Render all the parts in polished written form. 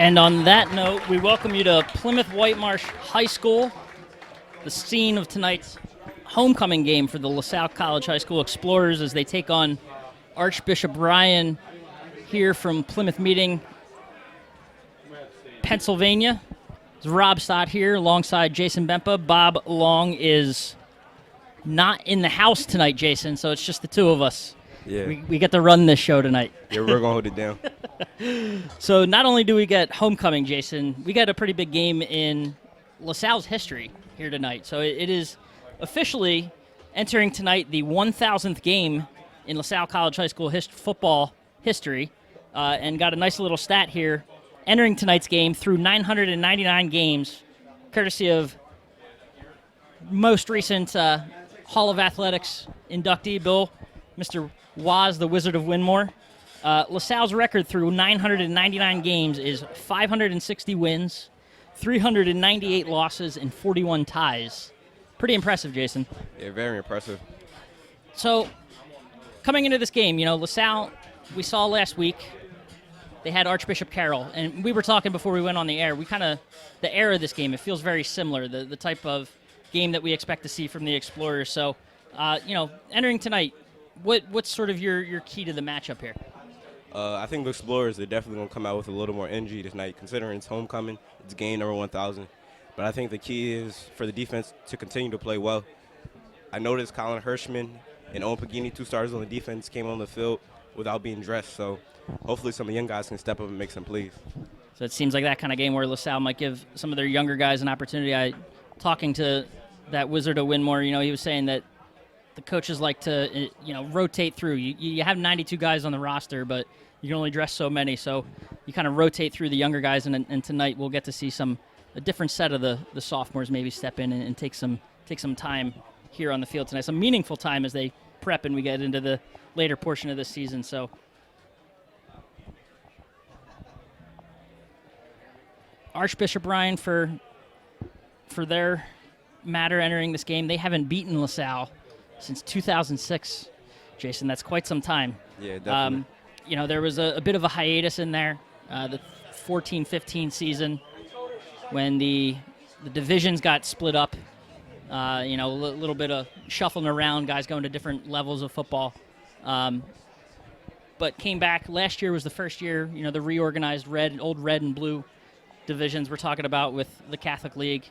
And on that note, we welcome you to Plymouth Whitemarsh High School, the scene of tonight's homecoming game for the Salle College High School Explorers as they take on Archbishop Ryan here from Plymouth Meeting, Pennsylvania. It's Rob Stott here alongside Jason Bempa. Bob Long is not in the house tonight, Jason, so it's just the two of us. Yeah. We get to run this show tonight. Yeah, we're going to hold it down. So not only do we get homecoming, Jason, we got a pretty big game in LaSalle's history here tonight. So it is officially entering tonight the 1,000th game in LaSalle College High School football history, and got a nice little stat here. Entering tonight's game through 999 games, courtesy of most recent Hall of Athletics inductee, Mr. Waz, the Wizard of Winmore. LaSalle's record through 999 games is 560 wins, 398 losses, and 41 ties. Pretty impressive, Jason. Yeah, very impressive. So, coming into this game, LaSalle, we saw last week, they had Archbishop Carroll, and we were talking before we went on the air. The era of this game, it feels very similar, the type of game that we expect to see from the Explorers. So, entering tonight, what's sort of your key to the matchup here? I think the Explorers are definitely going to come out with a little more energy tonight, considering it's homecoming. It's game number 1,000. But I think the key is for the defense to continue to play well. I noticed Colin Hirschman and Owen Pagini, two stars on the defense, came on the field without being dressed. So hopefully some of the young guys can step up and make some plays. So it seems like that kind of game where LaSalle might give some of their younger guys an opportunity. Talking to that Wizard of Winmore, he was saying that the coaches like to, rotate through. You have 92 guys on the roster, but you can only dress so many. So you kind of rotate through the younger guys, and tonight we'll get to see a different set of the sophomores maybe step in and take some time here on the field tonight. Some meaningful time as they prep and we get into the later portion of this season. So Archbishop Ryan for their matter entering this game. They haven't beaten LaSalle since 2006, Jason. That's quite some time. Yeah, definitely. There was a bit of a hiatus in there, the 14-15 season, when the divisions got split up. A little bit of shuffling around, guys going to different levels of football. But came back. Last year was the first year, the reorganized old red and blue divisions we're talking about with the Catholic League.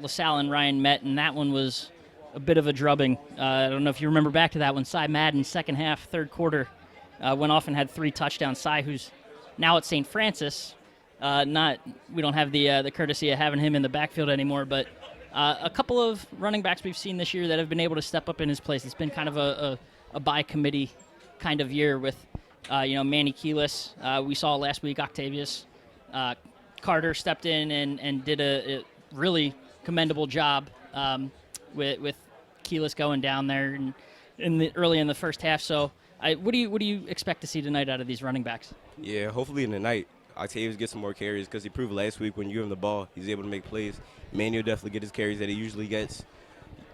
LaSalle and Ryan met, and that one was a bit of a drubbing. I don't know if you remember back to that one. Cy Madden, second half, third quarter, went off and had 3 touchdowns. Cy, who's now at St. Francis, we don't have the courtesy of having him in the backfield anymore, but a couple of running backs we've seen this year that have been able to step up in his place. It's been kind of a by committee kind of year with, Manny Keelis. We saw last week Octavius Carter stepped in and did a really commendable job with Keelis going down there early in the first half. So, what do you expect to see tonight out of these running backs? Yeah, hopefully in the night, Octavius gets some more carries because he proved last week when you give him the ball, he's able to make plays. Manny will definitely get his carries that he usually gets.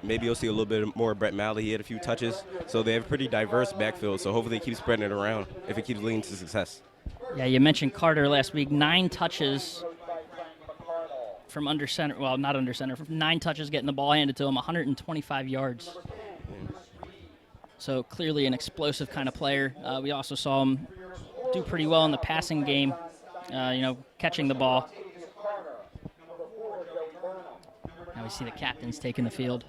Maybe you'll see a little bit more of Brett Malley. He had a few touches. So they have a pretty diverse backfield. So hopefully they keep spreading it around if it keeps leading to success. Yeah, you mentioned Carter last week. 9 touches from under center. Well, not under center. 9 touches getting the ball handed to him, 125 yards. So clearly an explosive kind of player. We also saw him do pretty well in the passing game, catching the ball. Now we see the captains taking the field.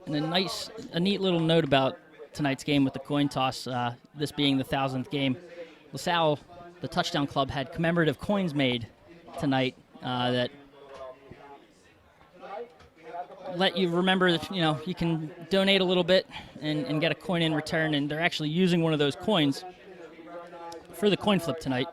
And a neat little note about tonight's game with the coin toss, this being the 1,000th game. LaSalle, the touchdown club, had commemorative coins made tonight that let you remember that, you can donate a little bit and get a coin in return, and they're actually using one of those coins for the coin flip tonight.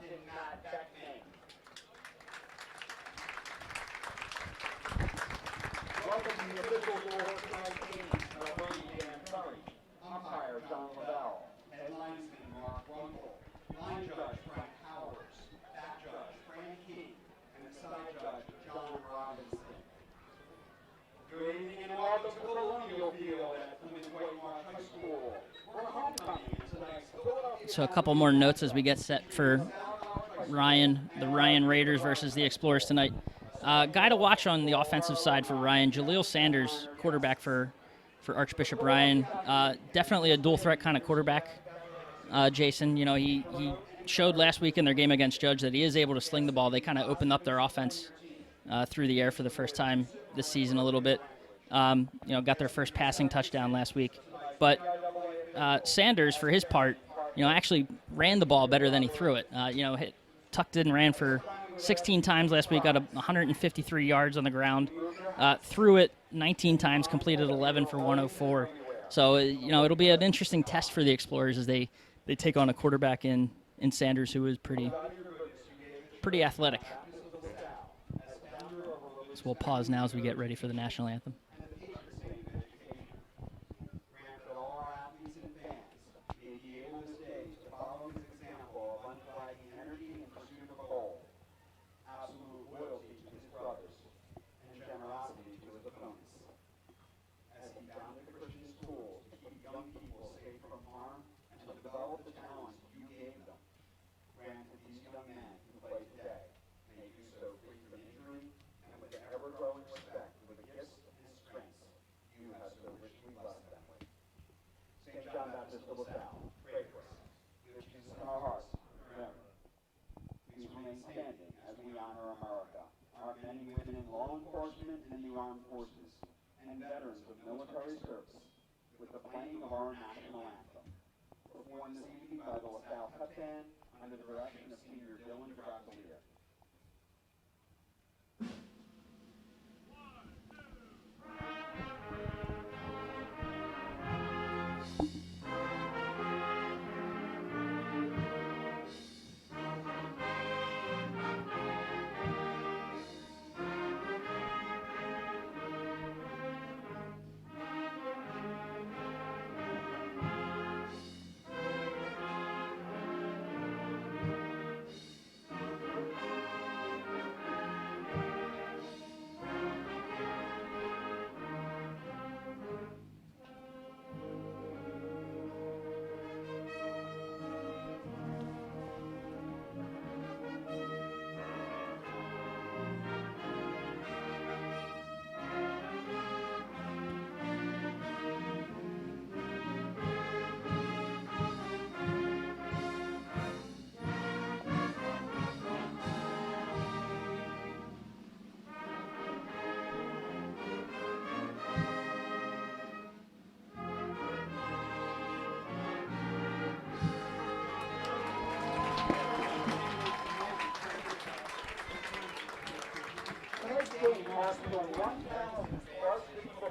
Good evening and welcome to the Colonial Field at Plymouth Whitemarsh High School. We're homecoming in tonight's Philadelphia So a couple more notes as we get set for the Ryan Raiders versus the Explorers tonight. Guy to watch on the offensive side for Ryan, Jaleel Sanders, quarterback for Archbishop Ryan. Definitely a dual threat kind of quarterback. Jason, he showed last week in their game against Judge that he is able to sling the ball. They kind of opened up their offense through the air for the first time this season a little bit. Got their first passing touchdown last week. But Sanders, for his part, actually ran the ball better than he threw it. Tucked in and ran for 16 times last week, got 153 yards on the ground. Threw it 19 times, completed 11 for 104. So, it'll be an interesting test for the Explorers as they take on a quarterback in Sanders who is pretty athletic. So we'll pause now as we get ready for the national anthem. Armed forces and veterans of military service with the playing of our national anthem, performed this evening by the LaSalle Pep Band under the direction of Senior Dylan Brocolier.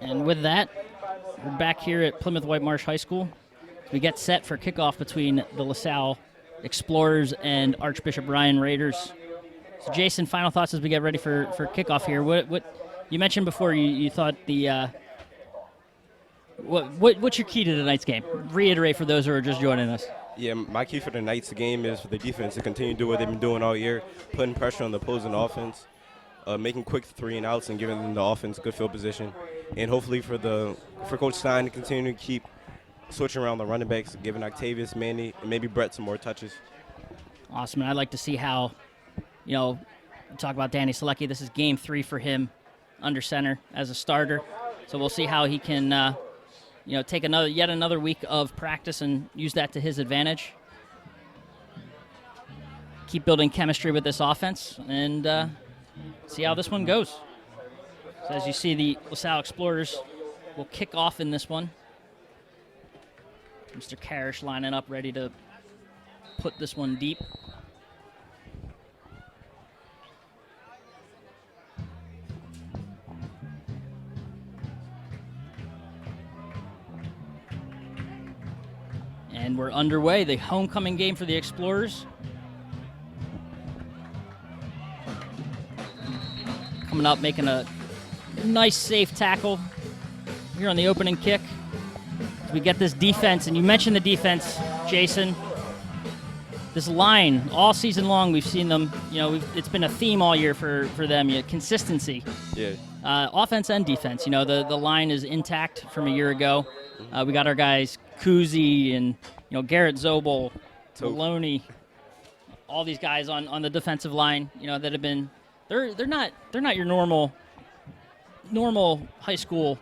And with that, we're back here at Plymouth Whitemarsh High School. We get set for kickoff between the LaSalle Explorers and Archbishop Ryan Raiders. So, Jason, final thoughts as we get ready for kickoff here. What you mentioned before? You thought the what's your key to tonight's game? Reiterate for those who are just joining us. Yeah, my key for tonight's game is for the defense to continue to do what they've been doing all year, putting pressure on the opposing offense, making quick 3-and-outs and giving them the offense good field position, and hopefully for Coach Stein to continue to keep switching around the running backs, giving Octavius, Manny, and maybe Brett some more touches. Awesome, and I'd like to see how, talk about Danny Salecki. This is game 3 for him under center as a starter, so we'll see how he can take yet another week of practice and use that to his advantage. Keep building chemistry with this offense and see how this one goes. So as you see, the LaSalle Explorers will kick off in this one. Mr. Karish lining up, ready to put this one deep. And we're underway, the homecoming game for the Explorers. Coming up, making a nice, safe tackle here on the opening kick. As we get this defense, and you mentioned the defense, Jason. This line, all season long, we've seen them, it's been a theme all year for them, consistency. Yeah. Offense and defense, the line is intact from a year ago. We got our guys Kuzi and Garrett Zobel, Maloney, all these guys on the defensive line, that have been they're not your normal high school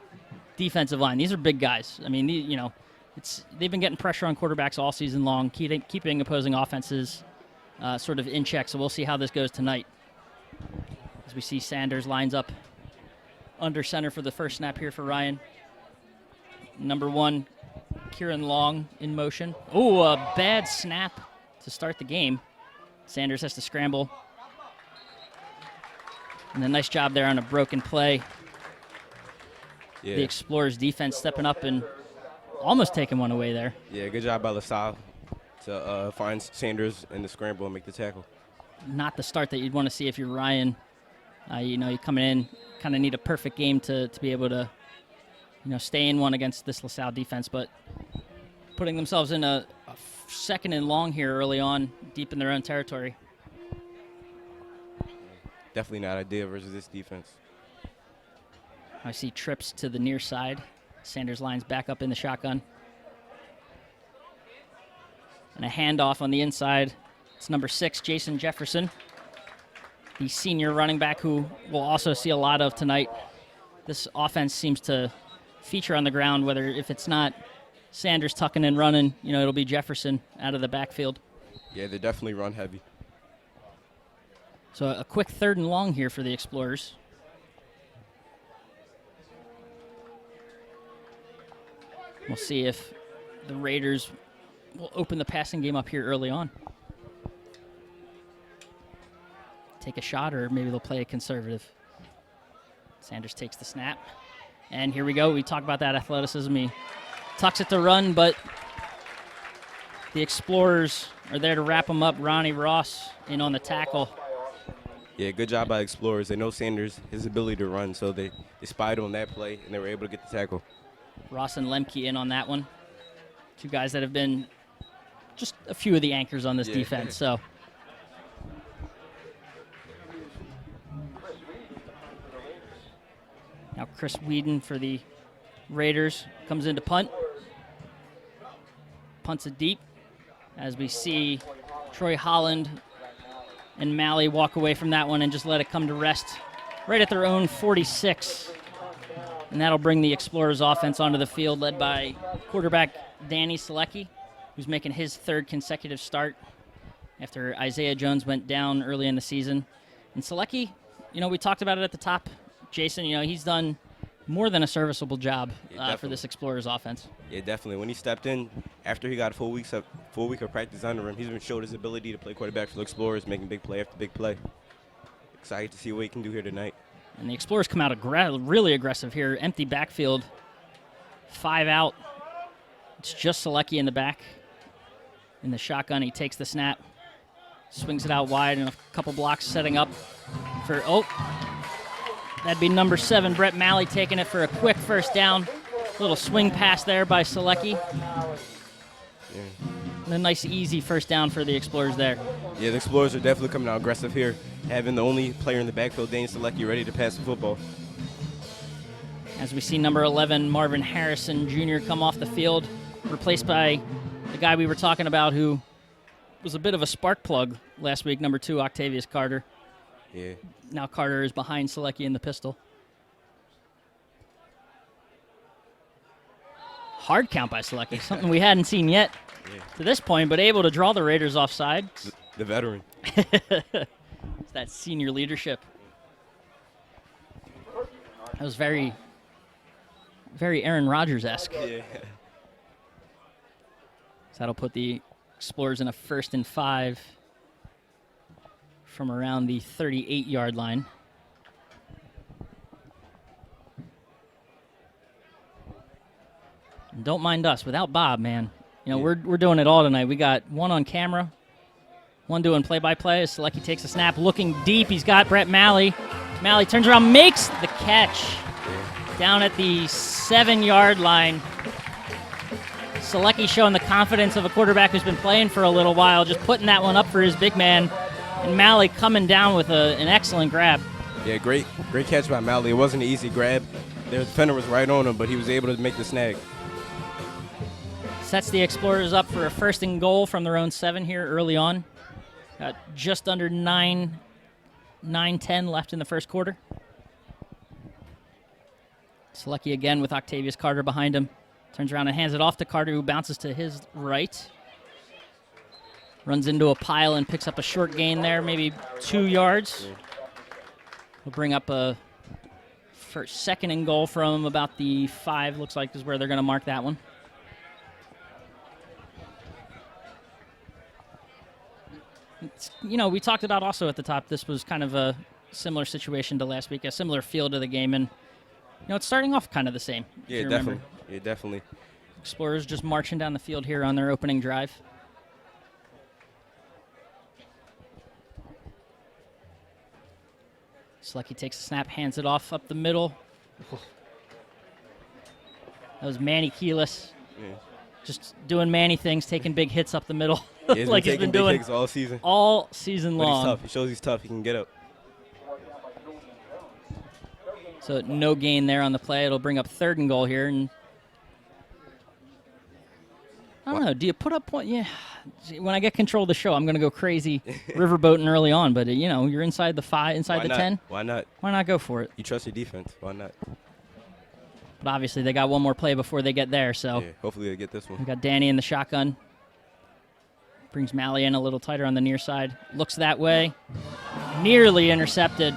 defensive line. These are big guys. I mean, they've been getting pressure on quarterbacks all season long, keeping opposing offenses sort of in check. So we'll see how this goes tonight. As we see Sanders lines up under center for the first snap here for Ryan. Number 1, Kieran Long in motion. Oh, a bad snap to start the game. Sanders has to scramble. And a nice job there on a broken play. Yeah. The Explorers defense stepping up and almost taking one away there. Yeah, good job by LaSalle to find Sanders in the scramble and make the tackle. Not the start that you'd want to see if you're Ryan. You coming in, kind of need a perfect game to be able to, stay in one against this LaSalle defense, but putting themselves in a second and long here early on, deep in their own territory. Definitely not ideal versus this defense. I see trips to the near side. Sanders lines back up in the shotgun. And a handoff on the inside. It's number 6, Jason Jefferson, the senior running back who we'll also see a lot of tonight. This offense seems to feature on the ground, whether if it's not Sanders tucking and running, it'll be Jefferson out of the backfield. Yeah, they're definitely run heavy. So a quick 3rd and long here for the Explorers. We'll see if the Raiders will open the passing game up here early on. Take a shot, or maybe they'll play a conservative. Sanders takes the snap. And here we go. We talk about that athleticism. He tucks it to run, but the Explorers are there to wrap him up. Ronnie Ross in on the tackle. Yeah, good job by Explorers. They know Sanders, his ability to run, so they spied on that play, and they were able to get the tackle. Ross and Lemke in on that one. 2 guys that have been just a few of the anchors on this defense. So now Chris Whedon for the Raiders comes in to punt. Punts it deep as we see Troy Holland and Malley walk away from that one and just let it come to rest right at their own 46. And that'll bring the Explorers offense onto the field, led by quarterback Danny Selecki, who's making his 3rd consecutive start after Isaiah Jones went down early in the season. And Selecki, we talked about it at the top. Jason, he's done more than a serviceable job for this Explorers offense. Yeah, definitely. When he stepped in, after he got a full week of practice under him, he's been showed his ability to play quarterback for the Explorers, making big play after big play. Excited to see what he can do here tonight. And the Explorers come out really aggressive here. Empty backfield, 5 out. It's just Selecki in the back. In the shotgun, he takes the snap, swings it out wide, and a couple blocks setting up for, that'd be number 7, Brett Malley, taking it for a quick first down. Little swing pass there by Selecki. Yeah. And a nice, easy first down for the Explorers there. Yeah, the Explorers are definitely coming out aggressive here, having the only player in the backfield, Danny Selecki, ready to pass the football. As we see number 11, Marvin Harrison Jr. come off the field, replaced by the guy we were talking about who was a bit of a spark plug last week, number 2, Octavius Carter. Yeah. Now Carter is behind Selecki in the pistol. Hard count by Selecki, something we hadn't seen yet to this point, but able to draw the Raiders offside. The veteran. It's that senior leadership. That was very, very Aaron Rodgers-esque. Yeah. So that'll put the Explorers in a 1st and 5 from around the 38-yard line. And don't mind us. Without Bob, man, we're doing it all tonight. We got one on camera, one doing play-by-play. As Selecki takes a snap, looking deep. He's got Brett Malley. Malley turns around, makes the catch down at the 7-yard line. Selecki showing the confidence of a quarterback who's been playing for a little while, just putting that one up for his big man. And Malley coming down with an excellent grab. Yeah, great catch by Malley. It wasn't an easy grab. The defender was right on him, but he was able to make the snag. Sets the Explorers up for a 1st and goal from their own 7 here early on. Got just under 9:10 left in the first quarter. Salecki again with Octavius Carter behind him. Turns around and hands it off to Carter, who bounces to his right. Runs into a pile and picks up a short gain there, maybe 2 yards. We'll bring up a 2nd and goal from about the 5, looks like is where they're going to mark that one. We talked about also at the top, this was kind of a similar situation to last week, a similar feel to the game, and it's starting off kind of the same. Yeah, definitely. Yeah, definitely. Explorers just marching down the field here on their opening drive. Salecki takes a snap, hands it off up the middle. That was Manny Keyless. Yeah. Just doing Manny things, taking big hits up the middle. Yeah, like he's been doing all season. All season long. But he's tough. He shows he's tough. He can get up. So no gain there on the play. It'll bring up 3rd and goal here. And I don't know. Do you put up point? Yeah. When I get control of the show, I'm going to go crazy riverboating early on. But you're inside the 5, inside the 10. Why not? Why not go for it? You trust your defense. Why not? But obviously they got one more play before they get there. So yeah, hopefully they get this one. We got Danny in the shotgun. Brings Manion a little tighter on the near side. Looks that way. Nearly intercepted.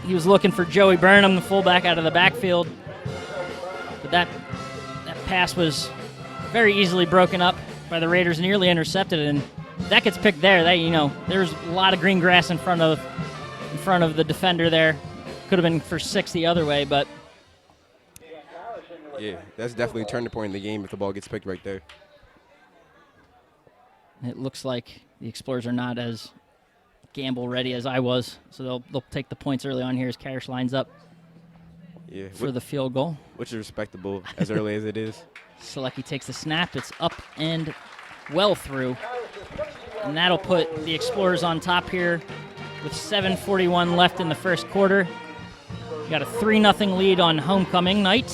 He was looking for Joey Burnham, the fullback, out of the backfield. But that pass was very easily broken up by the Raiders, nearly intercepted, and that gets picked there. There's a lot of green grass in front of the defender there. Could have been for 6 the other way, but yeah, that's definitely a turning point in the game if the ball gets picked right there. It looks like the Explorers are not as gamble ready as I was, so they'll take the points early on here as Karish lines up for the field goal. Which is respectable as early as it is. Salecki takes the snap. It's up and well through, and that'll put the Explorers on top here with 7:41 left in the first quarter. We got a 3-0 lead on homecoming night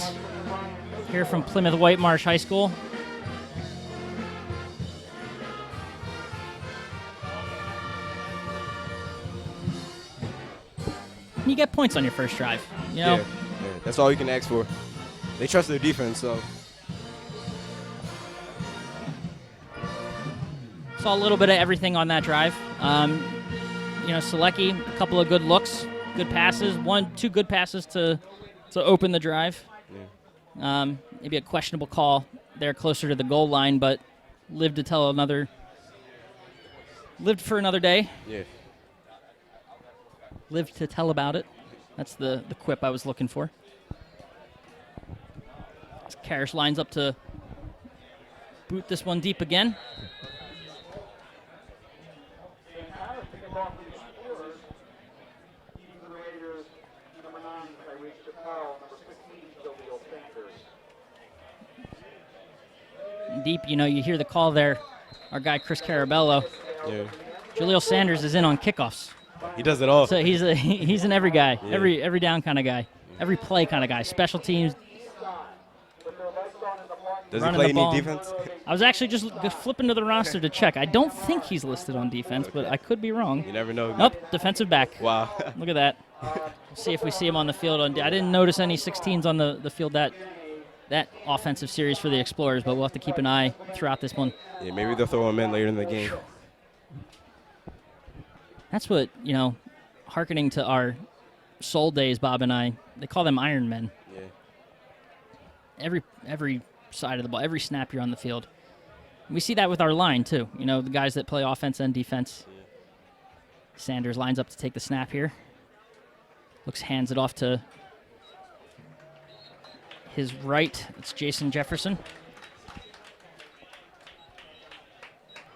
here from Plymouth Whitemarsh High School. You get points on your first drive. Yeah, that's all you can ask for. They trust their defense, so. Saw a little bit of everything on that drive. Salecki, a couple of good looks, good passes, 2 good passes to open the drive. Yeah. Maybe a questionable call there closer to the goal line, but lived for another day. Yeah. Lived to tell about it. That's the quip I was looking for. Karish lines up to boot this one deep again. Deep, you hear the call there. Our guy Chris Carabello. Yeah. Jaleel Sanders is in on kickoffs. He does it all. So he's an every guy, every down kind of guy, every play kind of guy. Special teams. Does he play any defense? I was actually just flipping to the roster to check. I don't think he's listed on defense, but I could be wrong. You never know. Nope, defensive back. Wow. Look at that. See if we see him on the field. I didn't notice any 16s on the field that offensive series for the Explorers, but we'll have to keep an eye throughout this one. Yeah, maybe they'll throw him in later in the game. That's what, hearkening to our soul days, Bob and I, they call them Iron Men. Yeah. Every side of the ball, every snap you're on the field. We see that with our line, too. The guys that play offense and defense. Yeah. Sanders lines up to take the snap here. Hands it off to his right. It's Jason Jefferson.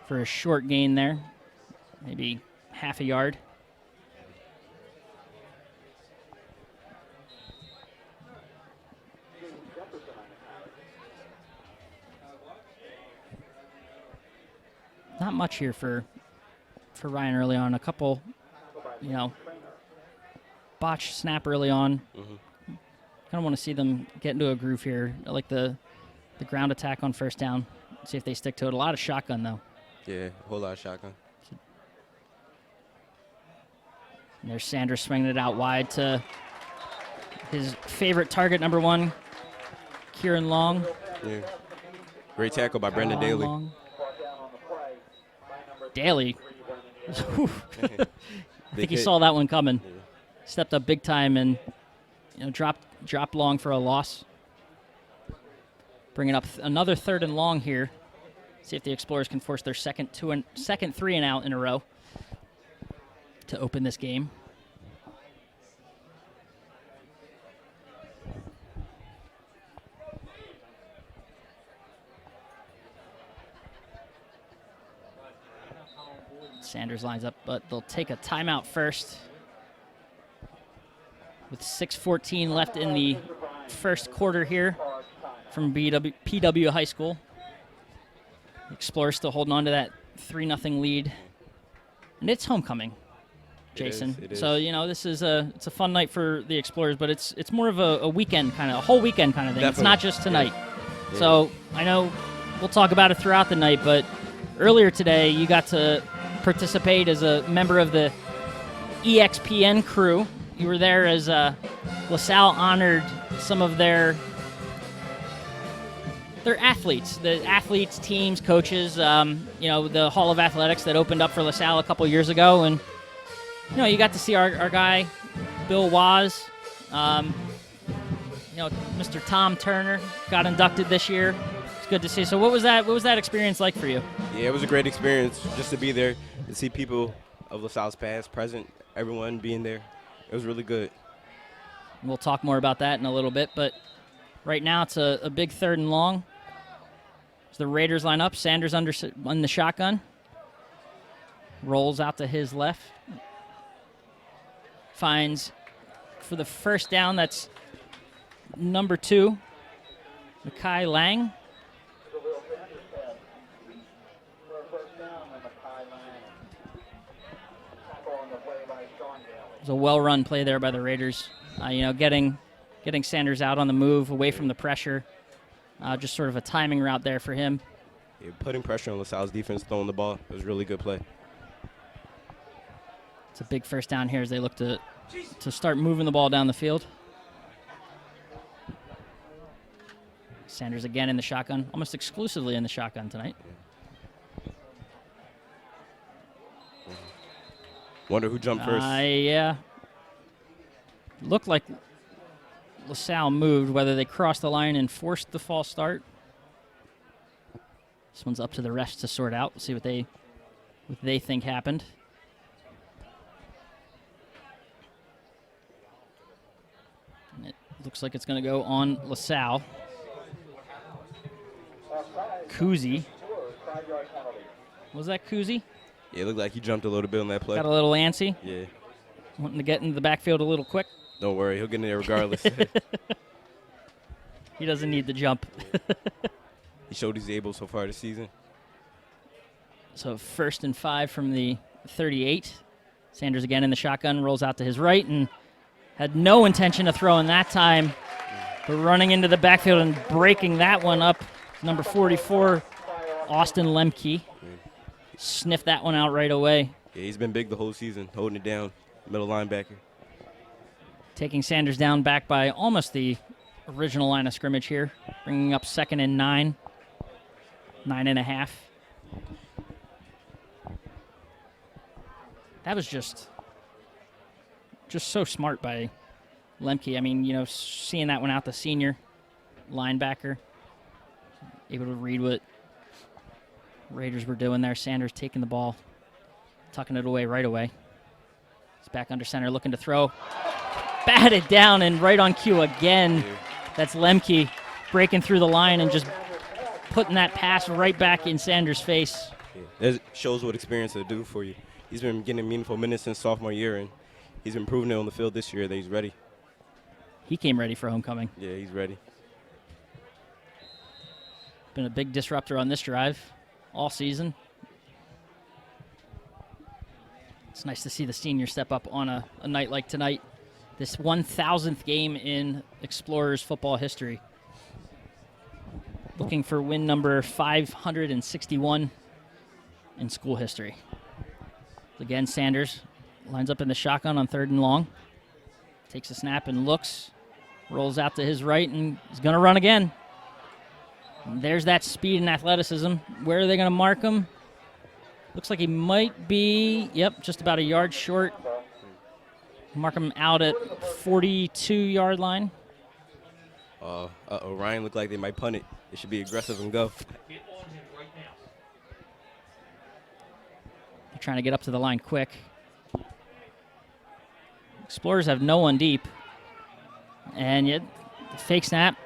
For a short gain there. Maybe half a yard. Not much here for Ryan early on. A couple, botch snap early on. Mm-hmm. Kind of want to see them get into a groove here. I like the the ground attack on first down. See if they stick to it. A lot of shotgun, though. Yeah, a whole lot of shotgun. And there's Sanders swinging it out wide to his favorite target, number 1, Kieran Long. Yeah. Great tackle by Brendan Daly. Long. Daly. I think he saw that one coming. Yeah. Stepped up big time and dropped Long for a loss. Bringing up another 3rd and long here. See if the Explorers can force their second 3 and out in a row to open this game. Sanders lines up, but they'll take a timeout first. With 6:14 left in the first quarter here from PW High School. Explorers still holding on to that 3-0 lead. And it's homecoming, Jason. It is. So, this is it's a fun night for the Explorers, but it's more of a weekend kind of, a whole weekend kind of thing. Definitely. It's not just tonight. Yeah. So I know we'll talk about it throughout the night, but earlier today you got to participate as a member of the EXPN crew. You were there as LaSalle honored some of their athletes, the athletes, teams, coaches, the Hall of Athletics that opened up for LaSalle a couple years ago. And, you got to see our guy, Bill Waz, Mr. Tom Turner got inducted this year. It's good to see. So what was that experience like for you? Yeah, it was a great experience just to be there and see people of LaSalle's past, present, everyone being there. It was really good. We'll talk more about that in a little bit, but right now it's a big 3rd and long. As the Raiders line up, Sanders on the shotgun. Rolls out to his left. Finds for the first down, that's number 2, Mekhi Lang. It was a well-run play there by the Raiders. Getting Sanders out on the move, away from the pressure. Just sort of a timing route there for him. Yeah, putting pressure on LaSalle's defense, throwing the ball. It was a really good play. It's a big first down here as they look to start moving the ball down the field. Sanders again in the shotgun, almost exclusively in the shotgun tonight. Wonder who jumped first. Yeah. Looked like LaSalle moved, whether they crossed the line and forced the false start. This one's up to the refs to sort out. We'll see what they think happened. And it looks like it's going to go on LaSalle. Kuzi. Was that Kuzi? Yeah, it looked like he jumped a little bit on that play. Got a little antsy. Yeah. Wanting to get into the backfield a little quick. Don't worry, he'll get in there regardless. He doesn't need the jump. He showed he's able so far this season. So 1st and 5 from the 38. Sanders again in the shotgun, rolls out to his right and had no intention of throwing that time. But running into the backfield and breaking that one up, number 44, Austin Lemke. Sniffed that one out right away. Yeah, he's been big the whole season, holding it down, middle linebacker. Taking Sanders down back by almost the original line of scrimmage here, bringing up 2nd and 9, 9.5. That was just so smart by Lemke. I mean, seeing that one out, the senior linebacker, able to read what Raiders were doing there. Sanders taking the ball, tucking it away right away. He's back under center, looking to throw. Batted down and right on cue again. That's Lemke breaking through the line and just putting that pass right back in Sanders' face. Yeah, that shows what experience will do for you. He's been getting meaningful minutes since sophomore year, and he's been proving it on the field this year that he's ready. He came ready for homecoming. Yeah, he's ready. Been a big disruptor on this drive all season. It's nice to see the senior step up on a night like tonight. This 1,000th game in Explorers football history. looking for win number 561 in school history. Again, Sanders lines up in the shotgun on 3rd and long. Takes a snap and looks. Rolls out to his right and is going to run again. And there's that speed and athleticism. Where are they going to mark him? Looks like he might be, just about a yard short. Mark him out at 42-yard line. Ryan looked like they might punt it. It should be aggressive and go. They're trying to get up to the line quick. Explorers have no one deep. And yet, fake snap.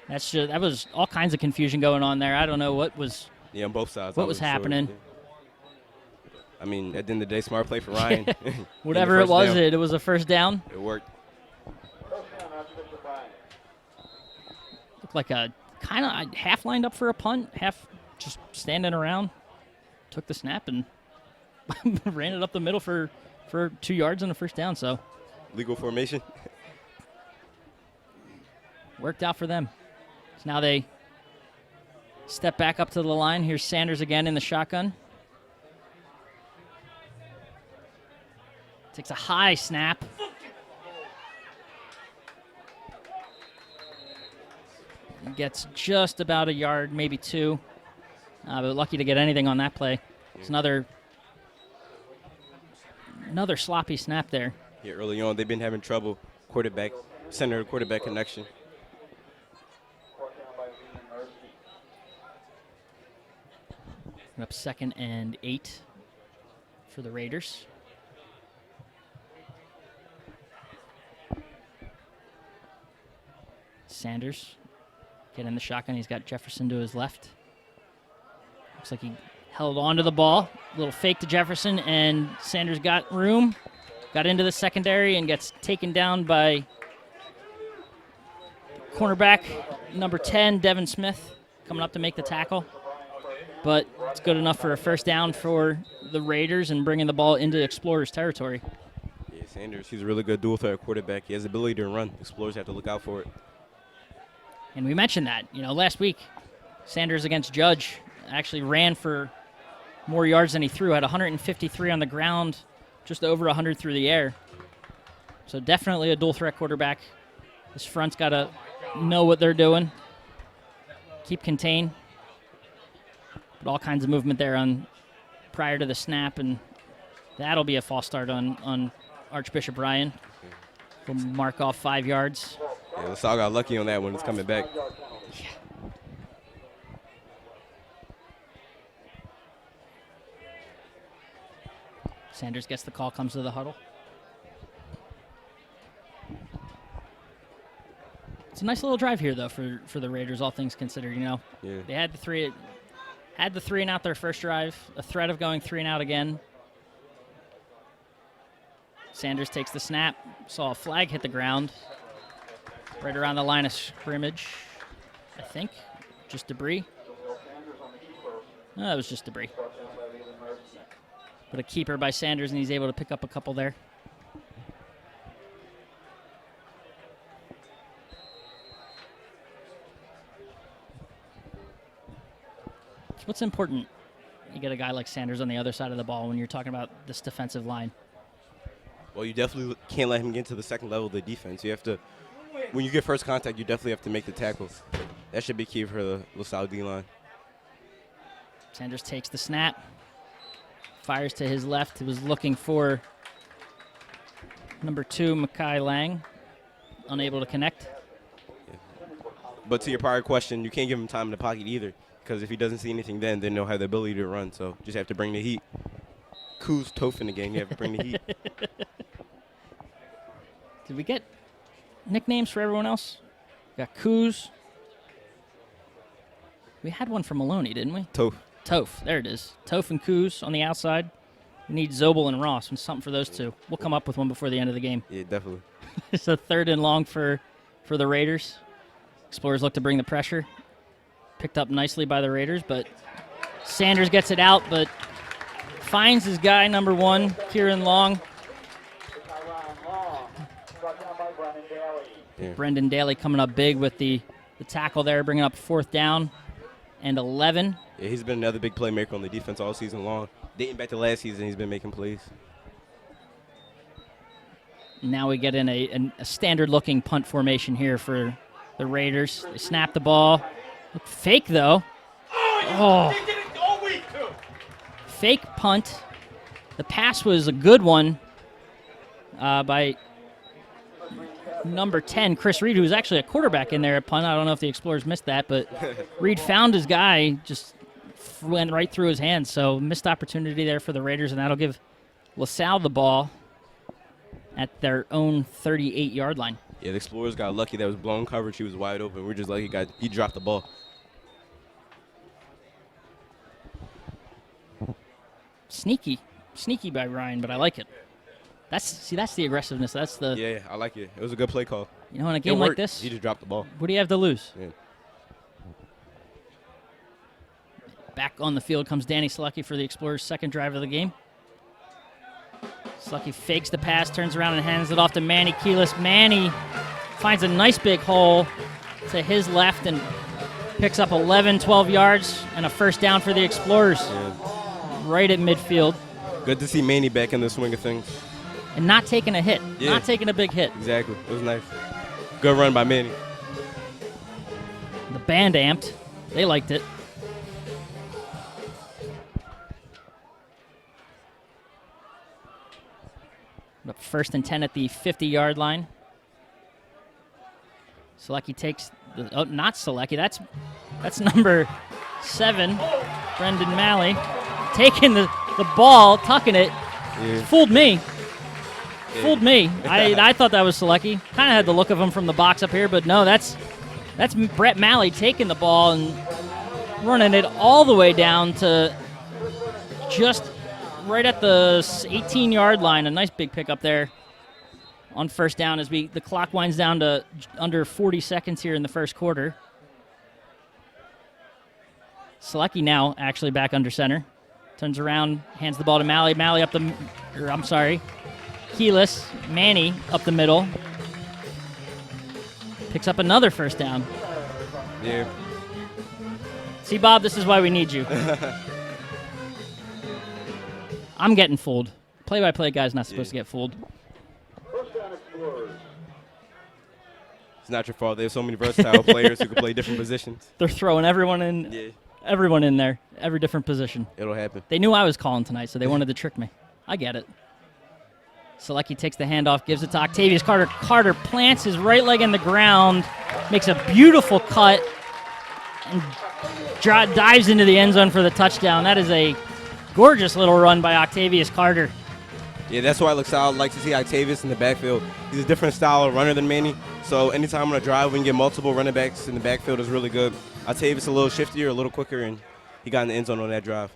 That was all kinds of confusion going on there. I don't know what was. Yeah, on both sides. What was happening? I mean, at the end of the day, smart play for Ryan. Whatever it was, it was a first down. It worked. Looked like a kind of half lined up for a punt, half just standing around. Took the snap and ran it up the middle for 2 yards and a first down. So legal formation. Worked out for them. So now they step back up to the line. Here's Sanders again in the shotgun. Takes a high snap. Gets just about a yard, maybe 2. But lucky to get anything on that play. It's another sloppy snap there. Yeah, early on, they've been having trouble center quarterback connection. Up 2nd and 8 for the Raiders. Sanders get in the shotgun. He's got Jefferson to his left. Looks like he held on to the ball. A little fake to Jefferson, and Sanders got room. Got into the secondary and gets taken down by cornerback number 10, Devin Smith, coming up to make the tackle. But it's good enough for a first down for the Raiders and bringing the ball into Explorers territory. Yeah, Sanders, he's a really good dual-threat quarterback. He has the ability to run. Explorers have to look out for it. And we mentioned that, last week, Sanders against Judge actually ran for more yards than he threw, had 153 on the ground, just over 100 through the air. So definitely a dual-threat quarterback. This front's got to know what they're doing, keep contained. But all kinds of movement there prior to the snap, and that'll be a false start on Archbishop Ryan. We'll mark off 5 yards. Yeah, LaSalle got lucky on that one. It's coming back. Yeah. Sanders gets the call, comes to the huddle. It's a nice little drive here, though, for the Raiders, all things considered. Yeah. They had the 3 and out their first drive, a threat of going 3 and out again. Sanders takes the snap, saw a flag hit the ground right around the line of scrimmage, I think. Just debris. No, it was just debris. But a keeper by Sanders, and he's able to pick up a couple there. What's important? You get a guy like Sanders on the other side of the ball when you're talking about this defensive line. Well, you definitely can't let him get into the second level of the defense. You have to, when you get first contact, you definitely have to make the tackles. That should be key for the LaSalle D-line. Sanders takes the snap, fires to his left. He was looking for number 2, Mekhi Lang, unable to connect. Yeah. But to your prior question, you can't give him time in the pocket either, because if he doesn't see anything then he'll have the ability to run. So just have to bring the heat. Kuz Toph in the game. You have to bring the heat. Did we get nicknames for everyone else? We got Kuz. We had one for Maloney, didn't we? Toph. Toph. There it is. Toph and Kuz on the outside. We need Zobel and Ross. Something for those two. We'll come up with one before the end of the game. Yeah, definitely. It's a 3rd and long for the Raiders. Explorers look to bring the pressure. Picked up nicely by the Raiders, but Sanders gets it out, but finds his guy, number 1, Kieran Long. Yeah. Brendan Daly coming up big with the the tackle there, bringing up 4th down and 11. Yeah, he's been another big playmaker on the defense all season long. Dating back to last season, he's been making plays. Now we get in a standard-looking punt formation here for the Raiders. They snap the ball. Look fake, though. Oh. Fake punt. The pass was a good one by number 10, Chris Reed, who's actually a quarterback in there at punt. I don't know if the Explorers missed that, but Reed found his guy, just went right through his hands. So missed opportunity there for the Raiders, and that'll give LaSalle the ball at their own 38-yard line. Yeah, the Explorers got lucky. That was blown coverage. He was wide open. We're just lucky he dropped the ball. Sneaky by Ryan, but I like it. That's the aggressiveness. That's the Yeah, I like it. It was a good play call. in a game like this, He just dropped the ball. what do you have to lose? Yeah. Back on the field comes Danny Slucky for the Explorers' second drive of the game. Slucky fakes the pass, turns around and hands it off to Manny Keyless. Manny finds a nice big hole to his left and picks up 11, 12 yards and a first down for the Explorers. Yeah. Right at midfield. Good to see Manny back in the swing of things. And not taking a hit. Yeah. Not taking a big hit. Exactly. It was nice. Good run by Manny. The band amped. They liked it. Up 1st and 10 at the 50-yard line. Selecki takes not Selecki. That's number 7, Brendan Malley, taking the ball, tucking it. Yeah. Fooled me. Yeah. Fooled me. I thought that was Selecki. Kind of had the look of him from the box up here, but no, that's Brett Malley taking the ball and running it all the way down to just right at the 18-yard line. A nice big pickup there on first down as the clock winds down to under 40 seconds here in the first quarter. Selecki now actually back under center. Turns around, hands the ball to Malley. Malley Keyless. Manny up the middle. Picks up another first down. Yeah. See, Bob, this is why we need you. I'm getting fooled. Play-by-play guy's not supposed to get fooled. It's not your fault. There's so many versatile players who can play different positions. They're throwing everyone in. Yeah. Everyone in there, every different position. It'll happen. They knew I was calling tonight, so they wanted to trick me. I get it. Selecki takes the handoff, gives it to Octavius Carter. Carter plants his right leg in the ground, makes a beautiful cut, and dives into the end zone for the touchdown. That is a gorgeous little run by Octavius Carter. Yeah, that's why LaSalle likes to see Octavius in the backfield. He's a different style of runner than Manny. So anytime on a drive, we can get multiple running backs in the backfield is really good. Octavius a little shiftier, a little quicker, and he got in the end zone on that drive.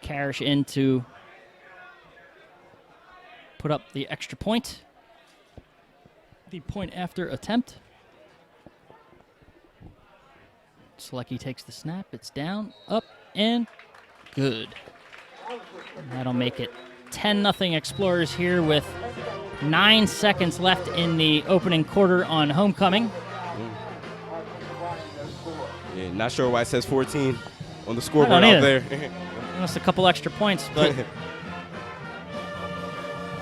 Karish in to put up the extra point. The point after attempt. Selecki takes the snap. It's down, up, and good. That'll make it 10-0 Explorers here with 9 seconds left in the opening quarter on homecoming. Yeah, not sure why it says 14 on the scoreboard out there. Just a couple extra points, but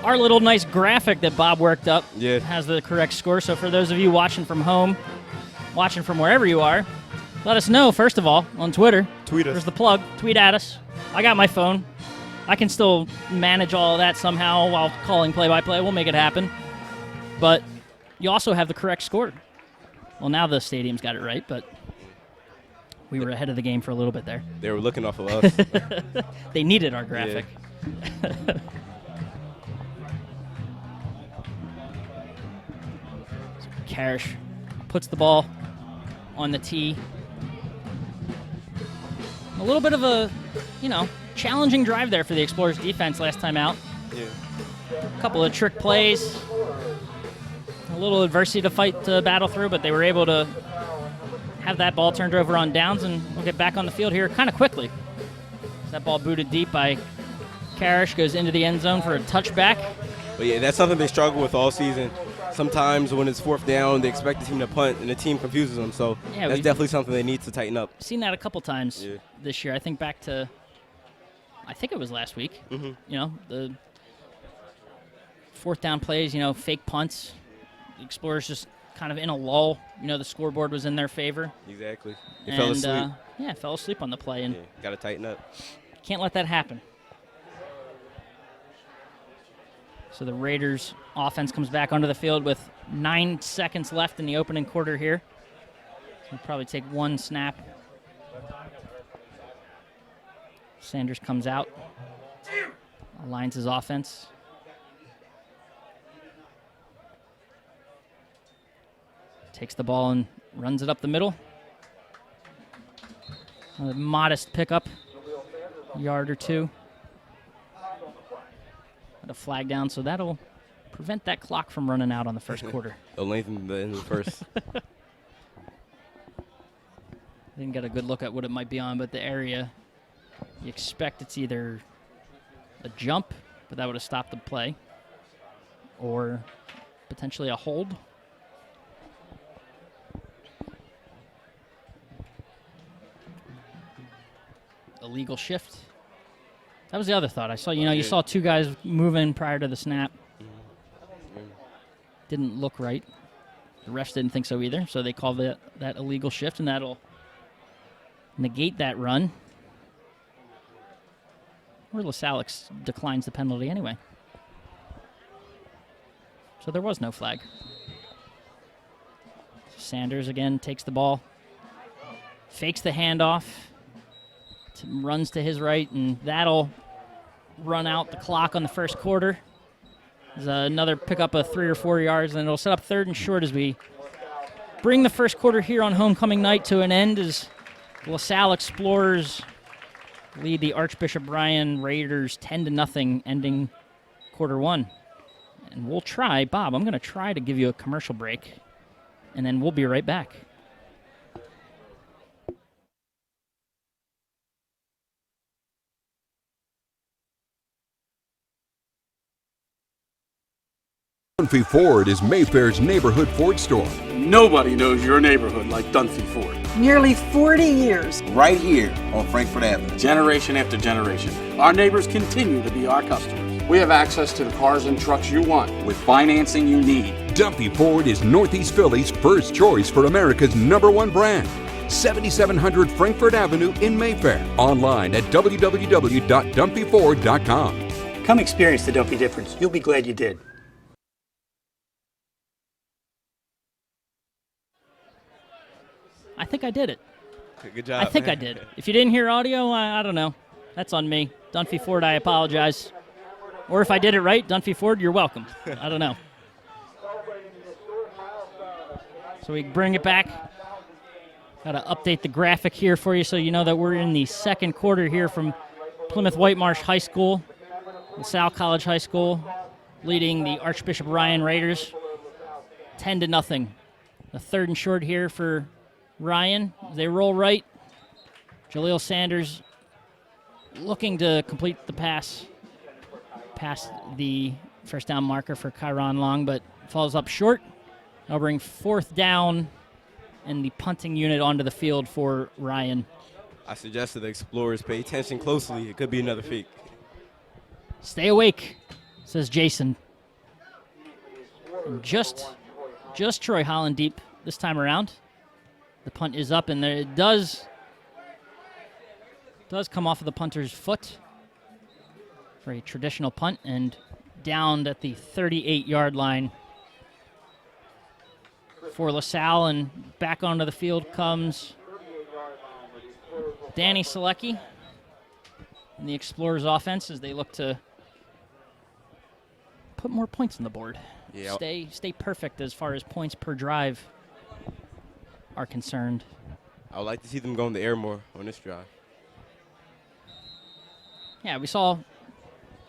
our little nice graphic that Bob worked up has the correct score. So for those of you watching from home, watching from wherever you are, let us know, first of all, on Twitter. Tweet us. There's the plug. Tweet at us. I got my phone. I can still manage all of that somehow while calling play-by-play. We'll make it happen. But you also have the correct score. Well, now the stadium's got it right, but we were ahead of the game for a little bit there. They were looking off of us. They needed our graphic. Yeah. Karish puts the ball on the tee. A little bit of a, challenging drive there for the Explorers defense last time out. Yeah. A couple of trick plays. A little adversity to battle through, but they were able to have that ball turned over on downs, and we'll get back on the field here kind of quickly. That ball booted deep by Karish, goes into the end zone for a touchback. But yeah, that's something they struggle with all season. Sometimes when it's fourth down, they expect the team to punt, and the team confuses them. So that's definitely something they need to tighten up. Seen that a couple times this year. I think back to, I think it was last week. Mm-hmm. You know, the fourth down plays, fake punts. The Explorers just kind of in a lull. The scoreboard was in their favor. Exactly. They fell asleep. Fell asleep on the play. And got to tighten up. Can't let that happen. So the Raiders offense comes back onto the field with 9 seconds left in the opening quarter here. So we'll probably take one snap. Sanders comes out. Aligns his offense. Takes the ball and runs it up the middle. A modest pickup, yard or two. Got a flag down, so that'll prevent that clock from running out on the first quarter. It'll lengthen the end of the first. Didn't get a good look at what it might be on, but the area, you expect it's either a jump, but that would have stopped the play, or potentially a hold. Illegal shift. That was the other thought. I saw, you saw two guys moving prior to the snap. Didn't look right. The refs didn't think so either, so they called that illegal shift, and that'll negate that run. Or LaSalle declines the penalty anyway. So there was no flag. Sanders again takes the ball, fakes the handoff, runs to his right, and that'll run out the clock on the first quarter. There's another pickup of 3 or 4 yards, and it'll set up 3rd and short as we bring the first quarter here on homecoming night to an end as LaSalle Explorers lead the Archbishop Ryan Raiders 10-0, ending quarter 1. And we'll try, Bob, I'm going to try to give you a commercial break, and then we'll be right back. Dunphy Ford is Mayfair's neighborhood Ford store. Nobody knows your neighborhood like Dunphy Ford. Nearly 40 years. Right here on Frankfort Avenue. Generation after generation. Our neighbors continue to be our customers. We have access to the cars and trucks you want with financing you need. Dunphy Ford is Northeast Philly's first choice for America's #1 brand. 7700 Frankfort Avenue in Mayfair. Online at www.dunphyford.com. Come experience the Dunphy difference. You'll be glad you did. I think I did it. Good job. I think I did. If you didn't hear audio, I don't know. That's on me. Dunphy Ford, I apologize. Or if I did it right, Dunphy Ford, you're welcome. I don't know. So we bring it back. Got to update the graphic here for you so you know that we're in the second quarter here from Plymouth Whitemarsh High School, Salle College High School, leading the Archbishop Ryan Raiders 10-0. The 3rd and short here for Ryan. They roll right. Jaleel Sanders looking to complete the pass past the first down marker for Kyron Long, but falls up short. That'll bring 4th down and the punting unit onto the field for Ryan. I suggested the Explorers pay attention closely. It could be another fake. Stay awake, says Jason. And just Troy Holland deep this time around. The punt is up, and it does come off of the punter's foot for a traditional punt, and downed at the 38-yard line for LaSalle, and back onto the field comes Danny Salecki and the Explorers offense as they look to put more points on the board. Yeah. Stay perfect as far as points per drive are concerned. I would like to see them go in the air more on this drive. Yeah, we saw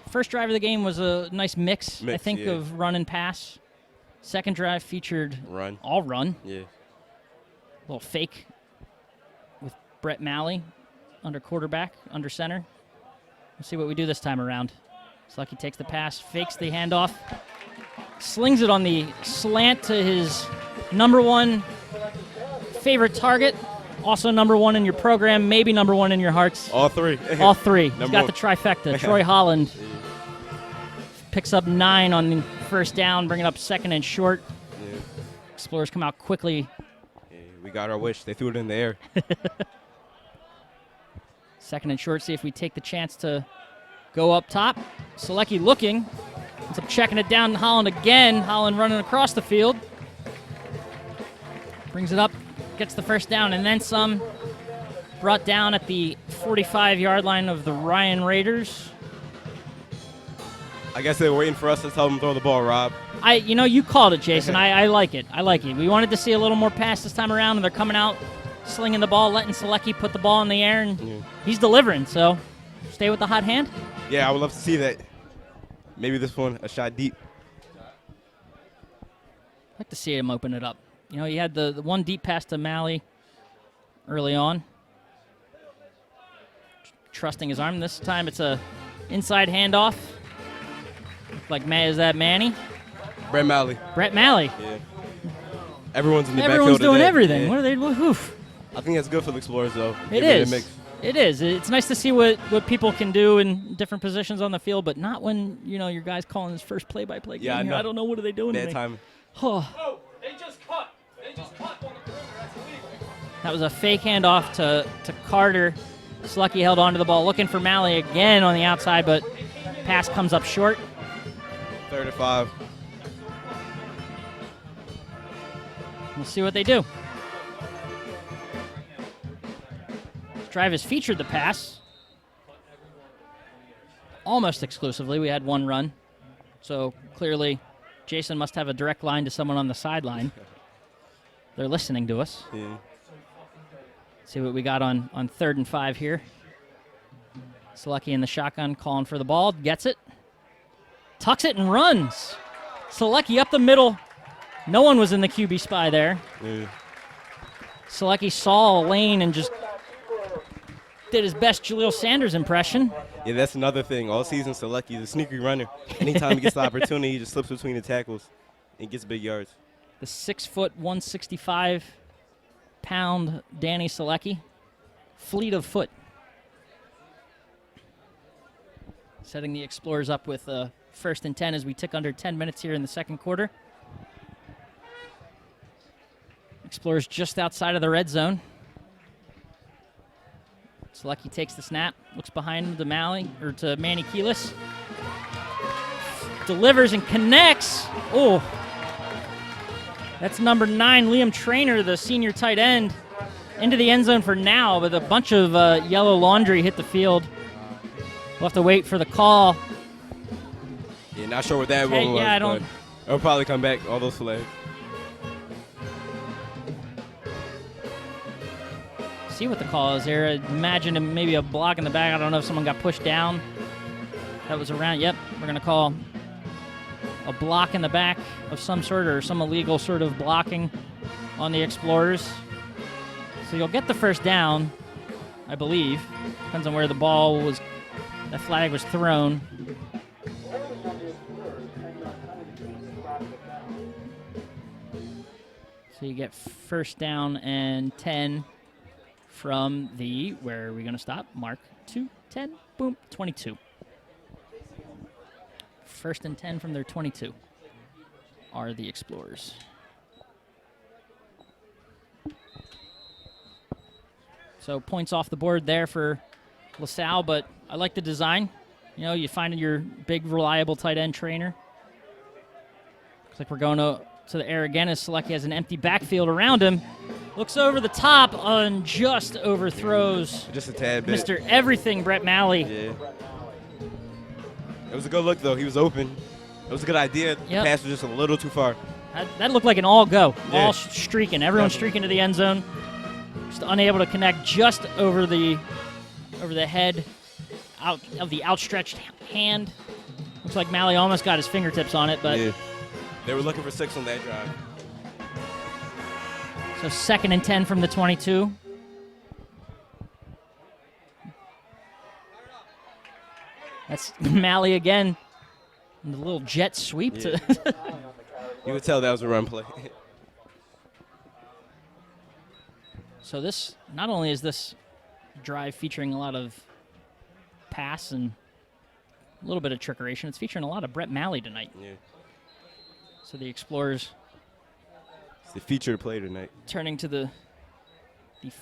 first drive of the game was a nice mix I think, yeah. of run and pass. Second drive featured all run. Yeah. A little fake with Brett Malley under quarterback, under center. We'll see what we do this time around. Selecki takes the pass, fakes the handoff, slings it on the slant to his number one favorite target, also number one in your program, maybe number one in your hearts. All three. All three. He's got one. the trifecta. Troy Holland picks up 9 on the first down, bringing up 2nd and short. Yeah. Explorers come out quickly. Yeah, we got our wish. They threw it in the air. 2nd and short, see if we take the chance to go up top. Selecki looking. Ends up checking it down. Holland again. Holland running across the field. Brings it up. Gets the first down and then some. Brought down at the 45-yard line of the Ryan Raiders. I guess they were waiting for us to tell them to throw the ball, Rob. You called it, Jason. I like it. I like it. We wanted to see a little more pass this time around, and they're coming out, slinging the ball, letting Selecki put the ball in the air, and he's delivering. So stay with the hot hand. Yeah, I would love to see that. Maybe this one, a shot deep. I'd like to see him open it up. He had the one deep pass to Malley early on. Trusting his arm. This time it's a inside handoff. Like, is that Manny? Brett Malley. Yeah. Everyone's in the backfield. Everyone's doing today. everything. Yeah. What are they? Oof. I think that's good for the Explorers, though. It is. It is. It's nice to see what people can do in different positions on the field, but not when your guy's calling his first play-by-play game. Yeah, I don't know what are they doing. Bad timing. Oh, they just cut. On the perimeter. That's illegal. That was a fake handoff to Carter. Selecki held onto the ball, looking for Malley again on the outside, but pass comes up short. 3rd and 5. We'll see what they do. This drive has featured the pass almost exclusively. We had one run, so clearly Jason must have a direct line to someone on the sideline. They're listening to us. Yeah. See what we got on 3rd and 5 here. Selecki in the shotgun, calling for the ball, gets it. Tucks it and runs. Selecki up the middle. No one was in the QB spy there. Yeah. Selecki saw a lane and just did his best Jaleel Sanders impression. Yeah, that's another thing. All season, Selecki's a sneaky runner. Anytime he gets the opportunity, he just slips between the tackles and gets big yards. The 6', 165-pound Danny Selecki. Fleet of foot. Setting the Explorers up with 1st and 10 as we tick under 10 minutes here in the second quarter. Explorers just outside of the red zone. Selecki takes the snap, looks behind him to Manny Keelis. Delivers and connects. Oh, that's number 9, Liam Traynor, the senior tight end, into the end zone for now, but a bunch of yellow laundry hit the field. We'll have to wait for the call. Yeah, not sure what that one was. Yeah, I don't. It'll probably come back, all those flags. See what the call is there. Imagine maybe a block in the back. I don't know if someone got pushed down. That was around. Yep, we're going to call a block in the back of some sort or some illegal sort of blocking on the Explorers. So you'll get the first down, I believe. Depends on where the ball was. That flag was thrown. So you get first down and 10 from the, where are we going to stop? Mark 2, 10, boom, 22. 1st and 10 from their 22 are the Explorers. So points off the board there for LaSalle, but I like the design. You find your big, reliable tight end Traynor. Looks like we're going to the air again as Selecki has an empty backfield around him. Looks over the top and just overthrows just a tad bit. Mr. Everything, Brett Malley. Yeah. It was a good look, though. He was open. It was a good idea. The pass was just a little too far. That looked like an all-go. Yeah. All streaking. Everyone streaking to the end zone. Just unable to connect just over the head out of the outstretched hand. Looks like Malley almost got his fingertips on it, but yeah. They were looking for 6 on that drive. So 2nd and 10 from the 22. That's Malley again. And the little jet sweep. Yeah. You could tell that was a run play. So this, not only is this drive featuring a lot of pass and a little bit of trickeration, it's featuring a lot of Brett Malley tonight. Yeah. So the Explorers It's the featured play tonight. turning to the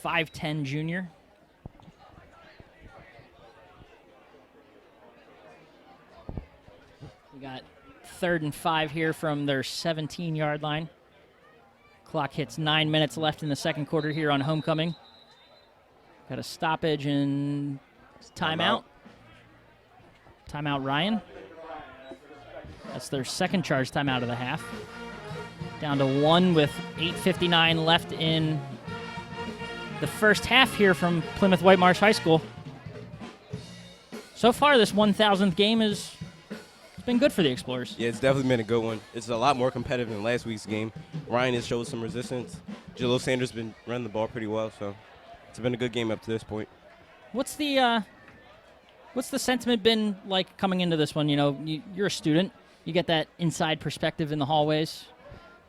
5'10 junior. We got 3rd and 5 here from their 17-yard line. Clock hits 9 minutes left in the second quarter here on homecoming. Got a stoppage and timeout. Timeout Ryan. That's their second charge timeout of the half. Down to 1 with 8:59 left in the first half here from Plymouth Whitemarsh High School. So far, this 1,000th game it's been good for the Explorers. Yeah, it's definitely been a good one. It's a lot more competitive than last week's game. Ryan has showed some resistance. Jalil Sanders has been running the ball pretty well, so it's been a good game up to this point. What's the sentiment been like coming into this one? You know, you're a student. You get that inside perspective in the hallways.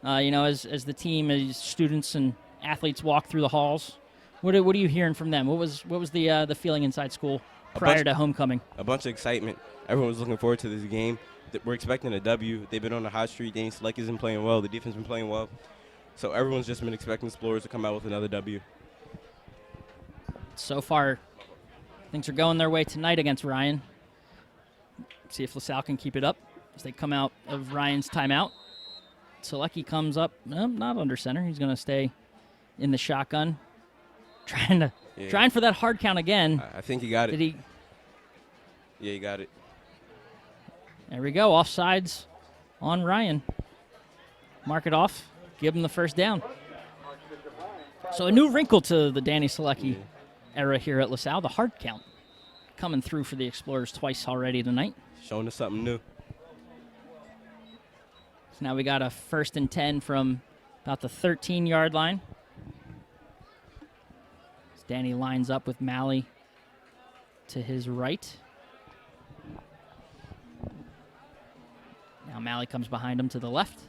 As the team, as students and athletes walk through the halls. What are you hearing from them? What was the feeling inside school prior to homecoming? A bunch of excitement. Everyone was looking forward to this game. We're expecting a W. They've been on the hot streak. Danny Selecki's been playing well. The defense been playing well. So everyone's just been expecting Explorers to come out with another W. So far, things are going their way tonight against Ryan. See if LaSalle can keep it up as they come out of Ryan's timeout. Selecki comes up, not under center. He's going to stay in the shotgun, trying for that hard count again. I think he got it. Did he? Yeah, he got it. There we go. Offsides on Ryan. Mark it off. Give him the first down. So a new wrinkle to the Danny Selecki era here at LaSalle, the hard count. Coming through for the Explorers twice already tonight. Showing us something new. So now we got a 1st and 10 from about the 13-yard line. As Danny lines up with Malley to his right. Now Malley comes behind him to the left.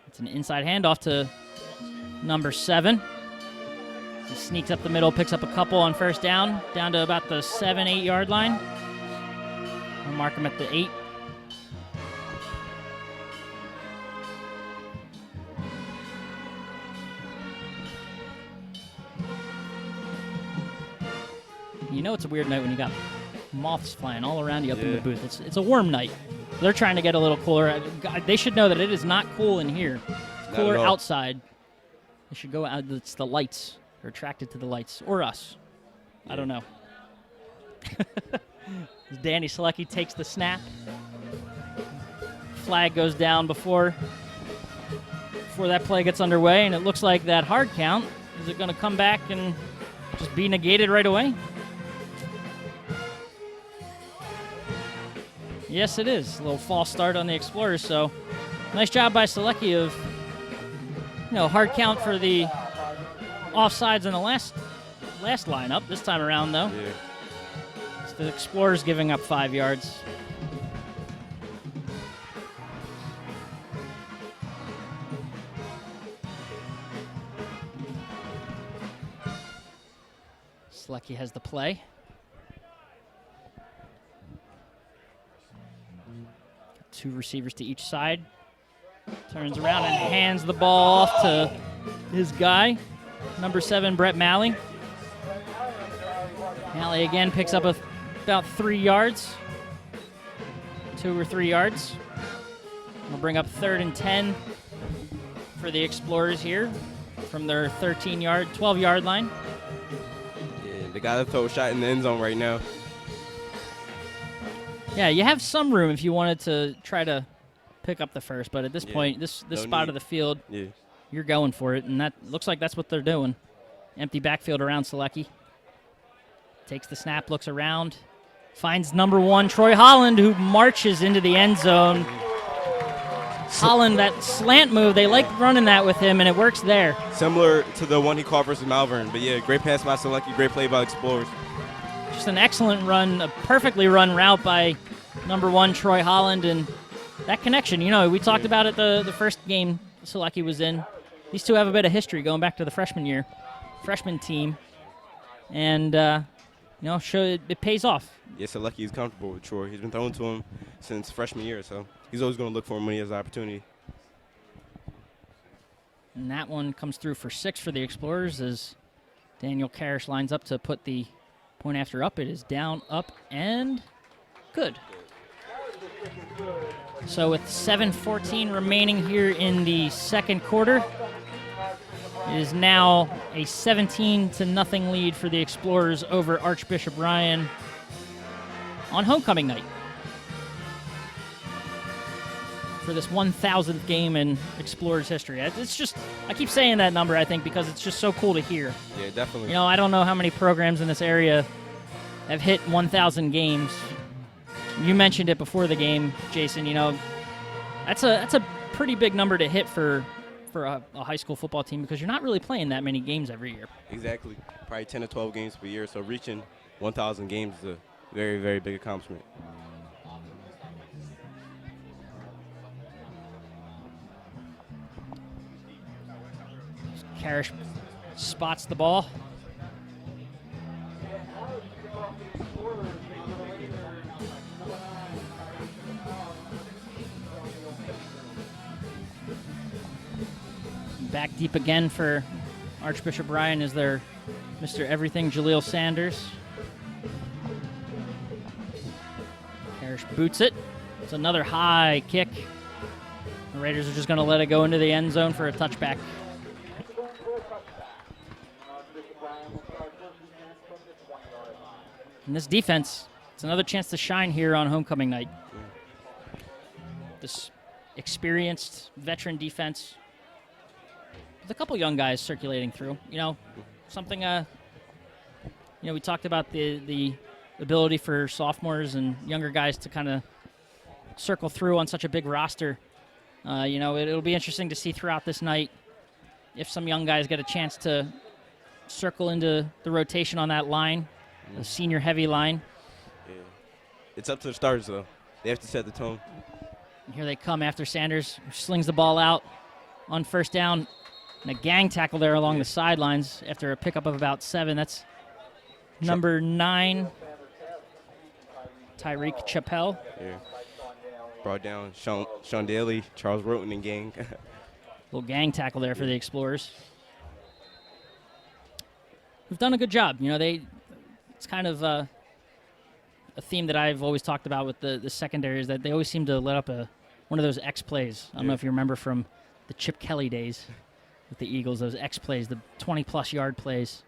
It's an inside handoff to number 7. He sneaks up the middle, picks up a couple on first down to about the 7-8 yard line. We'll mark him at the 8. You know it's a weird night when you got moths flying all around you up in the booth. It's a warm night. They're trying to get a little cooler. They should know that it is not cool in here. It's cooler outside. They should go out. It's the lights. They're attracted to the lights. Or us. I don't know. Danny Selecki takes the snap. Flag goes down before that play gets underway, and it looks like that hard count. Is it going to come back and just be negated right away? Yes, it is. A little false start on the Explorers, so nice job by Selecki of, hard count for the offsides in the last lineup. This time around, though. Yeah. It's the Explorers giving up 5 yards. Selecki has the play. Two receivers to each side. Turns around and hands the ball off to his guy, number 7, Brett Malley. Malley again picks up about 3 yards. 2 or 3 yards. We'll bring up 3rd and 10 for the Explorers here from their 12-yard line. Yeah, they got to throw a shot in the end zone right now. Yeah, you have some room if you wanted to try to pick up the first, but at this point, this spot of the field, you're going for it, and that looks like that's what they're doing. Empty backfield around Selecki. Takes the snap, looks around, finds number 1, Troy Holland, who marches into the end zone. Holland, that slant move, they like running that with him, and it works there. Similar to the one he caught versus Malvern, but great pass by Selecki, great play by Explorers. Just an excellent run, a perfectly run route by number 1 Troy Holland, and that connection, we talked about it the first game Salecki was in. These two have a bit of history going back to the freshman team, and it pays off. Yeah, Salecki is comfortable with Troy. He's been throwing to him since freshman year, so he's always going to look for him when he has the opportunity. And that one comes through for 6 for the Explorers as Daniel Karish lines up to put the point after up. It is down, up, and good. So with 7:14 remaining here in the second quarter, it is now a 17-0 lead for the Explorers over Archbishop Ryan on homecoming night for this 1,000th game in Explorers history. It's just, I keep saying that number, I think, because it's just so cool to hear. Yeah, definitely. I don't know how many programs in this area have hit 1,000 games. You mentioned it before the game, Jason. That's a pretty big number to hit for a high school football team because you're not really playing that many games every year. Exactly. Probably 10 to 12 games per year. So reaching 1,000 games is a very, very big accomplishment. Karish spots the ball. Back deep again for Archbishop Ryan is their Mr. Everything, Jaleel Sanders. Karish boots it. It's another high kick. The Raiders are just going to let it go into the end zone for a touchback. And this defense, it's another chance to shine here on homecoming night. This experienced veteran defense with a couple young guys circulating through. Something, we talked about the ability for sophomores and younger guys to kind of circle through on such a big roster. It'll be interesting to see throughout this night if some young guys get a chance to circle into the rotation on that line. The senior-heavy line. Yeah. It's up to the starters, though. They have to set the tone. And here they come after Sanders slings the ball out on first down. And a gang tackle there along the sidelines after a pickup of about 7. That's number 9, Tyreek Chappelle. Yeah. Brought down Sean Daly, Charles Roten, and gang. Little gang tackle there for the Explorers. We've done a good job. It's kind of a theme that I've always talked about with the secondary is that they always seem to let up one of those X plays. I don't know if you remember from the Chip Kelly days with the Eagles, those X plays, the 20-plus yard plays.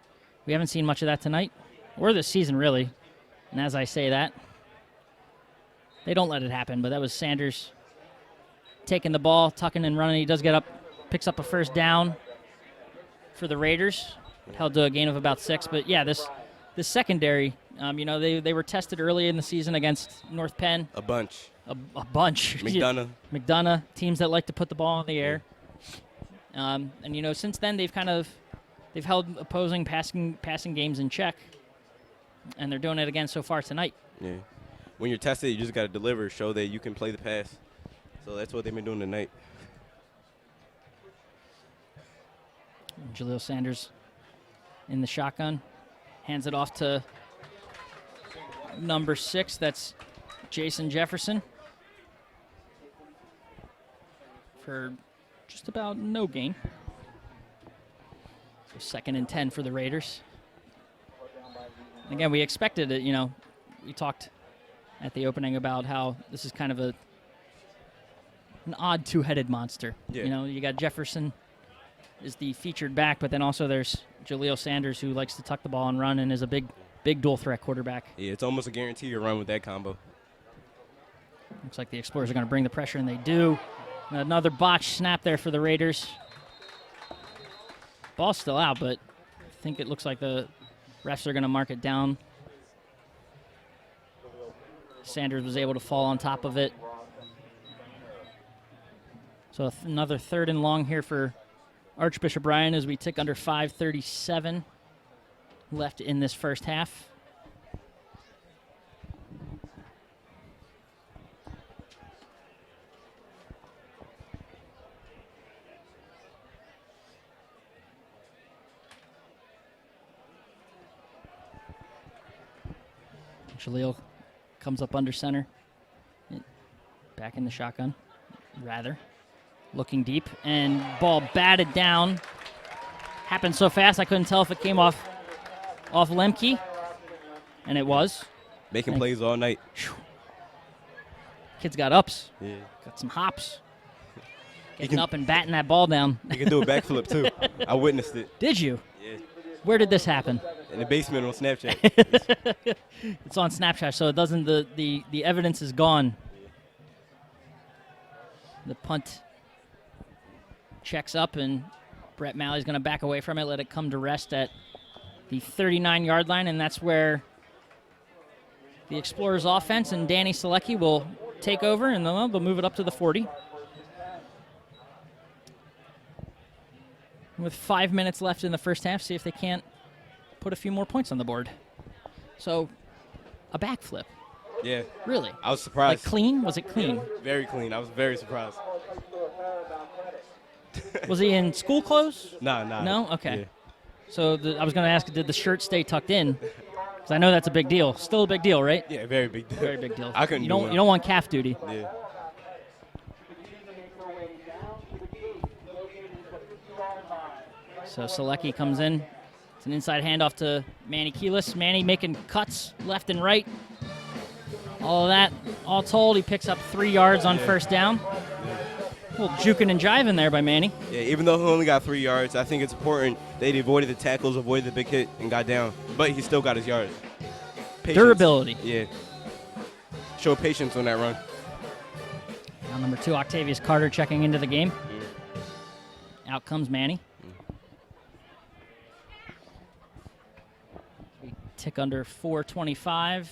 We haven't seen much of that tonight or this season, really. And as I say that, they don't let it happen, but that was Sanders taking the ball, tucking and running. He does get up, picks up a first down for the Raiders. Held to a gain of about 6. But, yeah, this secondary, they were tested early in the season against North Penn. A bunch. A bunch. McDonough, teams that like to put the ball in the air. And since then they've held opposing passing games in check, and they're doing it again so far tonight. Yeah. When you're tested, you just got to deliver, show that you can play the pass. So that's what they've been doing tonight. Jaleel Sanders in the shotgun. Hands it off to number 6. That's Jason Jefferson for just about no gain. So 2nd and 10 for the Raiders. Again, we expected it. We talked at the opening about how this is kind of an odd two-headed monster. Yeah. You got Jefferson is the featured back, but then also there's Jaleel Sanders, who likes to tuck the ball and run and is a big dual threat quarterback. Yeah, it's almost a guarantee to run with that combo. Looks like the Explorers are going to bring the pressure, and they do. Another botched snap there for the Raiders. Ball's still out, but I think it looks like the refs are going to mark it down. Sanders was able to fall on top of it. So another 3rd and long here for Archbishop Ryan as we tick under 5:37 left in this first half. Jaleel comes up under center. Back in the shotgun, rather. Looking deep, and ball batted down. Happened so fast I couldn't tell if it came off Lemke, and it was. Making plays all night. Kid's got ups. Yeah. Got some hops. Getting up and batting that ball down. He can do a backflip, too. I witnessed it. Did you? Yeah. Where did this happen? In the basement on Snapchat. It's on Snapchat, so it doesn't. The evidence is gone. The punt checks up, and Brett Malley's going to back away from it, let it come to rest at the 39-yard line, and that's where the Explorers offense and Danny Selecki will take over, and they'll move it up to the 40. With 5 minutes left in the first half, see if they can't put a few more points on the board. So, a backflip. Yeah. Really? I was surprised. Like clean? Was it clean? Very clean. I was very surprised. Was he in school clothes? Nah. No? Okay. Yeah. So I was going to ask, did the shirt stay tucked in? Because I know that's a big deal. Still a big deal, right? Yeah, very big deal. Very big deal. I couldn't you do don't one. You don't want calf duty. Yeah. So Selecki comes in. It's an inside handoff to Manny Keelis. Manny making cuts left and right. All of that, all told, he picks up 3 yards on first down. A little juking and jiving there by Manny. Yeah, even though he only got 3 yards, I think it's important that he avoided the tackles, avoided the big hit, and got down. But he still got his yards. Patience. Durability. Yeah. Show patience on that run. Now number 2, Octavius Carter checking into the game. Out comes Manny. We tick under 4:25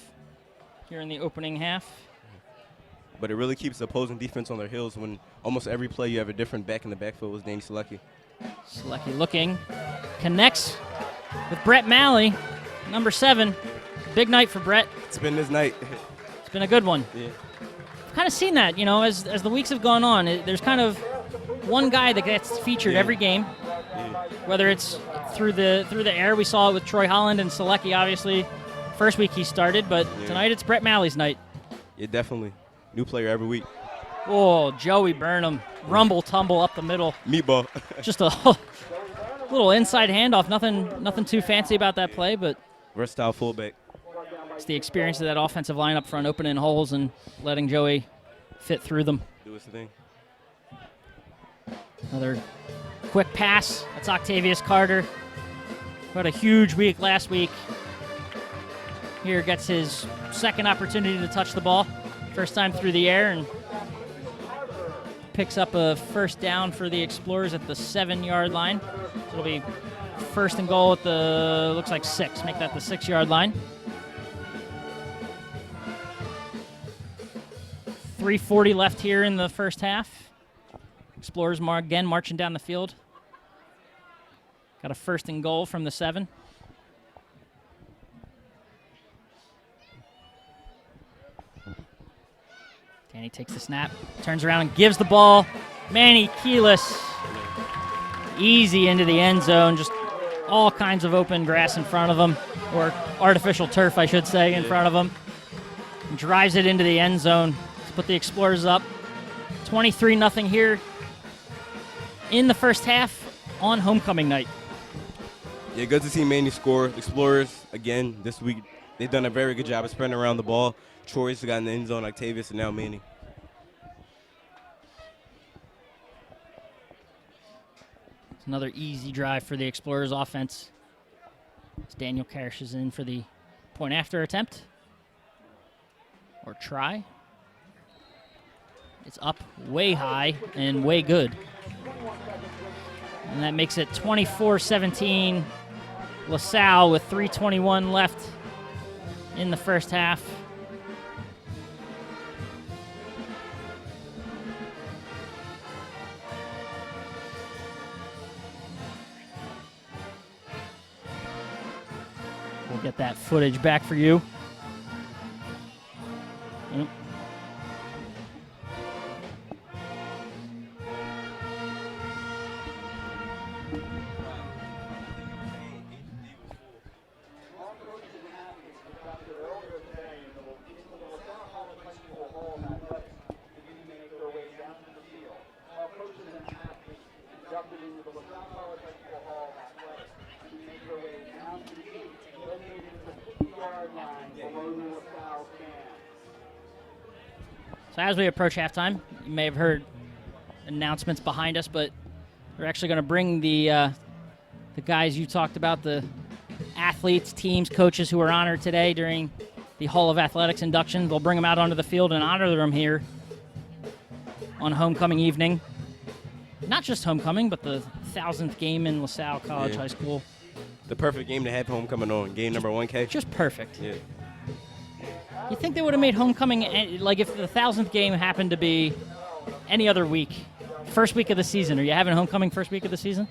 here in the opening half. But it really keeps the opposing defense on their heels when almost every play you have a different back in the backfield was Danny Selecki. Selecki looking. Connects with Brett Malley, number 7. Big night for Brett. It's been this night. It's been a good one. Yeah. I've kind of seen that, as the weeks have gone on. There's kind of one guy that gets featured every game, whether it's through the air. We saw it with Troy Holland and Selecki, obviously. First week he started, but tonight it's Brett Malley's night. Yeah, definitely. New player every week. Oh, Joey Burnham. Rumble tumble up the middle. Meatball. Just a little inside handoff. Nothing too fancy about that play, but Versatile fullback. it's the experience of that offensive line up front, opening holes and letting Joey fit through them. Do his thing. Another quick pass. That's Octavius Carter. Who had a huge week last week. Here gets his second opportunity to touch the ball. First time through the air, and picks up a first down for the Explorers at the 7-yard line. So it'll be first and goal at the, looks like 6. Make that the 6-yard line. 3:40 left here in the first half. Explorers again marching down the field. Got a first and goal from the 7. Danny takes the snap, turns around and gives the ball. Manny Keelis, easy into the end zone. Just all kinds of open grass in front of him, or artificial turf, I should say, in front of him. And drives it into the end zone to put the Explorers up. 23-0 here in the first half on homecoming night. Yeah, good to see Manny score. Explorers, again, this week, they've done a very good job of spreading around the ball. Troy's got in the end zone, Octavius, and now Manny. It's another easy drive for the Explorers offense. As Daniel Karsh is in for the point after attempt. Or try. It's up way high and way good. And that makes it 24-17. LaSalle with 3:21 left in the first half. We'll get that footage back for you. Yep. So as we approach halftime, you may have heard announcements behind us, but we're actually going to bring the guys you talked about, the athletes, teams, coaches who were honored today during the Hall of Athletics induction. We'll bring them out onto the field and honor them here on homecoming evening. Not just homecoming, but the 1,000th game in LaSalle College High School. The perfect game to have homecoming on, game number 1K. Just perfect. Yeah. You think they would have made homecoming, like if the 1,000th game happened to be any other week, first week of the season? Are you having homecoming first week of the season?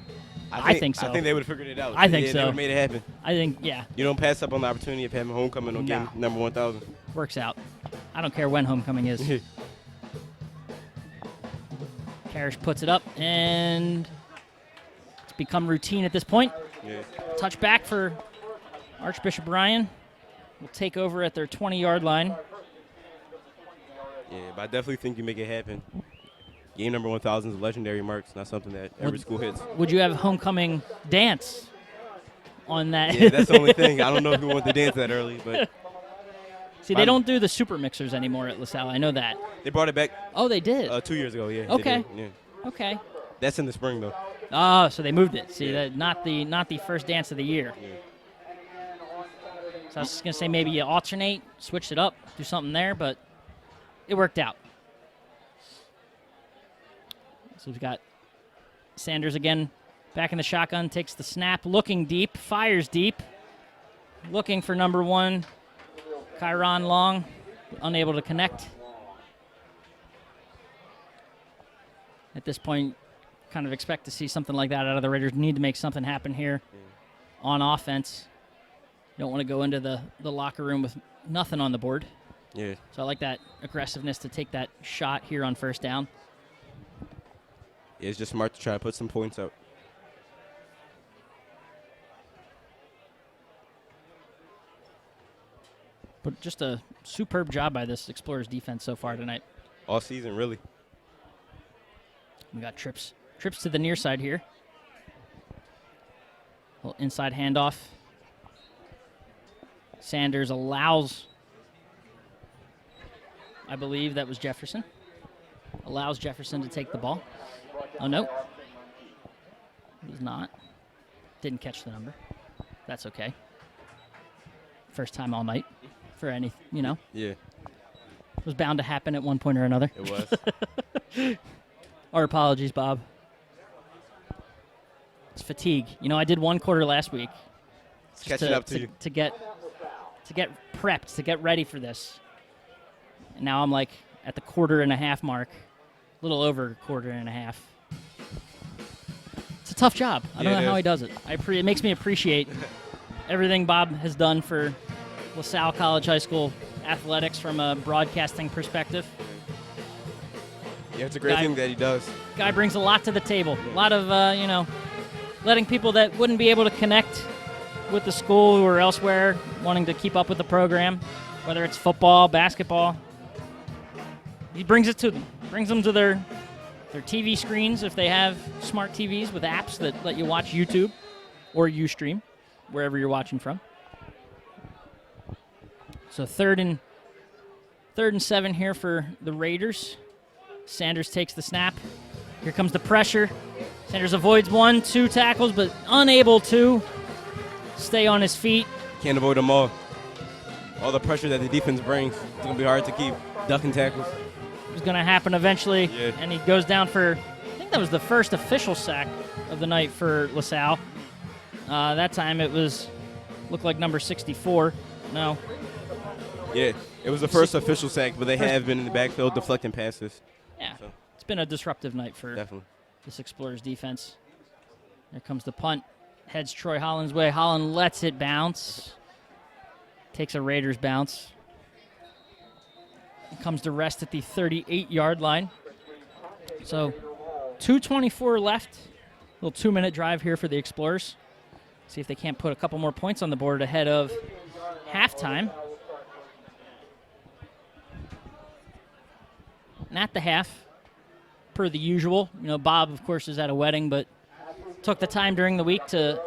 I think so. I think they would have figured it out. I think so. They would have made it happen. I think, yeah. You don't pass up on the opportunity of having homecoming on game number 1,000. Works out. I don't care when homecoming is. Parrish puts it up, and it's become routine at this point. Yeah. Touch back for Archbishop Ryan. Will take over at their 20-yard line. Yeah, but I definitely think you make it happen. Game number 1,000 is a legendary mark. It's not something that every school hits. Would you have homecoming dance on that? Yeah, that's the only thing. I don't know if we want to dance that early, but see, they don't do the super mixers anymore at LaSalle. I know that. They brought it back. Oh, they did. 2 years ago. Yeah. Okay. Yeah. Okay. That's in the spring though. Oh, so they moved it. See, that not the first dance of the year. Yeah. So I was just gonna say maybe you alternate, switch it up, do something there, but it worked out. So we've got Sanders again back in the shotgun, takes the snap, looking deep, fires deep, looking for number 1, Kyron Long, unable to connect. At this point, kind of expect to see something like that out of the Raiders. Need to make something happen here on offense. You don't want to go into the locker room with nothing on the board. Yeah. So I like that aggressiveness to take that shot here on first down. Yeah, it's just smart to try to put some points up. But just a superb job by this Explorers defense so far tonight. All season, really. We got trips to the near side here. A little inside handoff. Sanders allows, I believe that was Jefferson, allows Jefferson to take the ball. Oh, no. He was not. Didn't catch the number. That's okay. First time all night for any, Yeah. It was bound to happen at one point or another. It was. Our apologies, Bob. It's fatigue. I did one quarter last week. It's catching up to you. To get prepped, to get ready for this. And now I'm like at the quarter and a half mark, a little over a quarter and a half. It's a tough job. I don't know how he does it. It makes me appreciate everything Bob has done for LaSalle College High School athletics from a broadcasting perspective. Yeah, it's a great thing that he does. Guy brings a lot to the table. A lot of, letting people that wouldn't be able to connect with the school who are elsewhere wanting to keep up with the program, whether it's football, basketball. He brings it to them. Brings them to their TV screens if they have smart TVs with apps that let you watch YouTube or Ustream, wherever you're watching from. So third and 7 here for the Raiders. Sanders takes the snap. Here comes the pressure. Sanders avoids 1, 2 tackles, but unable to stay on his feet. Can't avoid them all. All the pressure that the defense brings, it's going to be hard to keep ducking tackles. It was going to happen eventually, Yeah. and he goes down for, I think that was the first official sack of the night for LaSalle. That time it looked like number 64. No. Yeah, it was the first official sack, but they have been in the backfield deflecting passes. Yeah, So. It's been a disruptive night for Definitely. this Explorers defense. There comes the punt. Heads Troy Holland's way. Holland lets it bounce. Takes a Raiders bounce. Comes to rest at the 38-yard line. So 2:24 left. Little 2-minute drive here for the Explorers. See if they can't put a couple more points on the board ahead of halftime. And at the half, per the usual, Bob, of course, is at a wedding, but took the time during the week to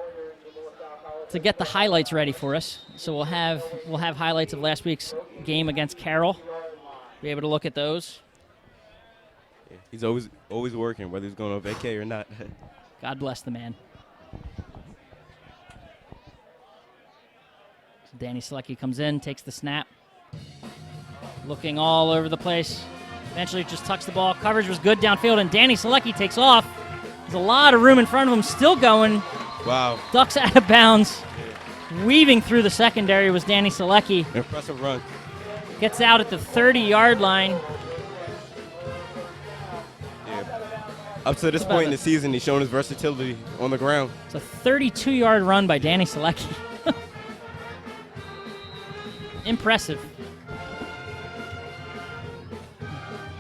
get the highlights ready for us. So we'll have highlights of last week's game against Carroll. Be able to look at those. Yeah, he's always working, whether he's going on vacay or not. God bless the man. So Danny Selecki comes in, takes the snap. Looking all over the place. Eventually just tucks the ball. Coverage was good downfield, and Danny Selecki takes off. There's a lot of room in front of him, still going. Wow. Ducks out of bounds. Weaving through the secondary was Danny Selecki. Impressive run. Gets out at the 30-yard line. Yeah. Up to this point in the season, he's shown his versatility on the ground. It's a 32-yard run by Danny Selecki. Impressive.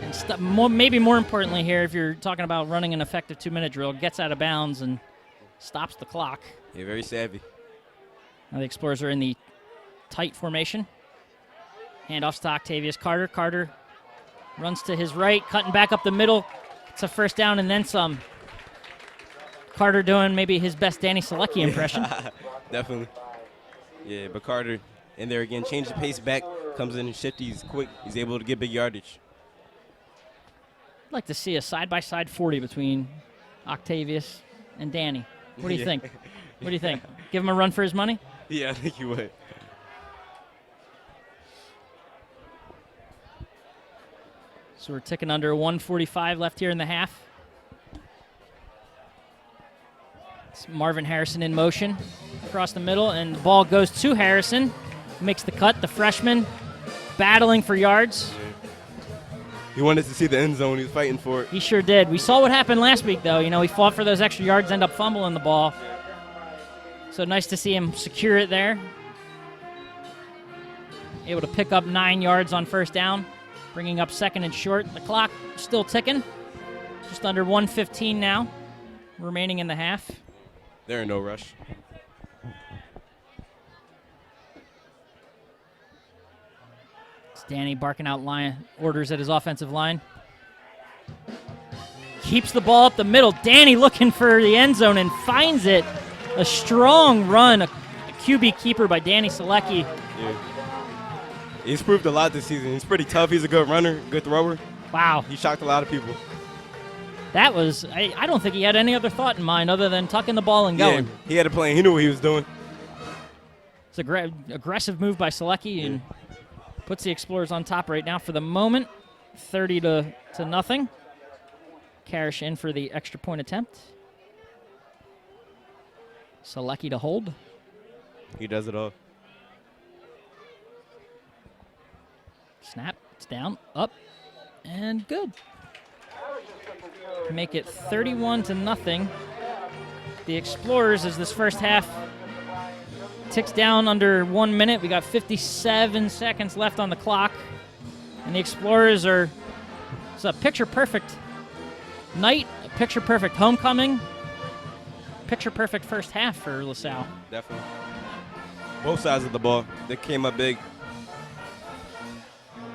And maybe more importantly here, if you're talking about running an effective 2-minute drill, gets out of bounds and stops the clock. Yeah, very savvy. Now the Explorers are in the tight formation. Handoffs to Octavius Carter. Carter runs to his right, cutting back up the middle. It's a first down and then some. Carter doing maybe his best Danny Selecki impression. Definitely. Yeah, but Carter in there again, change the pace back, comes in and shifty, he's quick, he's able to get big yardage. I'd like to see a side-by-side 40 between Octavius and Danny. What do you think? What do you think? Give him a run for his money? Yeah, I think you would. So we're ticking under 1:45 left here in the half. It's Marvin Harrison in motion across the middle, and the ball goes to Harrison. Makes the cut, the freshman, battling for yards. He wanted to see the end zone. He was fighting for it. He sure did. We saw what happened last week, though. You know, he fought for those extra yards, end up fumbling the ball. So nice to see him secure it there. Able to pick up 9 yards on first down, bringing up second and short. The clock still ticking. Just under 1:15 now, remaining in the half. They're in no rush. It's Danny barking out orders at his offensive line. Keeps the ball up the middle. Danny looking for the end zone and finds it. A strong run, a QB keeper by Danny Selecki. Yeah. He's proved a lot this season. He's pretty tough. He's a good runner, good thrower. Wow. He shocked a lot of people. That was, I don't think he had any other thought in mind other than tucking the ball and going. Yeah, he had a plan. He knew what he was doing. It's an aggressive move by Selecki and puts the Explorers on top right now for the moment, 30 to nothing. Karish in for the extra point attempt. Selecki to hold. He does it all. Snap, it's down, up, and good. Make it 31 to nothing. The Explorers, as this first half ticks down under 1 minute. We got 57 seconds left on the clock. And the Explorers it's a picture-perfect night, a picture-perfect homecoming, picture-perfect first half for LaSalle. Definitely. Both sides of the ball, they came up big.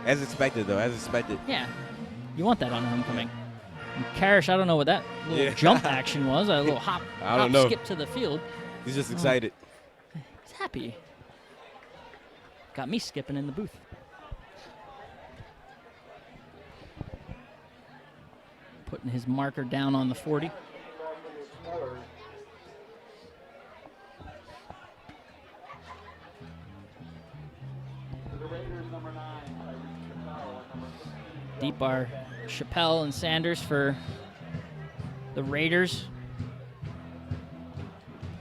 As expected, though, as expected. Yeah, you want that on homecoming. And Karish, I don't know what that little jump action was, a little hop skip to the field. He's just excited. He's happy. Got me skipping in the booth. Putting his marker down on the 40. Deep are Chappelle and Sanders for the Raiders.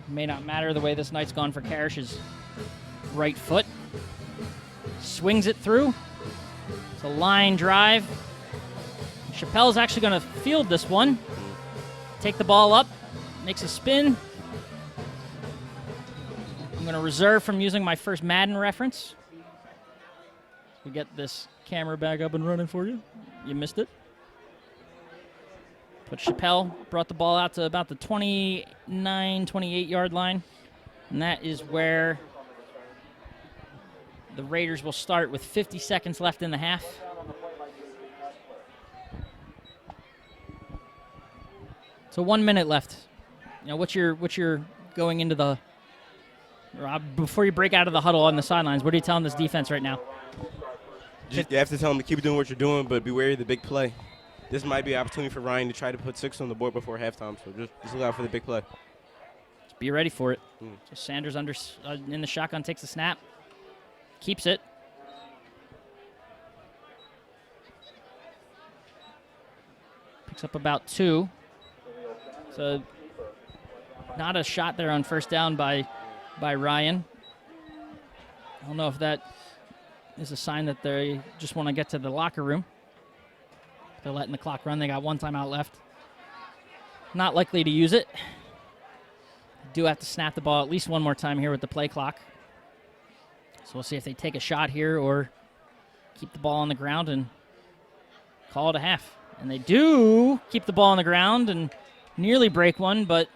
May not matter the way this night's gone for Karish's right foot. Swings it through. It's a line drive. Chappelle's actually going to field this one. Take the ball up. Makes a spin. I'm going to reserve from using my first Madden reference. We get this camera back up and running for you. You missed it. But Chappelle brought the ball out to about the 29, 28-yard line. And that is where the Raiders will start with 50 seconds left in the half. So 1 minute left. You know, what's your going into the before you break out of the huddle on the sidelines? What are you telling this defense right now? You have to tell them to keep doing what you're doing, but be wary of the big play. this might be an opportunity for Ryan to try to put 6 on the board before halftime. So just look out for the big play. Just be ready for it. So Sanders in the shotgun, takes the snap, keeps it. Picks up about 2. So not a shot there on first down by Ryan. I don't know if that is a sign that they just want to get to the locker room. They're letting the clock run. They got 1 timeout left. Not likely to use it. Do have to snap the ball at least 1 more time here with the play clock. So we'll see if they take a shot here or keep the ball on the ground and call it a half. And they do keep the ball on the ground and nearly break one, but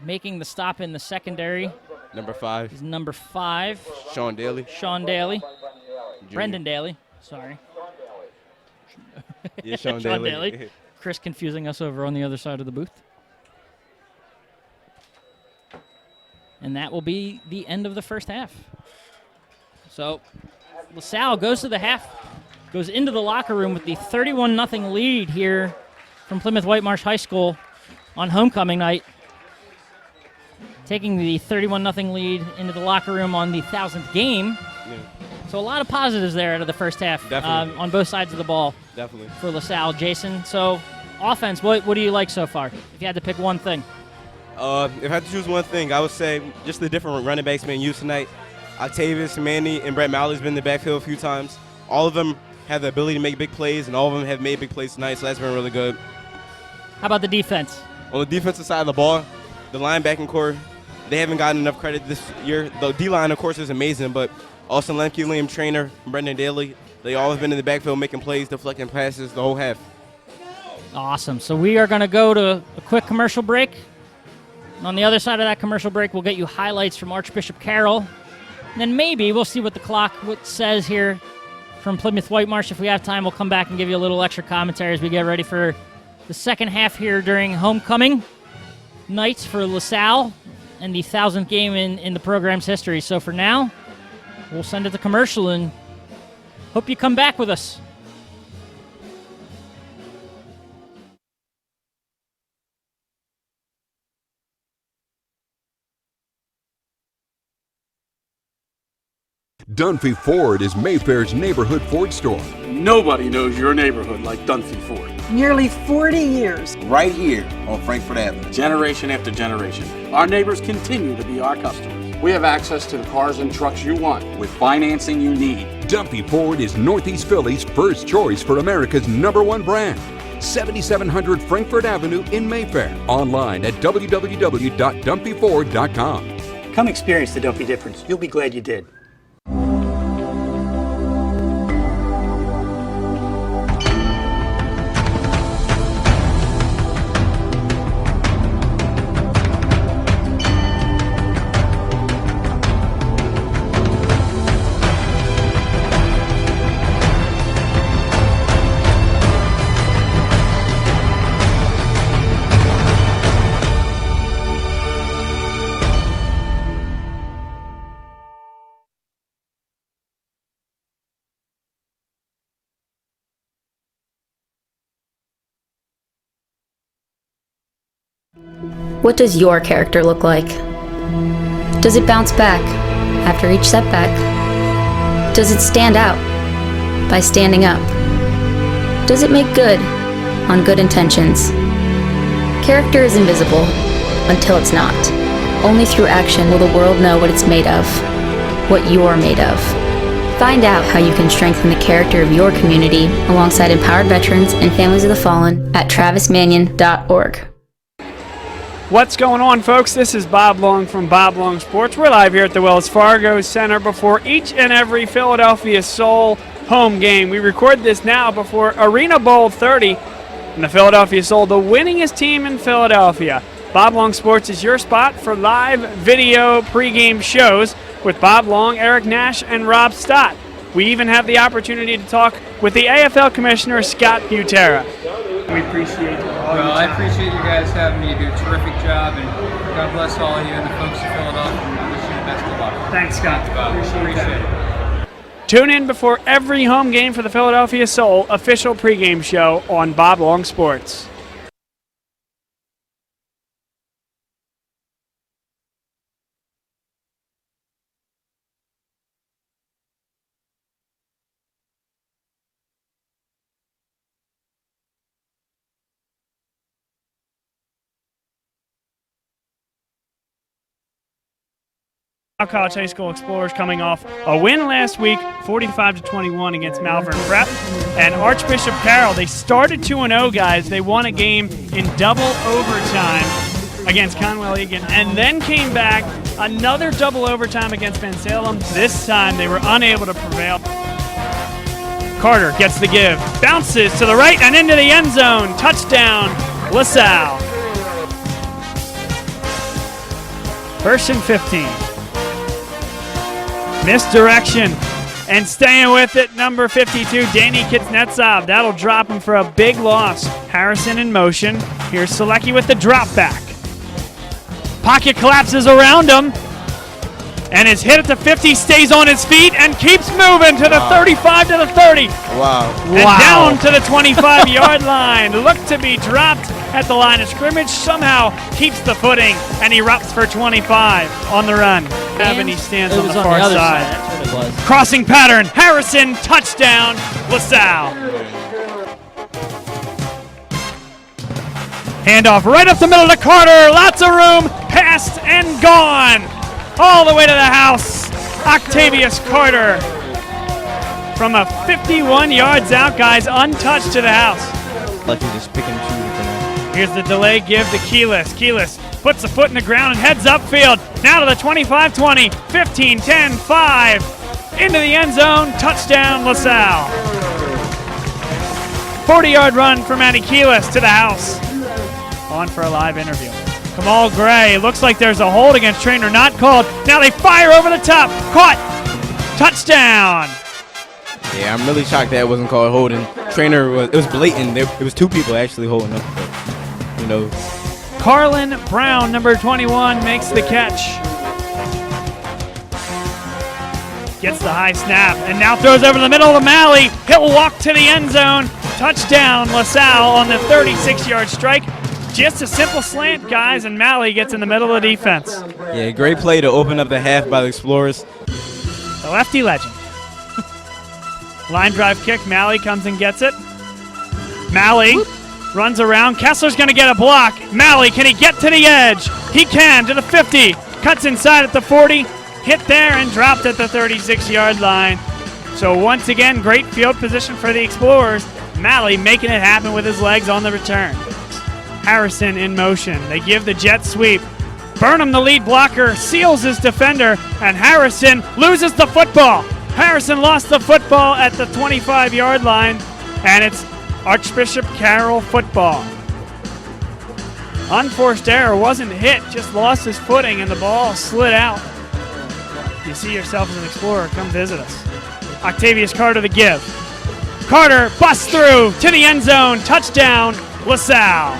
making the stop in the secondary. Number 5. Is number 5. Sean Daly. Sean Daly. Junior. Brendan Daly. Sorry. Yeah, Sean Daly. Chris confusing us over on the other side of the booth. And that will be the end of the first half. So LaSalle goes to the half, goes into the locker room with the 31-0 lead here from Plymouth Whitemarsh High School on homecoming night. Taking the 31-0 lead into the locker room on the 1,000th game. Yeah. So a lot of positives there out of the first half on both sides of the ball. Definitely. For LaSalle. Jason, so offense, what do you like so far? If you had to pick one thing. If I had to choose one thing, I would say just the different running backs being used tonight. Octavius, Manny, and Brett Malley's been in the backfield a few times. All of them have the ability to make big plays, and all of them have made big plays tonight, so that's been really good. How about the defense? On the defensive side of the ball, the linebacking core, they haven't gotten enough credit this year. The D-line, of course, is amazing, but also Lemke, Liam Trainer, Brendan Daly, they all have been in the backfield making plays, deflecting passes the whole half. Awesome. So we are going to go to a quick commercial break. And on the other side of that commercial break, we'll get you highlights from Archbishop Carroll. And then maybe we'll see what the clock says here from Plymouth Whitemarsh. If we have time, we'll come back and give you a little extra commentary as we get ready for the second half here during homecoming nights for LaSalle and the 1,000th game in the program's history. So for now, we'll send it to commercial and hope you come back with us. Dunphy Ford is Mayfair's neighborhood Ford store. Nobody knows your neighborhood like Dunphy Ford. Nearly 40 years. Right here on Frankfurt Avenue. Generation after generation, our neighbors continue to be our customers. We have access to the cars and trucks you want with financing you need. Dunphy Ford is Northeast Philly's first choice for America's #1 brand. 7700 Frankfurt Avenue in Mayfair. Online at www.dunphyford.com. Come experience the Dunphy difference. You'll be glad you did. What does your character look like? Does it bounce back after each setback? Does it stand out by standing up? Does it make good on good intentions? Character is invisible until it's not. Only through action will the world know what it's made of, what you're made of. Find out how you can strengthen the character of your community alongside empowered veterans and families of the fallen at travismanion.org. What's going on, folks? This is Bob Long from Bob Long Sports. We're live here at the Wells Fargo Center before each and every Philadelphia Soul home game. We record this now before Arena Bowl 30, and the Philadelphia Soul, the winningest team in Philadelphia. Bob Long Sports is your spot for live video pregame shows with Bob Long, Eric Nash, and Rob Stott. We even have the opportunity to talk with the AFL Commissioner, Scott Butera. We appreciate it. Well, I appreciate you guys having me. You do a terrific job, and God bless all of you and the folks in Philadelphia. I wish you the best of luck. Thanks, Scott. Appreciate it. Tune in before every home game for the Philadelphia Soul official pregame show on Bob Long Sports. Salle College High School Explorers coming off a win last week, 45-21 against Malvern Prep. And Archbishop Carroll, they started 2-0, guys. They won a game in double overtime against Conwell Egan, and then came back another double overtime against Ben Salem. This time they were unable to prevail. Carter gets the give, bounces to the right and into the end zone. Touchdown, LaSalle. 1st and 15. Misdirection, and staying with it, number 52, Danny Kitsnetsov. That'll drop him for a big loss. Harrison in motion. Here's Salecki with the drop back. Pocket collapses around him, and is hit at the 50, stays on his feet, and keeps moving to the 35 to the 30. Wow. And down to the 25-yard line. Looked to be dropped at the line of scrimmage. Somehow keeps the footing and erupts for 25 on the run. And he stands on the far side. That's what it was. Crossing pattern. Harrison, touchdown, LaSalle. Handoff right up the middle to Carter. Lots of room. Passed and gone. All the way to the house. Octavius Carter. From a 51 yards out, guys, untouched to the house. Like he's just picking and choosing. Here's the delay give to Keelis. Keelis puts the foot in the ground and heads upfield. Now to the 25-20, 15-10, 5. Into the end zone, touchdown LaSalle. 40-yard run for Matty Keelis to the house. On for a live interview. Kamal Gray, looks like there's a hold against Trainer, not called. Now they fire over the top, caught, touchdown. Yeah, I'm really shocked that it wasn't called holding. Trainer, it was blatant. It was two people actually holding up, but, you know. Carlin Brown, number 21, makes the catch. Gets the high snap and now throws over the middle to Malley. He'll walk to the end zone. Touchdown LaSalle on the 36-yard strike. Just a simple slant, guys, and Malley gets in the middle of the defense. Yeah, great play to open up the half by the Explorers. The lefty legend. Line drive kick, Malley comes and gets it. Malley runs around. Kessler's going to get a block. Malley, can he get to the edge? He can, to the 50. Cuts inside at the 40. Hit there and dropped at the 36-yard line. So once again, great field position for the Explorers. Malley making it happen with his legs on the return. Harrison in motion. They give the jet sweep. Burnham, the lead blocker, seals his defender, and Harrison loses the football. Harrison lost the football at the 25-yard line, and it's Archbishop Carroll football. Unforced error, wasn't hit, just lost his footing, and the ball slid out. If you see yourself as an Explorer, come visit us. Octavius Carter the give. Carter busts through to the end zone. Touchdown, LaSalle.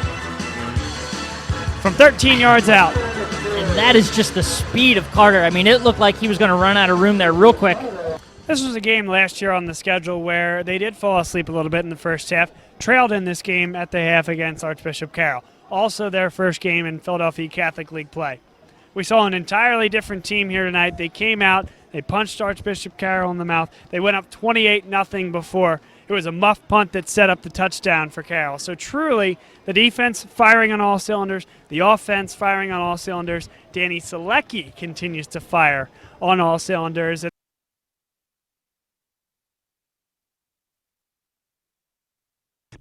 From 13 yards out. And that is just the speed of Carter. I mean, it looked like he was going to run out of room there real quick. This was a game last year on the schedule where they did fall asleep a little bit in the first half, trailed in this game at the half against Archbishop Carroll. Also their first game in Philadelphia Catholic League play. We saw an entirely different team here tonight. They came out, they punched Archbishop Carroll in the mouth. They went up 28-0 before. It was a muff punt that set up the touchdown for Carroll. So truly, the defense firing on all cylinders, the offense firing on all cylinders. Danny Salecki continues to fire on all cylinders.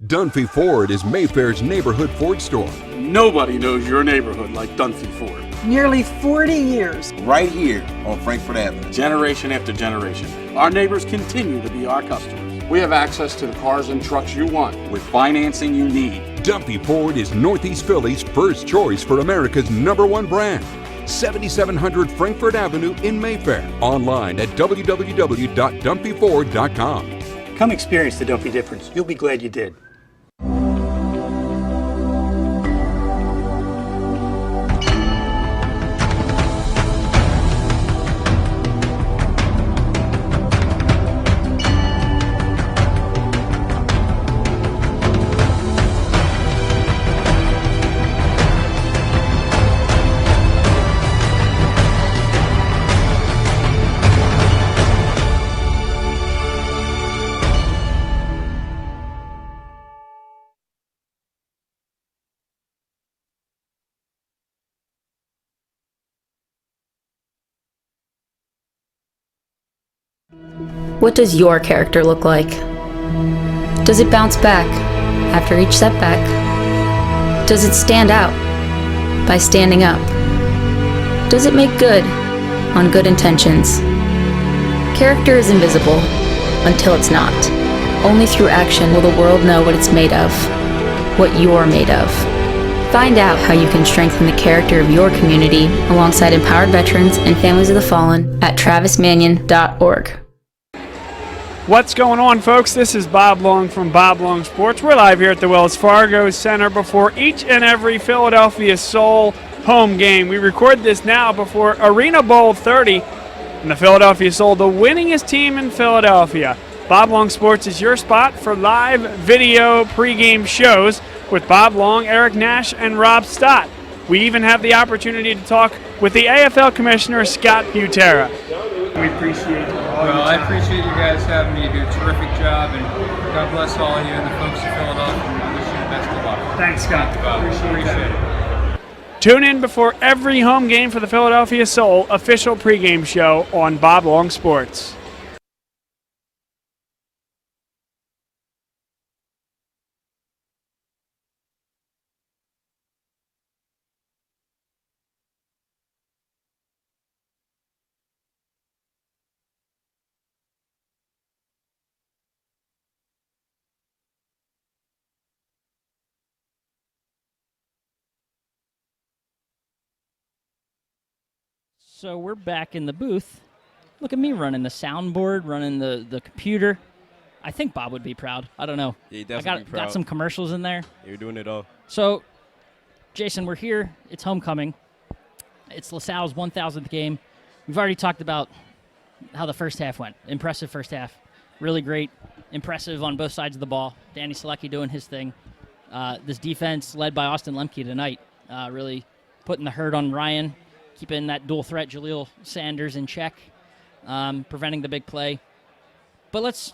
Dunphy Ford is Mayfair's neighborhood Ford store. Nobody knows your neighborhood like Dunphy Ford. Nearly 40 years. Right here on Frankfurt Avenue. Generation after generation, our neighbors continue to be our customers. We have access to the cars and trucks you want with financing you need. Dunphy Ford is Northeast Philly's first choice for America's #1 brand. 7700 Frankfurt Avenue in Mayfair. Online at www.dunphyford.com. Come experience the Dunphy difference. You'll be glad you did. What does your character look like? Does it bounce back after each setback? Does it stand out by standing up? Does it make good on good intentions? Character is invisible until it's not. Only through action will the world know what it's made of, what you're made of. Find out how you can strengthen the character of your community alongside empowered veterans and families of the fallen at travismanion.org. What's going on, folks? This is Bob Long from Bob Long Sports. We're live here at the Wells Fargo Center before each and every Philadelphia Soul home game. We record this now before Arena Bowl 30, and the Philadelphia Soul, the winningest team in Philadelphia. Bob Long Sports is your spot for live video pregame shows with Bob Long, Eric Nash, and Rob Stott. We even have the opportunity to talk with the AFL Commissioner, Scott Butera. We appreciate it. Well, I appreciate you guys having me. You do a terrific job, and God bless all of you and the folks in Philadelphia. I wish you the best of luck. Thanks, Scott. Appreciate it. Tune in before every home game for the Philadelphia Soul official pregame show on Bob Long Sports. So we're back in the booth. Look at me running the soundboard, running the computer. I think Bob would be proud. I don't know. Yeah, definitely proud. Got some commercials in there. You're doing it all. So, Jason, we're here. It's homecoming. It's LaSalle's 1,000th game. We've already talked about how the first half went. Impressive first half. Really great. Impressive on both sides of the ball. Danny Salecki doing his thing. This defense led by Austin Lemke tonight, really putting the hurt on Ryan, keeping that dual threat Jaleel Sanders in check, preventing the big play. But let's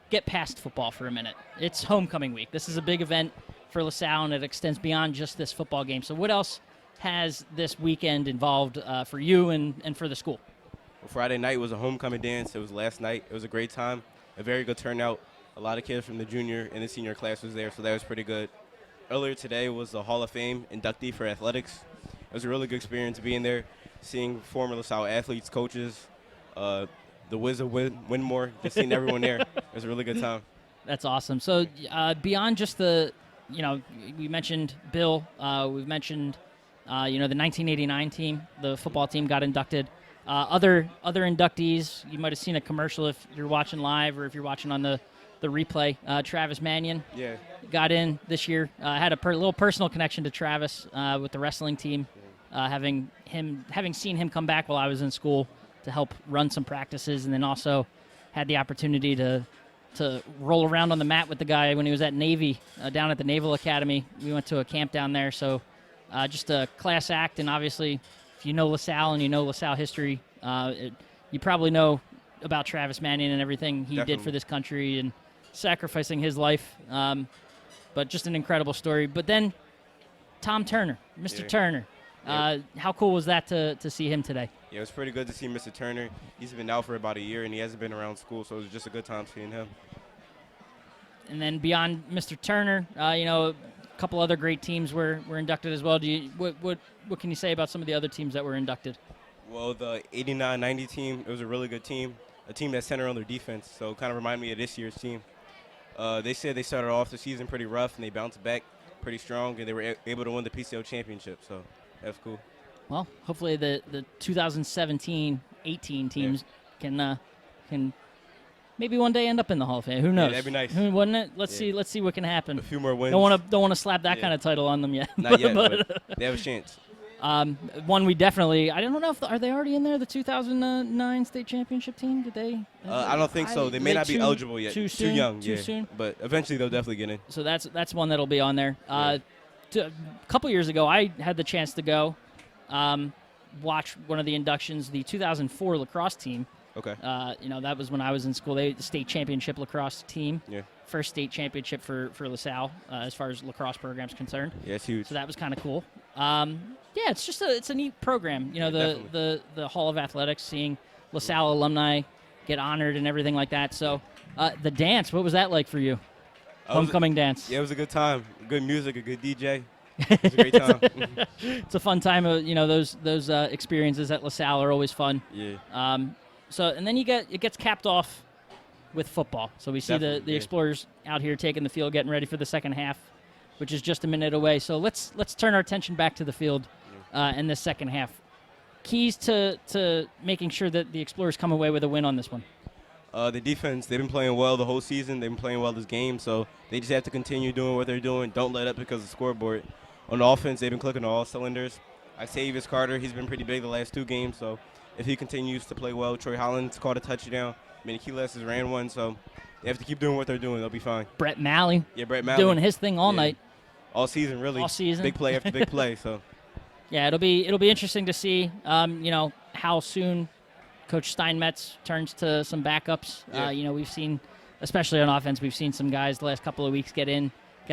get past football for a minute. It's homecoming week. This is a big event for LaSalle, and it extends beyond just this football game. So what else has this weekend involved for you and for the school? Well, Friday night was a homecoming dance. It was last night. It was a great time, a very good turnout. A lot of kids from the junior and the senior class was there, so that was pretty good. Earlier today was the Hall of Fame inductee for athletics. It was a really good experience being there, seeing former LaSalle athletes, coaches, the Wiz of Winmore, just seeing everyone there. It was a really good time. That's awesome. So beyond just we mentioned Bill, we've mentioned, the 1989 team, the football team got inducted. Other inductees, you might have seen a commercial if you're watching live or if you're watching on the replay. Travis Manion got in this year. I had a little personal connection to Travis with the wrestling team, having seen him come back while I was in school to help run some practices, and then also had the opportunity to roll around on the mat with the guy when he was at Navy, down at the Naval Academy. We went to a camp down there, so just a class act, and obviously if you know LaSalle and you know LaSalle history, you probably know about Travis Manion and everything he did for this country and sacrificing his life. But just an incredible story. But then Tom Turner, Mr. Turner. How cool was that to see him today? Yeah, it was pretty good to see Mr. Turner. He's been out for about a year, and he hasn't been around school, so it was just a good time seeing him. And then beyond Mr. Turner, a couple other great teams were inducted as well. What can you say about some of the other teams that were inducted? Well, the 89-90 team, it was a really good team, a team that centered on their defense, so it kind of reminded me of this year's team. They said they started off the season pretty rough, and they bounced back pretty strong, and they were able to win the PCO championship, so that's cool. Well, hopefully the 2017-18 teams can maybe one day end up in the Hall of Fame. Who knows? Yeah, that'd be nice. Wouldn't it? Let's see what can happen. A few more wins. Don't want to slap that kind of title on them yet. Not yet, but they have a chance. One we definitely, I don't know if are they already in there, the 2009 state championship team? Did they? I don't think so. They may not be eligible yet. Too soon? Too young. Too soon? But eventually they'll definitely get in. So that's one that'll be on there. A couple years ago, I had the chance to go watch one of the inductions, the 2004 lacrosse team. Okay. That was when I was in school. The state championship lacrosse team. Yeah. First state championship for LaSalle as far as lacrosse program's concerned. Yeah, it's huge. So that was kind of cool. It's just it's a neat program. The Hall of Athletics, seeing LaSalle alumni get honored and everything like that. So the dance, what was that like for you? Homecoming dance. Yeah, it was a good time. Good music, a good DJ. It was a great time. It's a fun time. Those experiences at LaSalle are always fun. Yeah. So and then it gets capped off with football. So we see the Explorers out here taking the field, getting ready for the second half, which is just a minute away. So let's turn our attention back to the field in the second half. Keys to making sure that the Explorers come away with a win on this one. The defense, they've been playing well the whole season. They've been playing well this game, so they just have to continue doing what they're doing. Don't let up because of the scoreboard. On the offense, they've been clicking on all cylinders. Octavius Carter, he's been pretty big the last 2 games, so if he continues to play well, Troy Hollins caught a touchdown. Manikiles has ran one, so they have to keep doing what they're doing. They'll be fine. Brett Malley. Yeah, Brett Malley. Doing his thing all night. All season, really. All season. Big play after big play, so. Yeah, it'll be interesting to see, how soon Coach Steinmetz turns to some backups. Yeah. We've seen, especially on offense, we've seen some guys the last couple of weeks get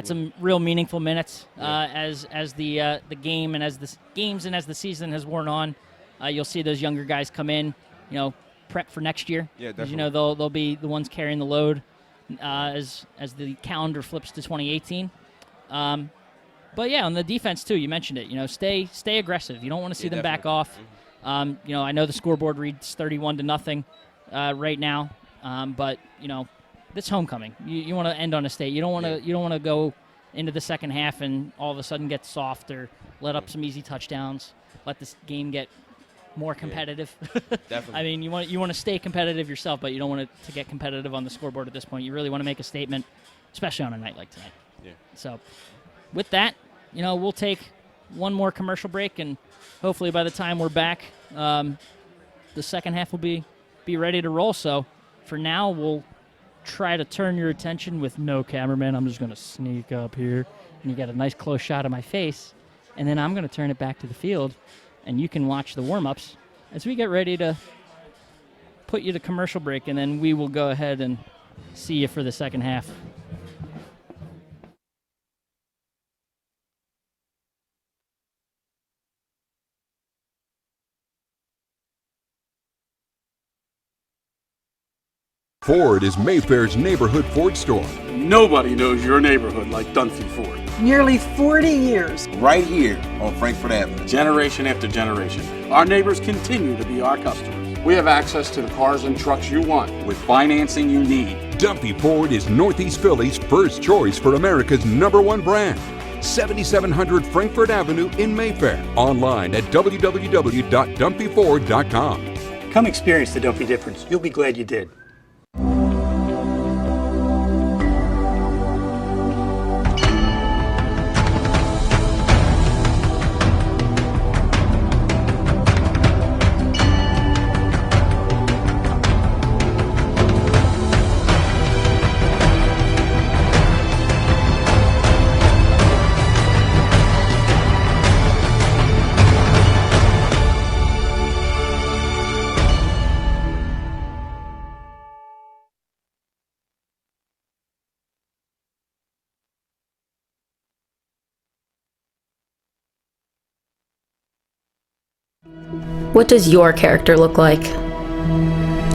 some real meaningful minutes as the game and as the games and as the season has worn on. You'll see those younger guys come in, prep for next year. Yeah, definitely. They'll be the ones carrying the load as the calendar flips to 2018. But yeah, on the defense too, you mentioned it. Stay aggressive. You don't want to see them back off. Mm-hmm. I know the scoreboard reads 31-0 right now, but this homecoming. You want to end on a state. You don't want to go into the second half and all of a sudden get soft or let up some easy touchdowns. Let this game get more competitive. Definitely. I mean, you want to stay competitive yourself, but you don't want it to get competitive on the scoreboard at this point. You really want to make a statement, especially on a night like tonight. Yeah. So, with that, we'll take one more commercial break, and hopefully by the time we're back, the second half will be ready to roll. So, for now, we'll try to turn your attention with no cameraman. I'm just going to sneak up here, and you get a nice close shot of my face, and then I'm going to turn it back to the field, and you can watch the warm-ups as we get ready to put you to commercial break, and then we will go ahead and see you for the second half. Ford is Mayfair's neighborhood Ford store. Nobody knows your neighborhood like Dunphy Ford. Nearly 40 years. Right here on Frankfurt Avenue. Generation after generation, our neighbors continue to be our customers. We have access to the cars and trucks you want with financing you need. Dunphy Ford is Northeast Philly's first choice for America's #1 brand. 7700 Frankfurt Avenue in Mayfair. Online at www.dunphyford.com. Come experience the Dunphy difference. You'll be glad you did. What does your character look like?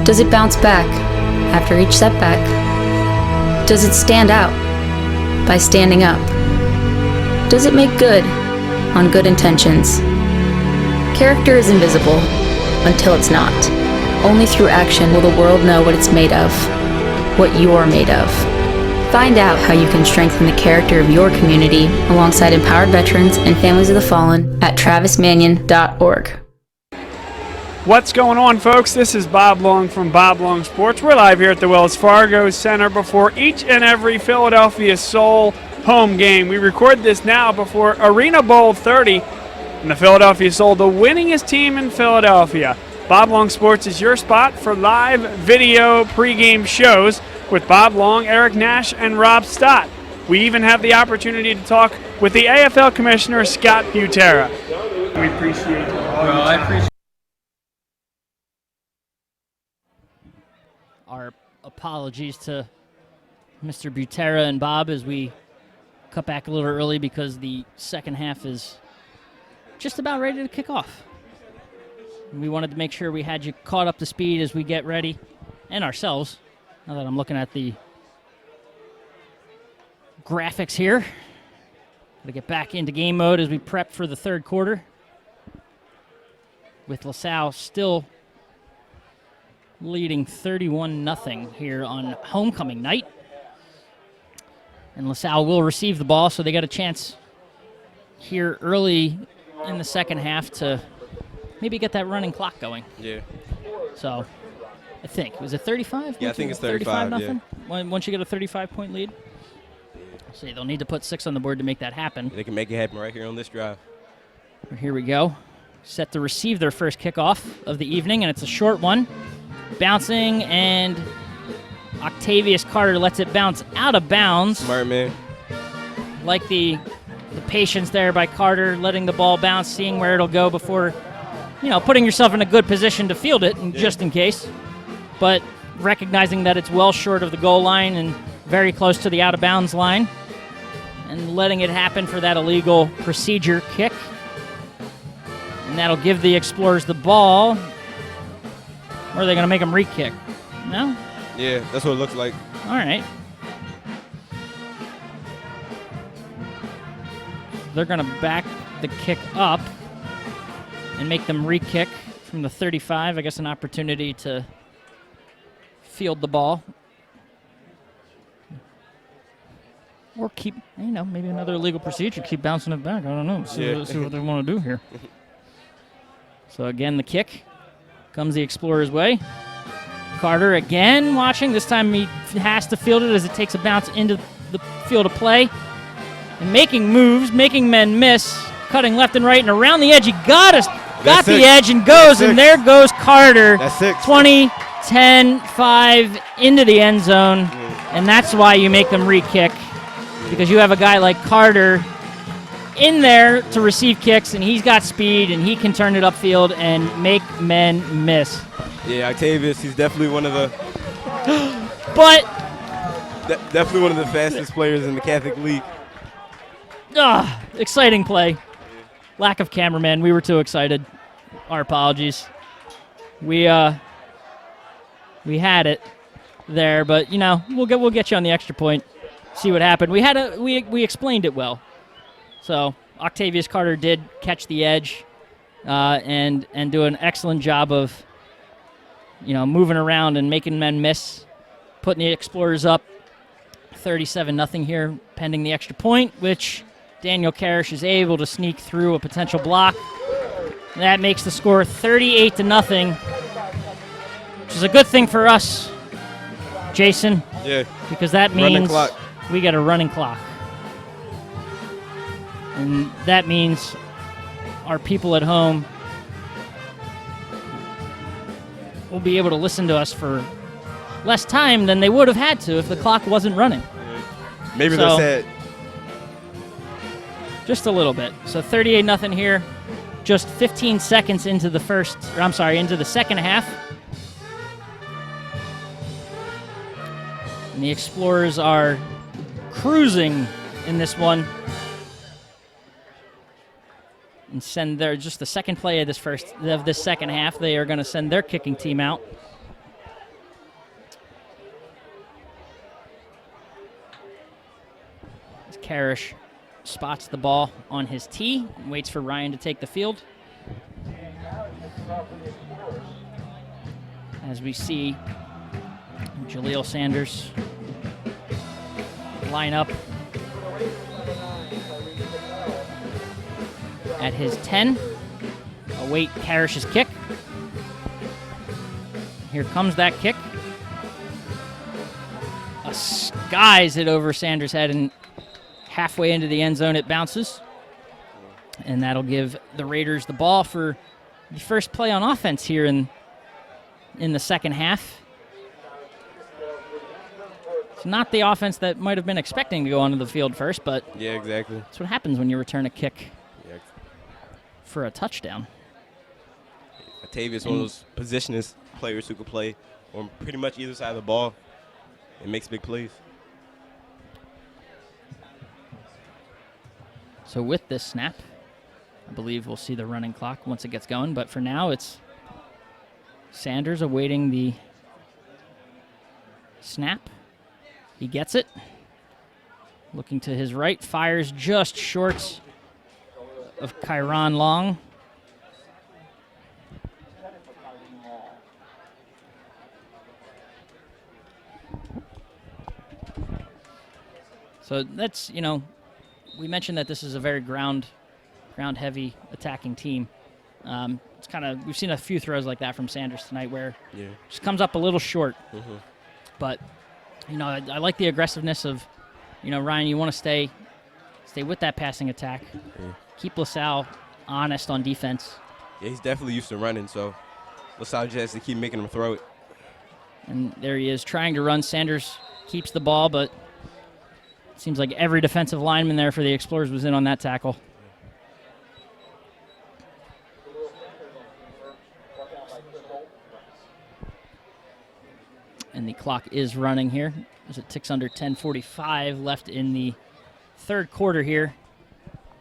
Does it bounce back after each setback? Does it stand out by standing up? Does it make good on good intentions? Character is invisible until it's not. Only through action will the world know what it's made of, what you're made of. Find out how you can strengthen the character of your community alongside empowered veterans and families of the fallen at travismanion.org. What's going on, folks? This is Bob Long from Bob Long Sports. We're live here at the Wells Fargo Center before each and every Philadelphia Soul home game. We record this now before Arena Bowl 30, and the Philadelphia Soul, the winningest team in Philadelphia. Bob Long Sports is your spot for live video pregame shows with Bob Long, Eric Nash, and Rob Stott. We even have the opportunity to talk with the AFL Commissioner, Scott Butera. We appreciate it. Well, I appreciate Our apologies to Mr. Butera and Bob as we cut back a little early because the second half is just about ready to kick off. We wanted to make sure we had you caught up to speed as we get ready and ourselves, now that I'm looking at the graphics here. Gotta get back into game mode as we prep for the third quarter. With LaSalle still leading 31-0 here on homecoming night. And LaSalle will receive the ball, so they got a chance here early in the second half to maybe get that running clock going. Yeah. So, I think. Was it 35? Yeah, I think it's 35, yeah. Once you get a 35-point lead? See, they'll need to put 6 on the board to make that happen. They can make it happen right here on this drive. Here we go. Set to receive their first kickoff of the evening, and it's a short one. Bouncing, and Octavius Carter lets it bounce out of bounds. Smart man. Like the patience there by Carter, letting the ball bounce, seeing where it'll go before, putting yourself in a good position to field it, just in case. But recognizing that it's well short of the goal line and very close to the out-of-bounds line, and letting it happen for that illegal procedure kick. And that'll give the Explorers the ball. Or are they going to make them re-kick? No? Yeah, that's what it looks like. All right. They're going to back the kick up and make them re-kick from the 35. I guess an opportunity to field the ball. Or keep, maybe another illegal procedure, keep bouncing it back. I don't know. See what they want to do here. So again, the kick comes the Explorers' way. Carter again watching. This time he has to field it as it takes a bounce into the field of play. And making moves, making men miss, cutting left and right and around the edge. He got the edge and goes, and there goes Carter. That's 6. 20, 10, 5 into the end zone. And that's why you make them re-kick. Because you have a guy like Carter in there to receive kicks, and he's got speed, and he can turn it upfield and make men miss. Yeah, Octavius, he's definitely one of the definitely one of the fastest players in the Catholic League. Exciting play. Lack of cameraman. We were too excited. Our apologies. We had it there, but we'll get you on the extra point. See what happened. We explained it well. So Octavius Carter did catch the edge and do an excellent job of moving around and making men miss, putting the Explorers up 37-0 here, pending the extra point, which Daniel Karish is able to sneak through a potential block. That makes the score 38-0, which is a good thing for us, Jason. Yeah. Because that means we get a running clock. And that means our people at home will be able to listen to us for less time than they would have had to if the clock wasn't running. Maybe they're sad. Just a little bit. So 38-0 here. Just 15 seconds into the second half. And the Explorers are cruising in this one. And send just the second play of this second half. They are going to send their kicking team out. As Karish spots the ball on his tee and waits for Ryan to take the field. As we see Jaleel Sanders line up at his 10. Await Karish's kick. Here comes that kick. Skies it over Sanders' head, and halfway into the end zone it bounces. And that'll give the Raiders the ball for the first play on offense here in the second half. It's not the offense that might have been expecting to go onto the field first, but yeah, exactly. That's what happens when you return a kick for a touchdown. Octavius, one of those positionless players who could play on pretty much either side of the ball and makes big plays. So with this snap, I believe we'll see the running clock once it gets going. But for now, it's Sanders awaiting the Snap. He gets it. Looking to his right, fires just short of Kyron Long. So that's, we mentioned that this is a very ground-heavy attacking team. It's kind of, we've seen a few throws like that from Sanders tonight where it just comes up a little short. Mm-hmm. But, I like the aggressiveness of, Ryan, you want to stay with that passing attack. Yeah. Keep LaSalle honest on defense. Yeah, he's definitely used to running, so LaSalle just has to keep making him throw it. And there he is trying to run. Sanders keeps the ball, but it seems like every defensive lineman there for the Explorers was in on that tackle. And the clock is running here as it ticks under 10:45 left in the third quarter here.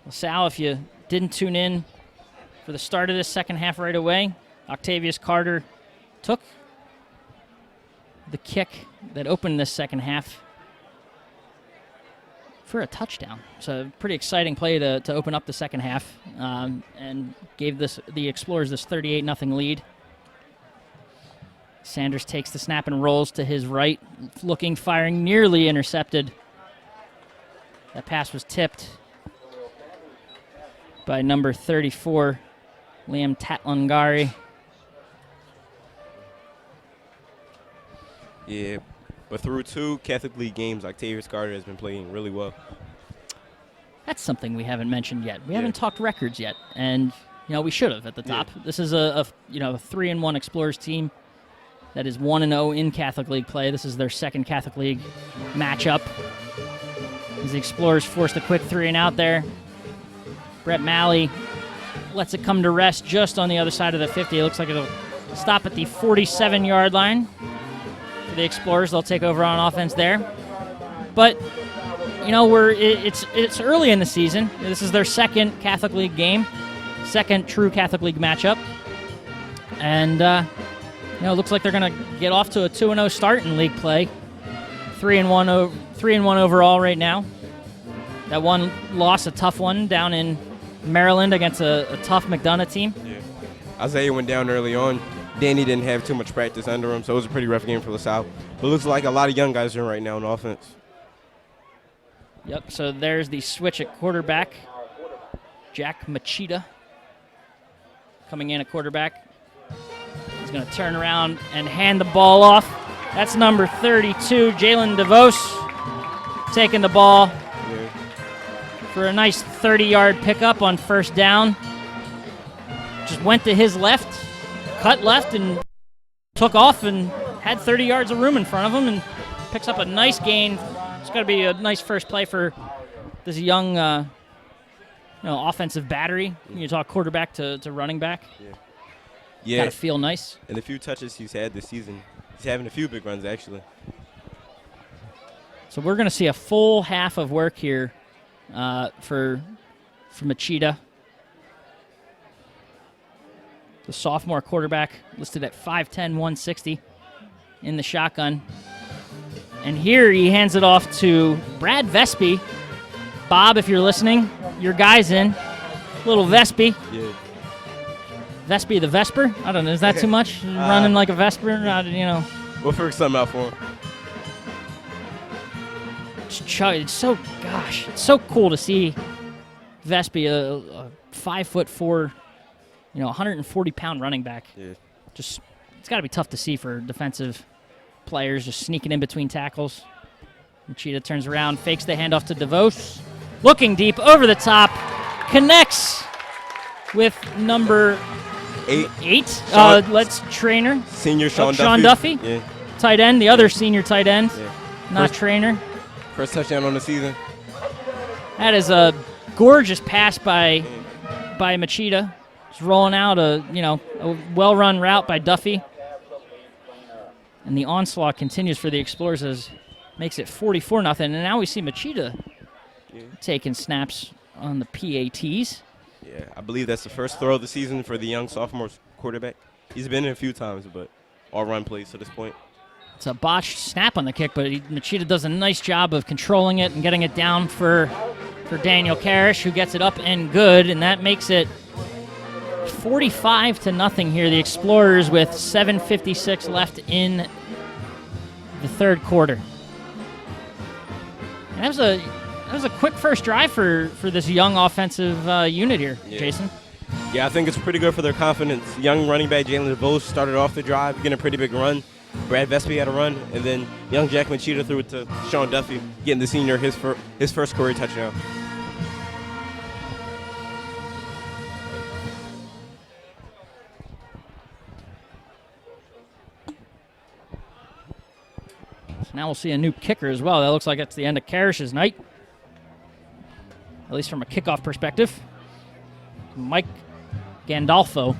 LaSalle, if you didn't tune in for the start of this second half right away, Octavius Carter took the kick that opened this second half for a touchdown. So a pretty exciting play to open up the second half and gave the Explorers this 38-0 lead. Sanders takes the snap and rolls to his right, looking, firing, nearly intercepted. That pass was tipped by number 34, Liam Tatlangari. Yeah, but through 2 Catholic League games, Octavius Carter has been playing really well. That's something we haven't mentioned yet. We haven't talked records yet, and we should have at the top. Yeah. This is a 3-1 Explorers team that is 1-0 in Catholic League play. This is their second Catholic League matchup. As the Explorers forced a quick 3-and-out there. Brett Malley lets it come to rest just on the other side of the 50. It looks like it'll stop at the 47-yard line. For the Explorers, they'll take over on offense there. But, it's early in the season. This is their second Catholic League game, second true Catholic League matchup. And, it looks like they're going to get off to a 2-0 start in league play. 3-1 overall right now. That one loss, a tough one, down in Maryland against a tough McDonough team. Yeah. Isaiah went down early on. Danny didn't have too much practice under him, so it was a pretty rough game for LaSalle. But it looks like a lot of young guys are in right now on offense. Yep, so there's the switch at quarterback. Jack Machida coming in at quarterback. He's going to turn around and hand the ball off. That's number 32, Jalen DeVos, taking the ball for a nice 30-yard pickup on first down. Just went to his left, cut left, and took off and had 30 yards of room in front of him and picks up a nice gain. It's got to be a nice first play for this young offensive battery. You talk quarterback to running back. Yeah. Got to feel nice. And the few touches he's had this season, he's having a few big runs, actually. So we're going to see a full half of work here for Machida. The sophomore quarterback listed at 5'10", 160 in the shotgun. And here he hands it off to Brad Vespi. Bob, if you're listening, your guy's in. Little Vespi. Yeah. Vespi the Vesper? I don't know. Is that too much? Running like a Vesper? We'll figure something out for him. It's so cool to see Vespi, a 5'4", 140-pound running back. Yeah. It's got to be tough to see for defensive players just sneaking in between tackles. Machida turns around, fakes the handoff to DeVos. Looking deep, over the top, connects with number 8. Let's trainer. Senior Sean Duffy. Yeah. Tight end, the other senior tight end. Yeah. Not trainer. First touchdown on the season. That is a gorgeous pass by Machida. Just rolling out a well-run route by Duffy. And the onslaught continues for the Explorers as makes it 44-0. And now we see Machida taking snaps on the PATs. Yeah, I believe that's the first throw of the season for the young sophomore quarterback. He's been in a few times, but all run plays to this point. It's a botched snap on the kick, but Machida does a nice job of controlling it and getting it down for Daniel Karish, who gets it up and good, and that makes it 45-0 here. The Explorers with 7:56 left in the third quarter. And that was a quick first drive for this young offensive unit here, Jason. Yeah, I think it's pretty good for their confidence. Young running back Jalen Dawkins started off the drive, getting a pretty big run. Brad Vespi had a run, and then young Jack Machida threw it to Sean Duffy, getting the senior his first career touchdown. So now we'll see a new kicker as well. That looks like it's the end of Karish's night, at least from a kickoff perspective. Mike Gandolfo,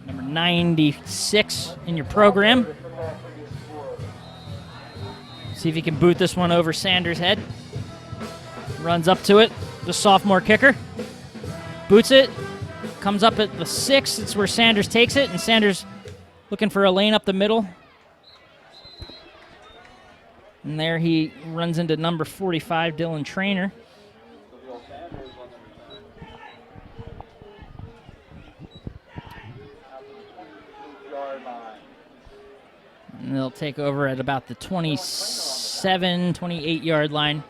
number 96 in your program. See if he can boot this one over Sanders' head. Runs up to it, the sophomore kicker. Boots it, comes up at the 6. It's where Sanders takes it, and Sanders looking for a lane up the middle. And there he runs into number 45, Dylan Traynor. And they'll take over at about the 27, 28-yard line.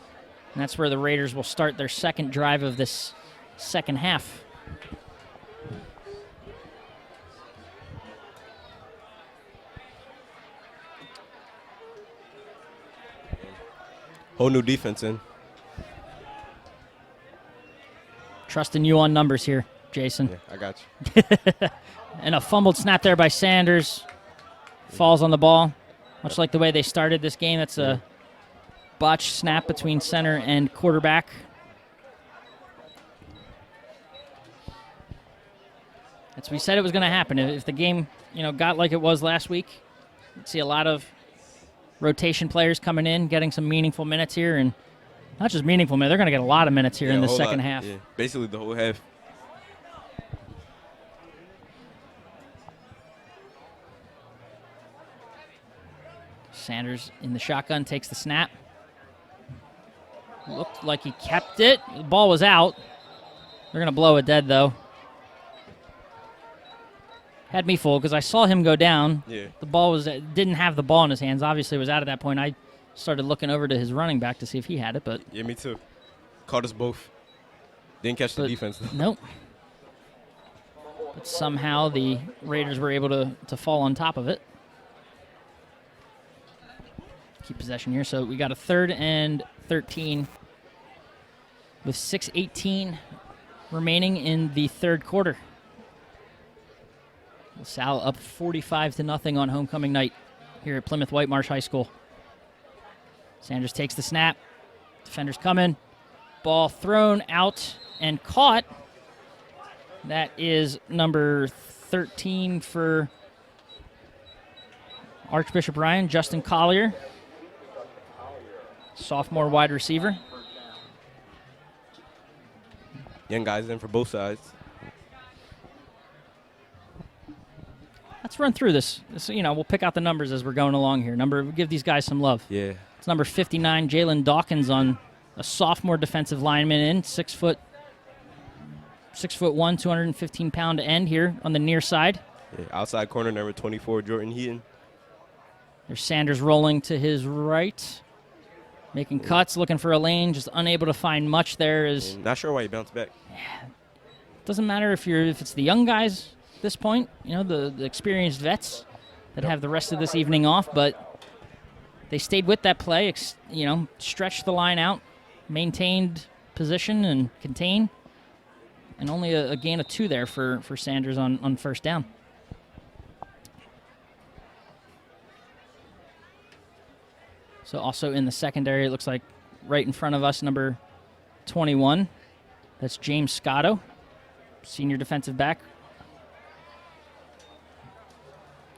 And that's where the Raiders will start their second drive of this second half. Whole new defense in. Trusting you on numbers here, Jason. Yeah, I got you. And a fumbled snap there by Sanders. Falls on the ball. Much like the way they started this game, that's a botched snap between center and quarterback. As we said it was going to happen. If the game, got like it was last week, you'd see a lot of rotation players coming in, getting some meaningful minutes here, and not just meaningful minutes, they're going to get a lot of minutes here in the second half. Yeah, basically the whole half. Sanders in the shotgun takes the snap. Looked like he kept it. The ball was out. They're going to blow it dead, though. Had me fooled because I saw him go down. Yeah. The ball didn't have the ball in his hands. Obviously, it was out at that point. I started looking over to his running back to see if he had it, but yeah, me too. Caught us both. Didn't catch the defense. Nope. But somehow the Raiders were able to fall on top of it. Keep possession here. So we got a 3rd and 13 with 6:18 remaining in the third quarter. Salle up 45-0 on homecoming night here at Plymouth Whitemarsh High School. Sanders takes the snap. Defenders coming. Ball thrown out and caught. That is number 13 for Archbishop Ryan, Justin Collier. Sophomore wide receiver. Young guys in for both sides. Let's run through this. We'll pick out the numbers as we're going along here. We'll give these guys some love. Yeah. It's number 59, Jalen Dawkins, on a sophomore defensive lineman in 6'1", 215-pound end here on the near side. Yeah, outside corner number 24, Jordan Heaton. There's Sanders rolling to his right, making cuts, looking for a lane, just unable to find much there. Not sure why he bounced back. Yeah. Doesn't matter if it's the young guys at this point, the experienced vets that have the rest of this evening off, but they stayed with that play, stretched the line out, maintained position and contain, and only a gain of 2 there for Sanders on first down. So also in the secondary, it looks like right in front of us, number 21. That's James Scotto, senior defensive back.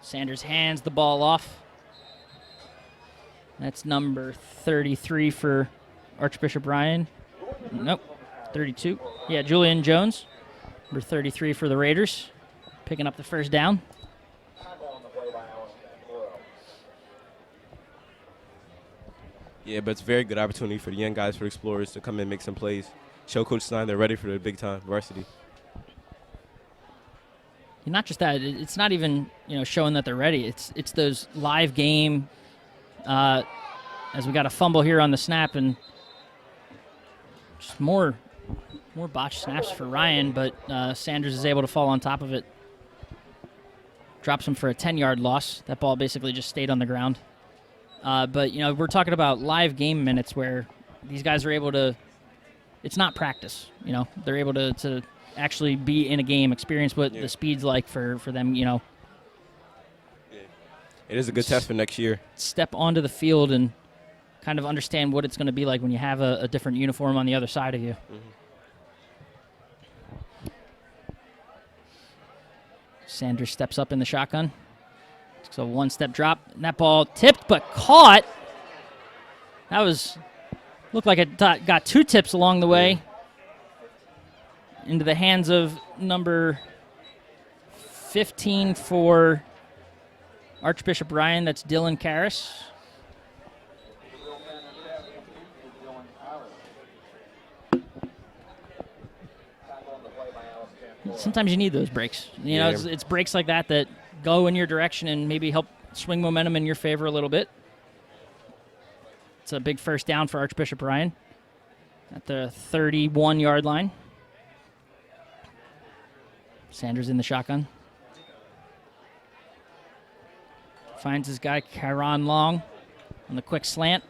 Sanders hands the ball off. That's number 33 for Archbishop Ryan. Nope, 32. Yeah, Julian Jones, number 33 for the Raiders, picking up the first down. Yeah, but it's a very good opportunity for the young guys, for the Explorers, to come in and make some plays. Show Coach Stein they're ready for the big-time varsity. Not just that, it's not even showing that they're ready. It's those live game. As we got a fumble here on the snap, and just more botched snaps for Ryan, but Sanders is able to fall on top of it. Drops him for a 10-yard loss. That ball basically just stayed on the ground. But we're talking about live game minutes where these guys are able to. It's not practice. They're able to actually be in a game, experience what the speed's like for them, Yeah. It is a good test for next year. Step onto the field and kind of understand what it's going to be like when you have a different uniform on the other side of you. Mm-hmm. Sanders steps up in the shotgun. So one-step drop. And that ball tipped but caught. That looked like it got 2 tips along the way. Into the hands of number 15 for Archbishop Ryan. That's Dylan Karras. Sometimes you need those breaks. It's breaks like that go in your direction and maybe help swing momentum in your favor a little bit. It's a big first down for Archbishop Ryan at the 31-yard line. Sanders in the shotgun. Finds his guy, Kyron Long, on the quick slant.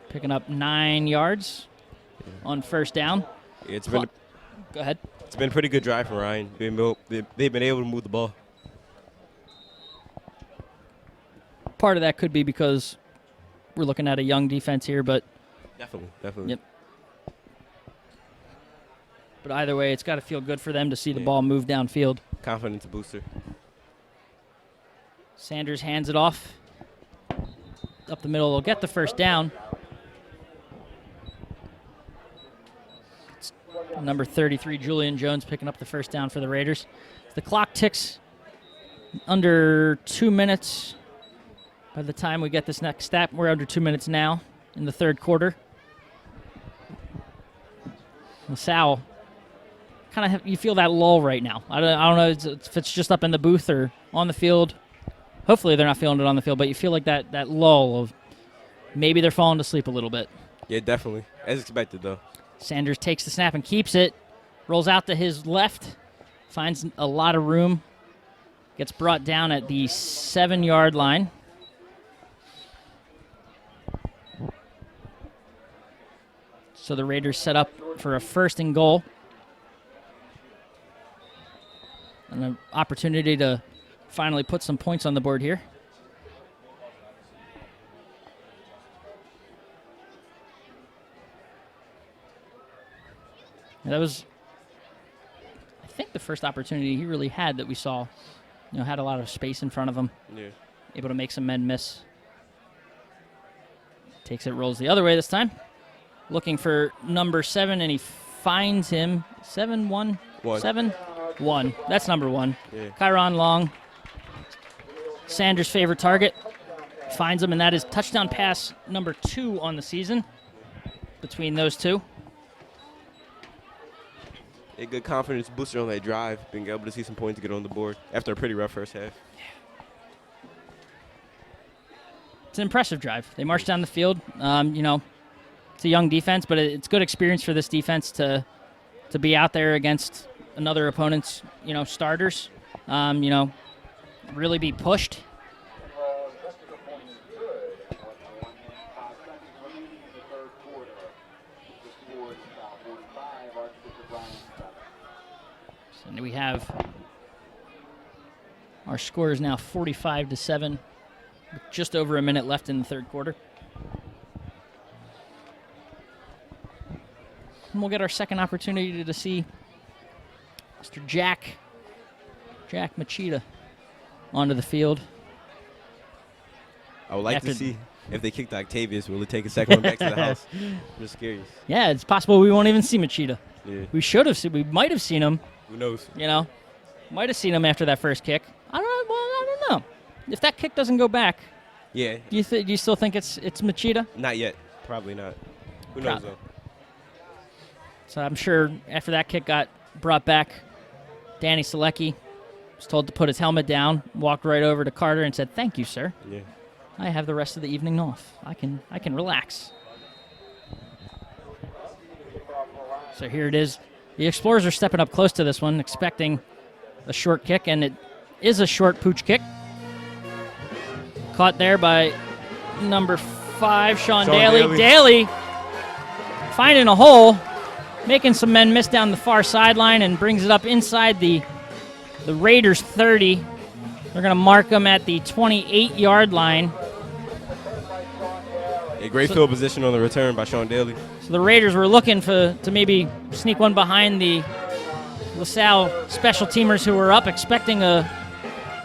Picking up 9 yards on first down. Go ahead. It's been a pretty good drive for Ryan. They've been able to move the ball. Part of that could be because we're looking at a young defense here, but... Definitely. Yep. But either way, it's got to feel good for them to see the ball move downfield. Confidence booster. Sanders hands it off. Up the middle, they'll get the first down. It's number 33, Julian Jones, picking up the first down for the Raiders. The clock ticks under 2 minutes. By the time we get this next step, we're under 2 minutes now in the third quarter. LaSalle, kind of you feel that lull right now. I don't know if it's just up in the booth or on the field. Hopefully they're not feeling it on the field, but you feel like that lull of maybe they're falling to sleep a little bit. Yeah, definitely. As expected, though. Sanders takes the snap and keeps it. Rolls out to his left. Finds a lot of room. Gets brought down at the 7-yard line. So the Raiders set up for a 1st and goal. And an opportunity to finally put some points on the board here. And that was, I think, the first opportunity he really had that we saw. Had a lot of space in front of him. Yeah. Able to make some men miss. Takes it, rolls the other way this time. Looking for number 7, and he finds him. 7-1? 7-1. That's number 1. Yeah. Kyron Long. Sanders' favorite target. Finds him, and that is touchdown pass number 2 on the season between those two. A good confidence booster on that drive, being able to see some points get on the board after a pretty rough first half. It's an impressive drive. They marched down the field. It's a young defense, but it's good experience for this defense to be out there against another opponent's, starters. Really be pushed. So we have our score is now 45-7, with just over a minute left in the third quarter. And we'll get our second opportunity to see Mr. Jack Machida onto the field. I would like to see if they kicked Octavius, will it take a second one back to the house? I'm just curious. Yeah, it's possible we won't even see Machida. Yeah. We might have seen him. Who knows? Might have seen him after that first kick. I don't know. If that kick doesn't go back, Yeah. Do you still think it's Machida? Not yet. Probably not. Who knows, though? So I'm sure after that kick got brought back, Danny Salecki was told to put his helmet down, walked right over to Carter and said, "Thank you, sir. Yeah. I have the rest of the evening off. I can relax." So here it is. The Explorers are stepping up close to this one, expecting a short kick, and it is a short pooch kick. Caught there by number 5, Sean Daly. Daly finding a hole, making some men miss down the far sideline, and brings it up inside the Raiders' 30. They're going to mark them at the 28-yard line. A great field position on the return by Sean Daly. So the Raiders were looking to maybe sneak one behind the LaSalle special teamers who were up, expecting a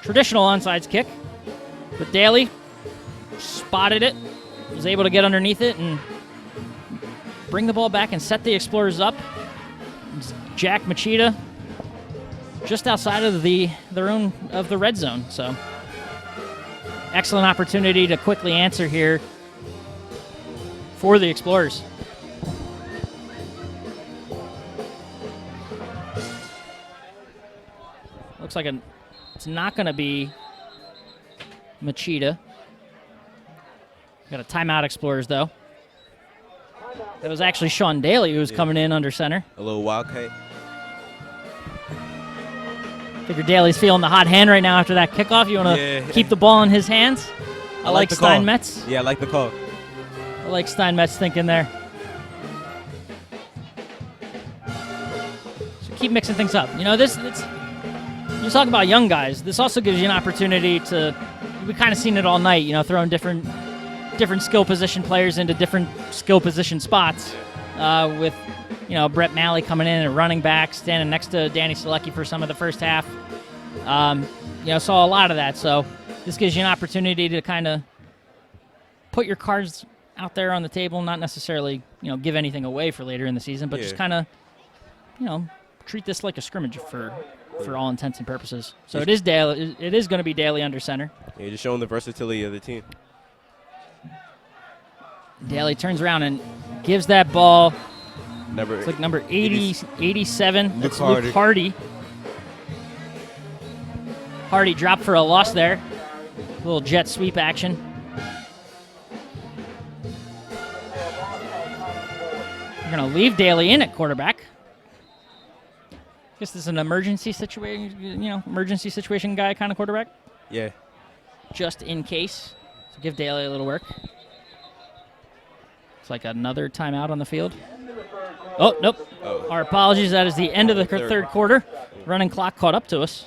traditional onside kick. But Daly spotted it, was able to get underneath it and bring the ball back and set the Explorers up. It's Jack Machida just outside of the red zone. So excellent opportunity to quickly answer here for the Explorers. Looks like it's not going to be Machida. Got a timeout, Explorers, though. That was actually Sean Daly who was coming in under center. A little wildcat. Figure Daly's feeling the hot hand right now after that kickoff. You want to keep the ball in his hands? I like Steinmetz. Yeah, I like the call. I like Steinmetz thinking there. So keep mixing things up. You know, you talk about young guys. This also gives you an opportunity to. We've kind of seen it all night. You know, throwing different skill position players into different skill position spots. With Brett Malley coming in and running back, standing next to Danny Salecki for some of the first half. Saw a lot of that. So this gives you an opportunity to kind of put your cards out there on the table, not necessarily give anything away for later in the season, but just kind of treat this like a scrimmage for all intents and purposes. So it is Daly. It is going to be Daly under center. Yeah, just showing the versatility of the team. Daly turns around and gives that ball. It's like number 87. That's Luke Hardy. Hardy dropped for a loss there. A little jet sweep action. You're going to leave Daly in at quarterback. Guess this is an emergency situation guy kind of quarterback. Yeah. Just in case. So give Daly a little work. It's like another timeout on the field. Oh, nope. Our apologies. That is the end of the third quarter. Running clock caught up to us.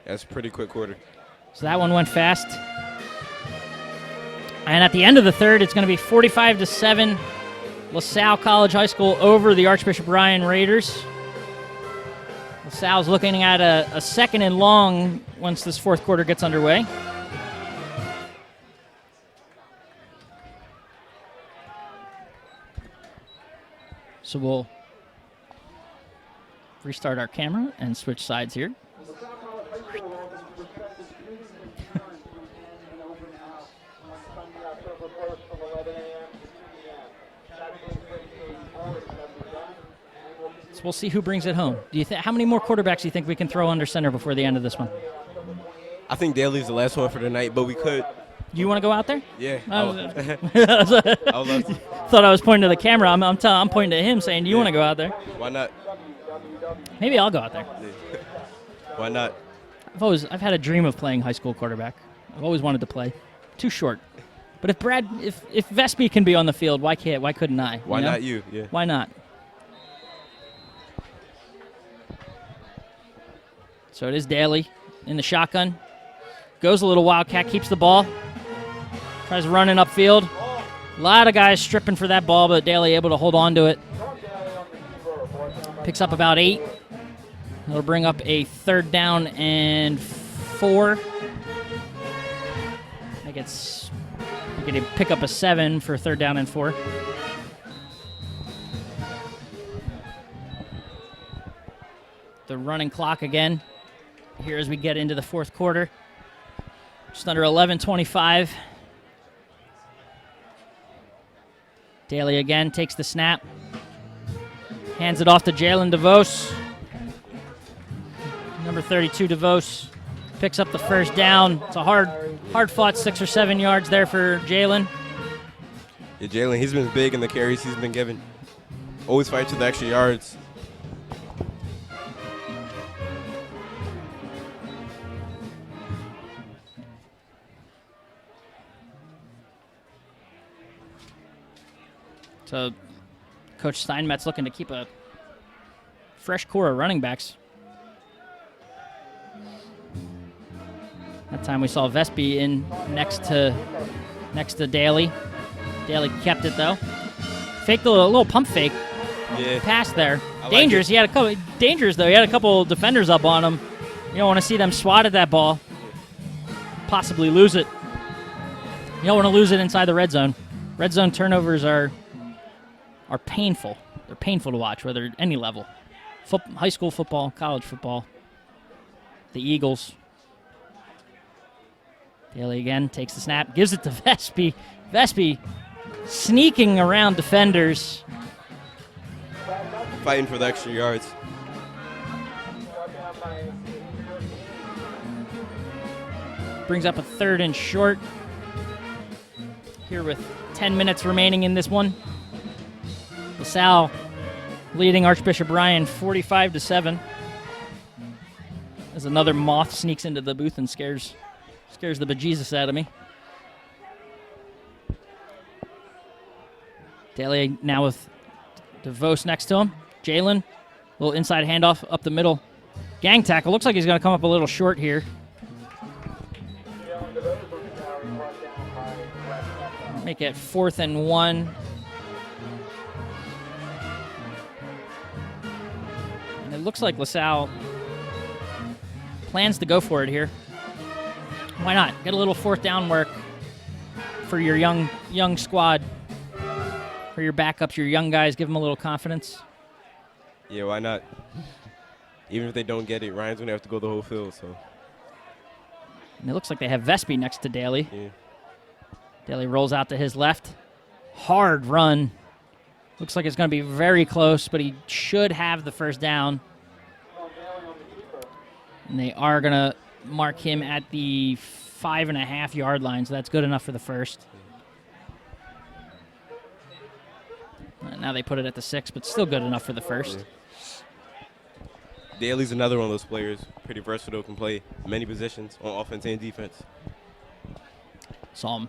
That's a pretty quick quarter. So that one went fast. And at the end of the third, it's going to be 45-7. LaSalle College High School over the Archbishop Ryan Raiders. LaSalle's looking at a second and long once this fourth quarter gets underway. So we'll restart our camera and switch sides here. So we'll see who brings it home. Do you how many more quarterbacks do you think we can throw under center before the end of this one? I think Daly's the last one for the night, but we could. You want to go out there? Yeah. Thought I was pointing to the camera. I'm pointing to him saying, do you want to go out there? Why not? Maybe I'll go out there. Why not? I've had a dream of playing high school quarterback. I've always wanted to play. Too short. But if Vespi can be on the field, why couldn't I? Why not you? Yeah. Why not? So it is Daly in the shotgun. Goes a little wildcat, keeps the ball. Tries running upfield. A lot of guys stripping for that ball, but Daly able to hold on to it. Picks up about 8. It'll bring up a 3rd down and 4. I think they pick up a 7 for 3rd down and 4. The running clock again here as we get into the fourth quarter. Just under 11:25 Daly again takes the snap. Hands it off to Jalen DeVos. Number 32, DeVos, picks up the first down. It's a hard-fought 6 or 7 yards there for Jalen. Yeah, Jalen, he's been big in the carries he's been given. Always fights to the extra yards. So Coach Steinmetz looking to keep a fresh core of running backs. That time we saw Vespi in next to Daly. Daly kept it though. Faked a little pump fake. Yeah. Pass there. I Dangerous. Like he had a couple. Dangerous though. He had a couple defenders up on him. You don't want to see them swat at that ball. Possibly lose it. You don't want to lose it inside the red zone. Red zone turnovers are painful. They're painful to watch, whether at any level. High school football, college football. The Eagles. Daly again takes the snap, gives it to Vespi. Vespi sneaking around defenders. Fighting for the extra yards. Brings up a 3rd and short. Here with 10 minutes remaining in this one. LaSalle leading Archbishop Ryan 45-7. As another moth sneaks into the booth and scares the bejesus out of me. Daly now with DeVos next to him. Jalen, little inside handoff up the middle. Gang tackle. Looks like he's going to come up a little short here. Make it 4th and 1. And it looks like LaSalle plans to go for it here. Why not? Get a little 4th down work for your young squad, for your backups, your young guys. Give them a little confidence. Yeah, why not? Even if they don't get it, Ryan's going to have to go the whole field. So. And it looks like they have Vespi next to Daly. Yeah. Daly rolls out to his left. Hard run. Looks like it's going to be very close, but he should have the first down. And they are going to mark him at the 5.5-yard line, so that's good enough for the first. Now they put it at the 6, but still good enough for the first. Yeah. Daly's another one of those players, pretty versatile, can play many positions on offense and defense. Saw him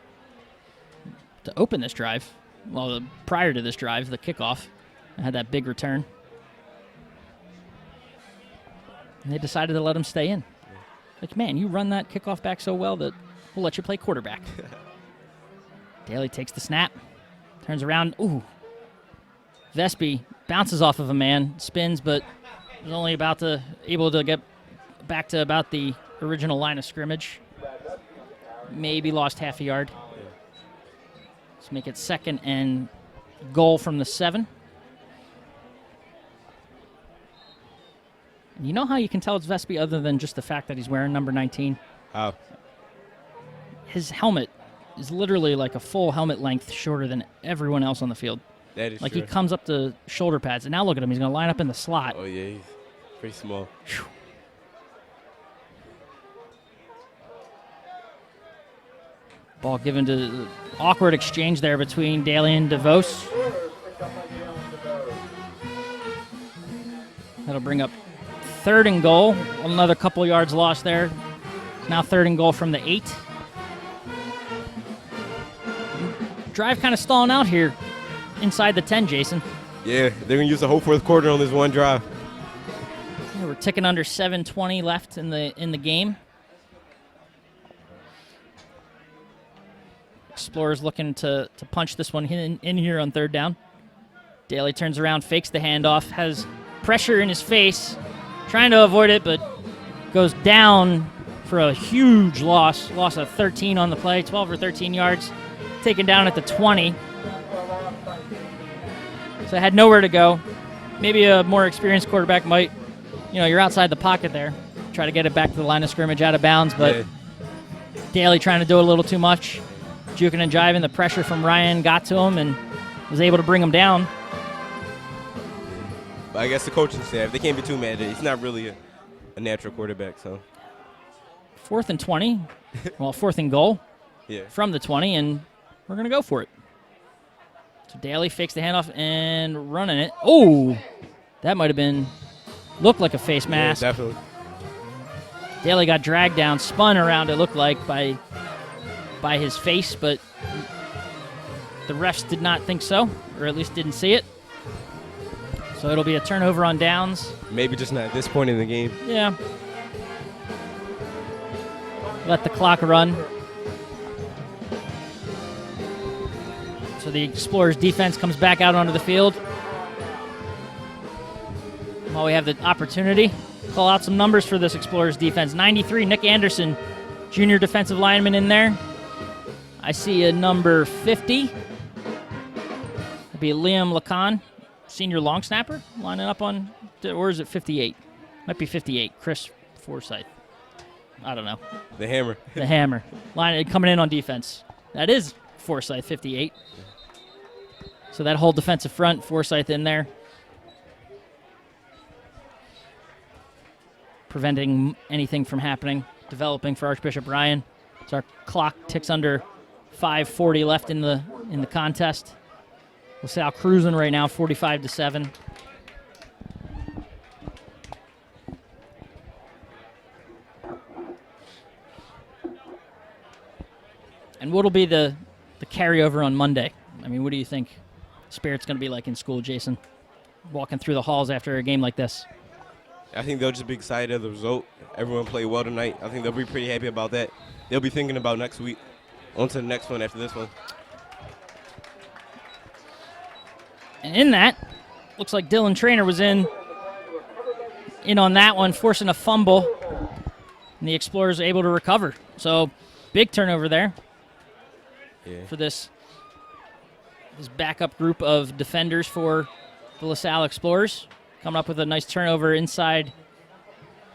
to open this drive. Well, prior to this drive, the kickoff, I had that big return. And they decided to let him stay in. Like, man, you run that kickoff back so well that we'll let you play quarterback. Daly takes the snap, turns around. Ooh. Vespi bounces off of a man, spins, but was only able to get back to about the original line of scrimmage. Maybe lost half a yard. Let's make it 2nd and goal from the 7. You know how you can tell it's Vespi other than just the fact that he's wearing number 19? How? His helmet is literally like a full helmet length shorter than everyone else on the field. That is like true. He comes up to shoulder pads, and now look at him. He's going to line up in the slot. Oh, yeah, he's pretty small. Whew. Ball given to awkward exchange there between Daly and DeVos. That'll bring up 3rd and goal. Another couple yards lost there. Now 3rd and goal from the 8. Drive kind of stalling out here inside the 10, Jason. Yeah, they're going to use the whole 4th quarter on this one drive. Yeah, we're ticking under 7:20 left in the game. Explorers looking to punch this one in here on 3rd down. Daly turns around, fakes the handoff, has pressure in his face, trying to avoid it, but goes down for a huge loss. Loss of 13 on the play, 12 or 13 yards, taken down at the 20. So I had nowhere to go. Maybe a more experienced quarterback might, you're outside the pocket there. Try to get it back to the line of scrimmage out of bounds, but yeah. Daly trying to do a little too much. Juking and jiving, the pressure from Ryan got to him, and was able to bring them down. But I guess the coaching staff, they can't be too mad at it. He's not really a natural quarterback, so. 4th and 20. Well, 4th and goal from the 20, and we're going to go for it. So Daly fakes the handoff and running it. Oh, that might have been, looked like a face mask. Yeah, definitely. Daly got dragged down, spun around, it looked like, by his face, but the refs did not think so, or at least didn't see it. So it'll be a turnover on downs. Maybe just not at this point in the game. Yeah. Let the clock run. So the Explorers defense comes back out onto the field. While we have the opportunity, call out some numbers for this Explorers defense. 93, Nick Anderson, junior defensive lineman in there. I see a number 50. That'd be Liam Lacan, senior long snapper, lining up on, or is it 58? Might be 58, Chris Forsyth. I don't know. The hammer. The hammer. Coming in on defense. That is Forsyth, 58. So that whole defensive front, Forsyth in there. Preventing anything from happening, developing for Archbishop Ryan. So our clock ticks under 5:40 left in the contest. LaSalle cruising right now, 45-7. And what'll be the carryover on Monday? I mean, what do you think Spirit's going to be like in school, Jason? Walking through the halls after a game like this. I think they'll just be excited of the result. Everyone played well tonight. I think they'll be pretty happy about that. They'll be thinking about next week. On to the next one after this one. And in that, looks like Dylan Traynor was in on that one, forcing a fumble. And the Explorers are able to recover. So, big turnover there for this backup group of defenders for the LaSalle Explorers. Coming up with a nice turnover inside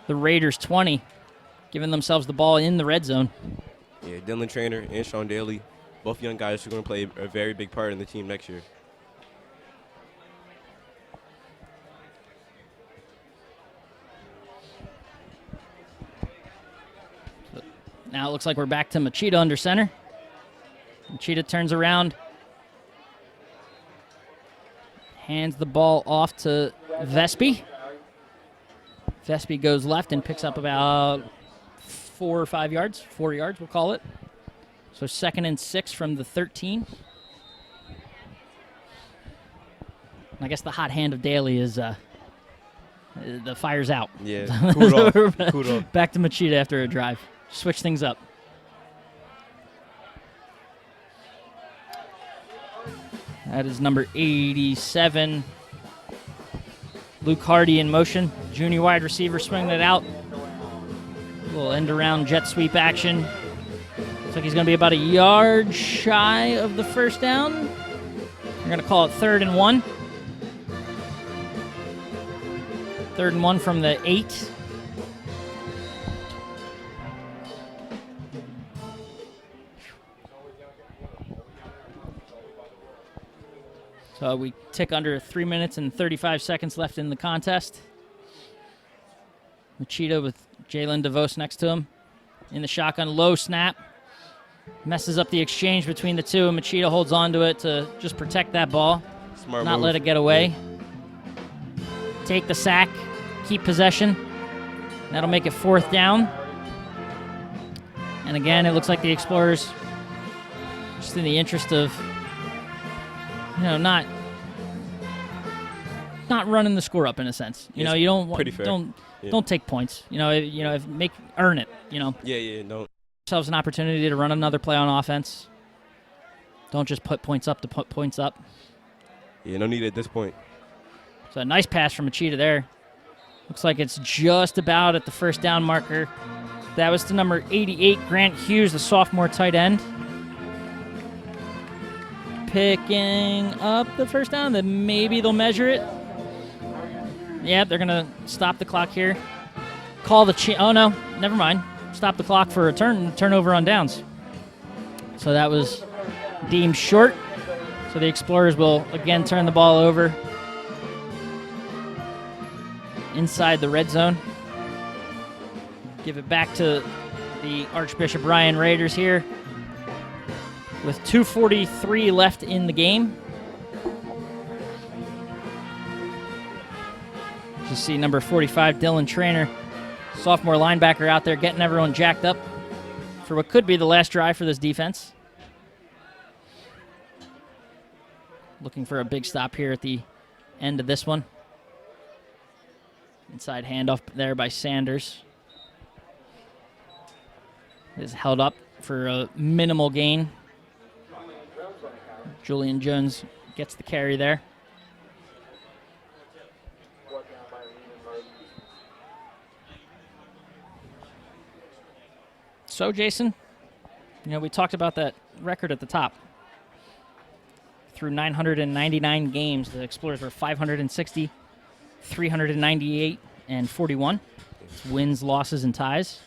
the Raiders' 20, giving themselves the ball in the red zone. Yeah, Dylan Traynor and Sean Daly, both young guys who are going to play a very big part in the team next year. Now it looks like we're back to Machida under center. Machida turns around, hands the ball off to Vespi. Vespi goes left and picks up about 4 or 5 yards, 4 yards we'll call it. So 2nd and 6 from the 13. I guess the hot hand of Daly is the fire's out. Yeah, cool off. Back to Machida after a drive. Switch things up. That is number 87. Luke Hardy in motion. Junior wide receiver swinging it out. A little end-around jet sweep action. Looks like he's going to be about a yard shy of the first down. We're going to call it 3rd and 1. 3rd and 1 from the 8. So we tick under 3 minutes and 35 seconds left in the contest. Machida with Jalen DeVos next to him. In the shotgun, low snap. Messes up the exchange between the two, and Machida holds on to it to just protect that ball. Smart not move. let it get away. Take the sack, keep possession. That'll make it 4th down. And again, it looks like the Explorers, just in the interest of not running the score up in a sense. You don't take points. Earn it. Yeah, don't. Yourselves an opportunity to run another play on offense. Don't just put points up to put points up. Yeah, no need at this point. So a nice pass from Machida there. Looks like it's just about at the first down marker. That was to number 88, Grant Hughes, the sophomore tight end. Picking up the first down, then maybe they'll measure it. Yeah, they're going to stop the clock here. Call the oh no, never mind. Stop the clock for a turnover on downs. So that was deemed short. So the Explorers will again turn the ball over inside the red zone. Give it back to the Archbishop Ryan Raiders here with 2:43 left in the game. You see number 45, Dylan Trainer, sophomore linebacker out there getting everyone jacked up for what could be the last drive for this defense. Looking for a big stop here at the end of this one. Inside handoff there by Sanders. Is held up for a minimal gain. Julian Jones gets the carry there. So, Jason, we talked about that record at the top. Through 999 games, the Explorers were 560, 398, and 41. It's wins, losses, and ties.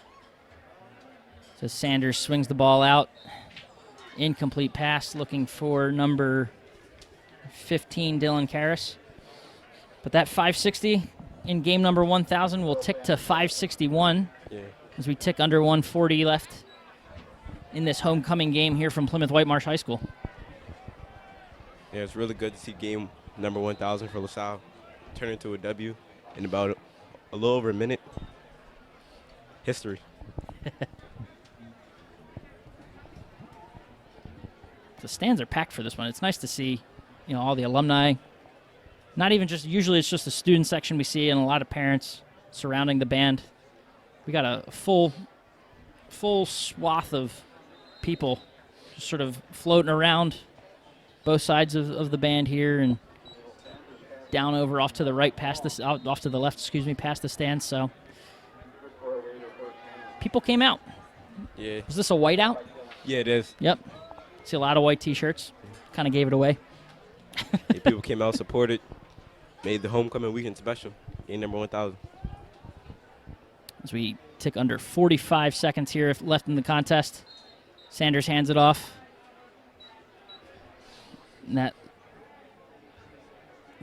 So Sanders swings the ball out. Incomplete pass looking for number 15, Dylan Karras. But that 560 in game number 1,000 will tick to 561 as we tick under 140 left in this homecoming game here from Plymouth Whitemarsh High School. Yeah, it's really good to see game number 1,000 for LaSalle turn into a W in about a little over a minute. History. The stands are packed for this one. It's nice to see, all the alumni. Not even just, usually it's just the student section we see and a lot of parents surrounding the band. We got a full swath of people just sort of floating around both sides of the band here and down over off to the right, off to the left, past the stands. So people came out. Yeah. Was this a whiteout? Yeah, it is. Yep. See a lot of white T-shirts. Kind of gave it away. Yeah, people came out, supported, made the homecoming weekend special. Game number 1,000. As we tick under 45 seconds here left in the contest. Sanders hands it off. And that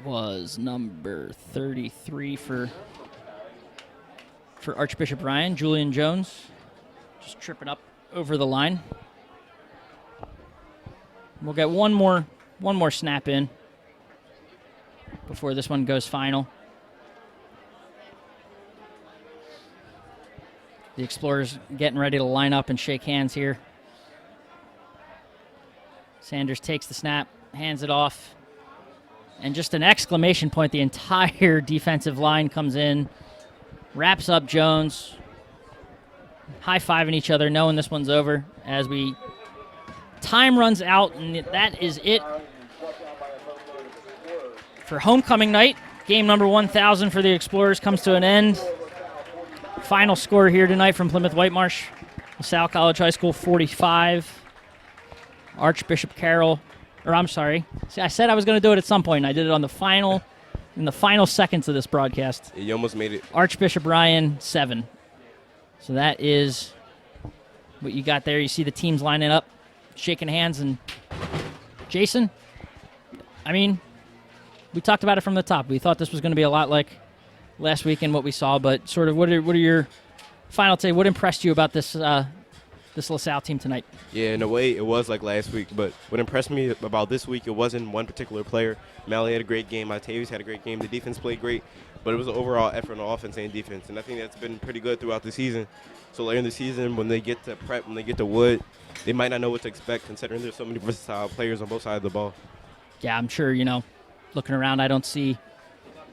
was number 33 for Archbishop Ryan, Julian Jones. Just tripping up over the line. We'll get one more snap in before this one goes final. The Explorers getting ready to line up and shake hands here. Sanders takes the snap, hands it off, and just an exclamation point. The entire defensive line comes in, wraps up Jones, high-fiving each other, knowing this one's over as we... Time runs out, and that is it for homecoming night. Game number 1,000 for the Explorers comes to an end. Final score here tonight from Plymouth Whitemarsh. Salle College High School 45. Archbishop Carroll, See, I said I was going to do it at some point, and I did it in the final seconds of this broadcast. You almost made it. Archbishop Ryan 7. So that is what you got there. You see the teams lining up, shaking hands, and Jason, we talked about it from the top. We thought this was going to be a lot like last week and what we saw, but sort of what are your final take? What impressed you about this LaSalle team tonight? Yeah, in a way, it was like last week, but what impressed me about this week, it wasn't one particular player. Mally had a great game. Octavius had a great game. The defense played great, but it was an overall effort on offense and defense, and I think that's been pretty good throughout the season. So later in the season, when they get to prep, when they get to Wood, they might not know what to expect considering there's so many versatile players on both sides of the ball. Yeah, I'm sure, looking around, I don't see,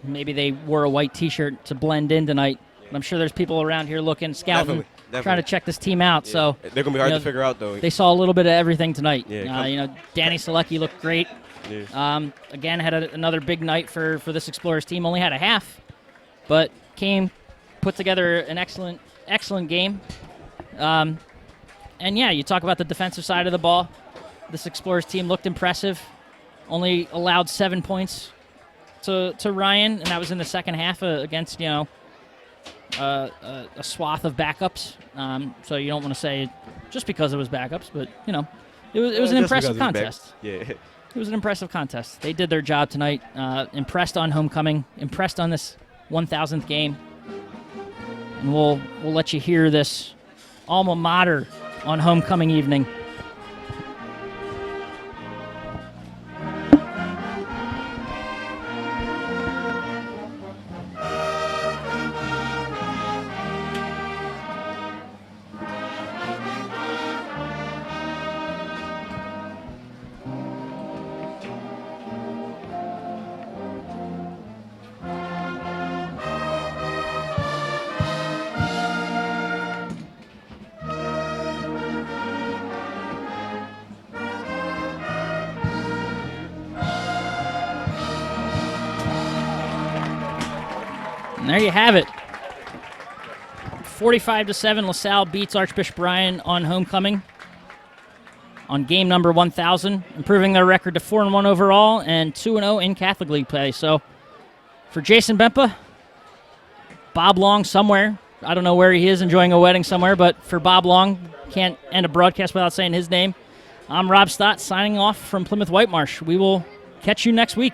maybe they wore a white T-shirt to blend in tonight. But I'm sure there's people around here looking, scouting, Definitely. trying to check this team out. Yeah. So they're going to be hard to figure out, though. They saw a little bit of everything tonight. Yeah, Danny Salecki looked great. Yeah. Again, had another big night for this Explorers team. Only had a half, but put together an excellent game. And yeah, you talk about the defensive side of the ball. This Explorers team looked impressive. Only allowed 7 points to Ryan, and that was in the second half against a swath of backups. So you don't want to say just because it was backups, but it was an impressive contest. Yeah, It was an impressive contest. They did their job tonight. Impressed on homecoming. Impressed on this 1,000th game. And we'll let you hear this alma mater on homecoming evening. And there you have it. 45-7, LaSalle beats Archbishop Ryan on homecoming on game number 1,000, improving their record to 4-1 overall and 2-0 in Catholic League play. So for Jason Bempa, Bob Long somewhere. I don't know where he is, enjoying a wedding somewhere, but for Bob Long, can't end a broadcast without saying his name. I'm Rob Stott signing off from Plymouth Whitemarsh. We will catch you next week.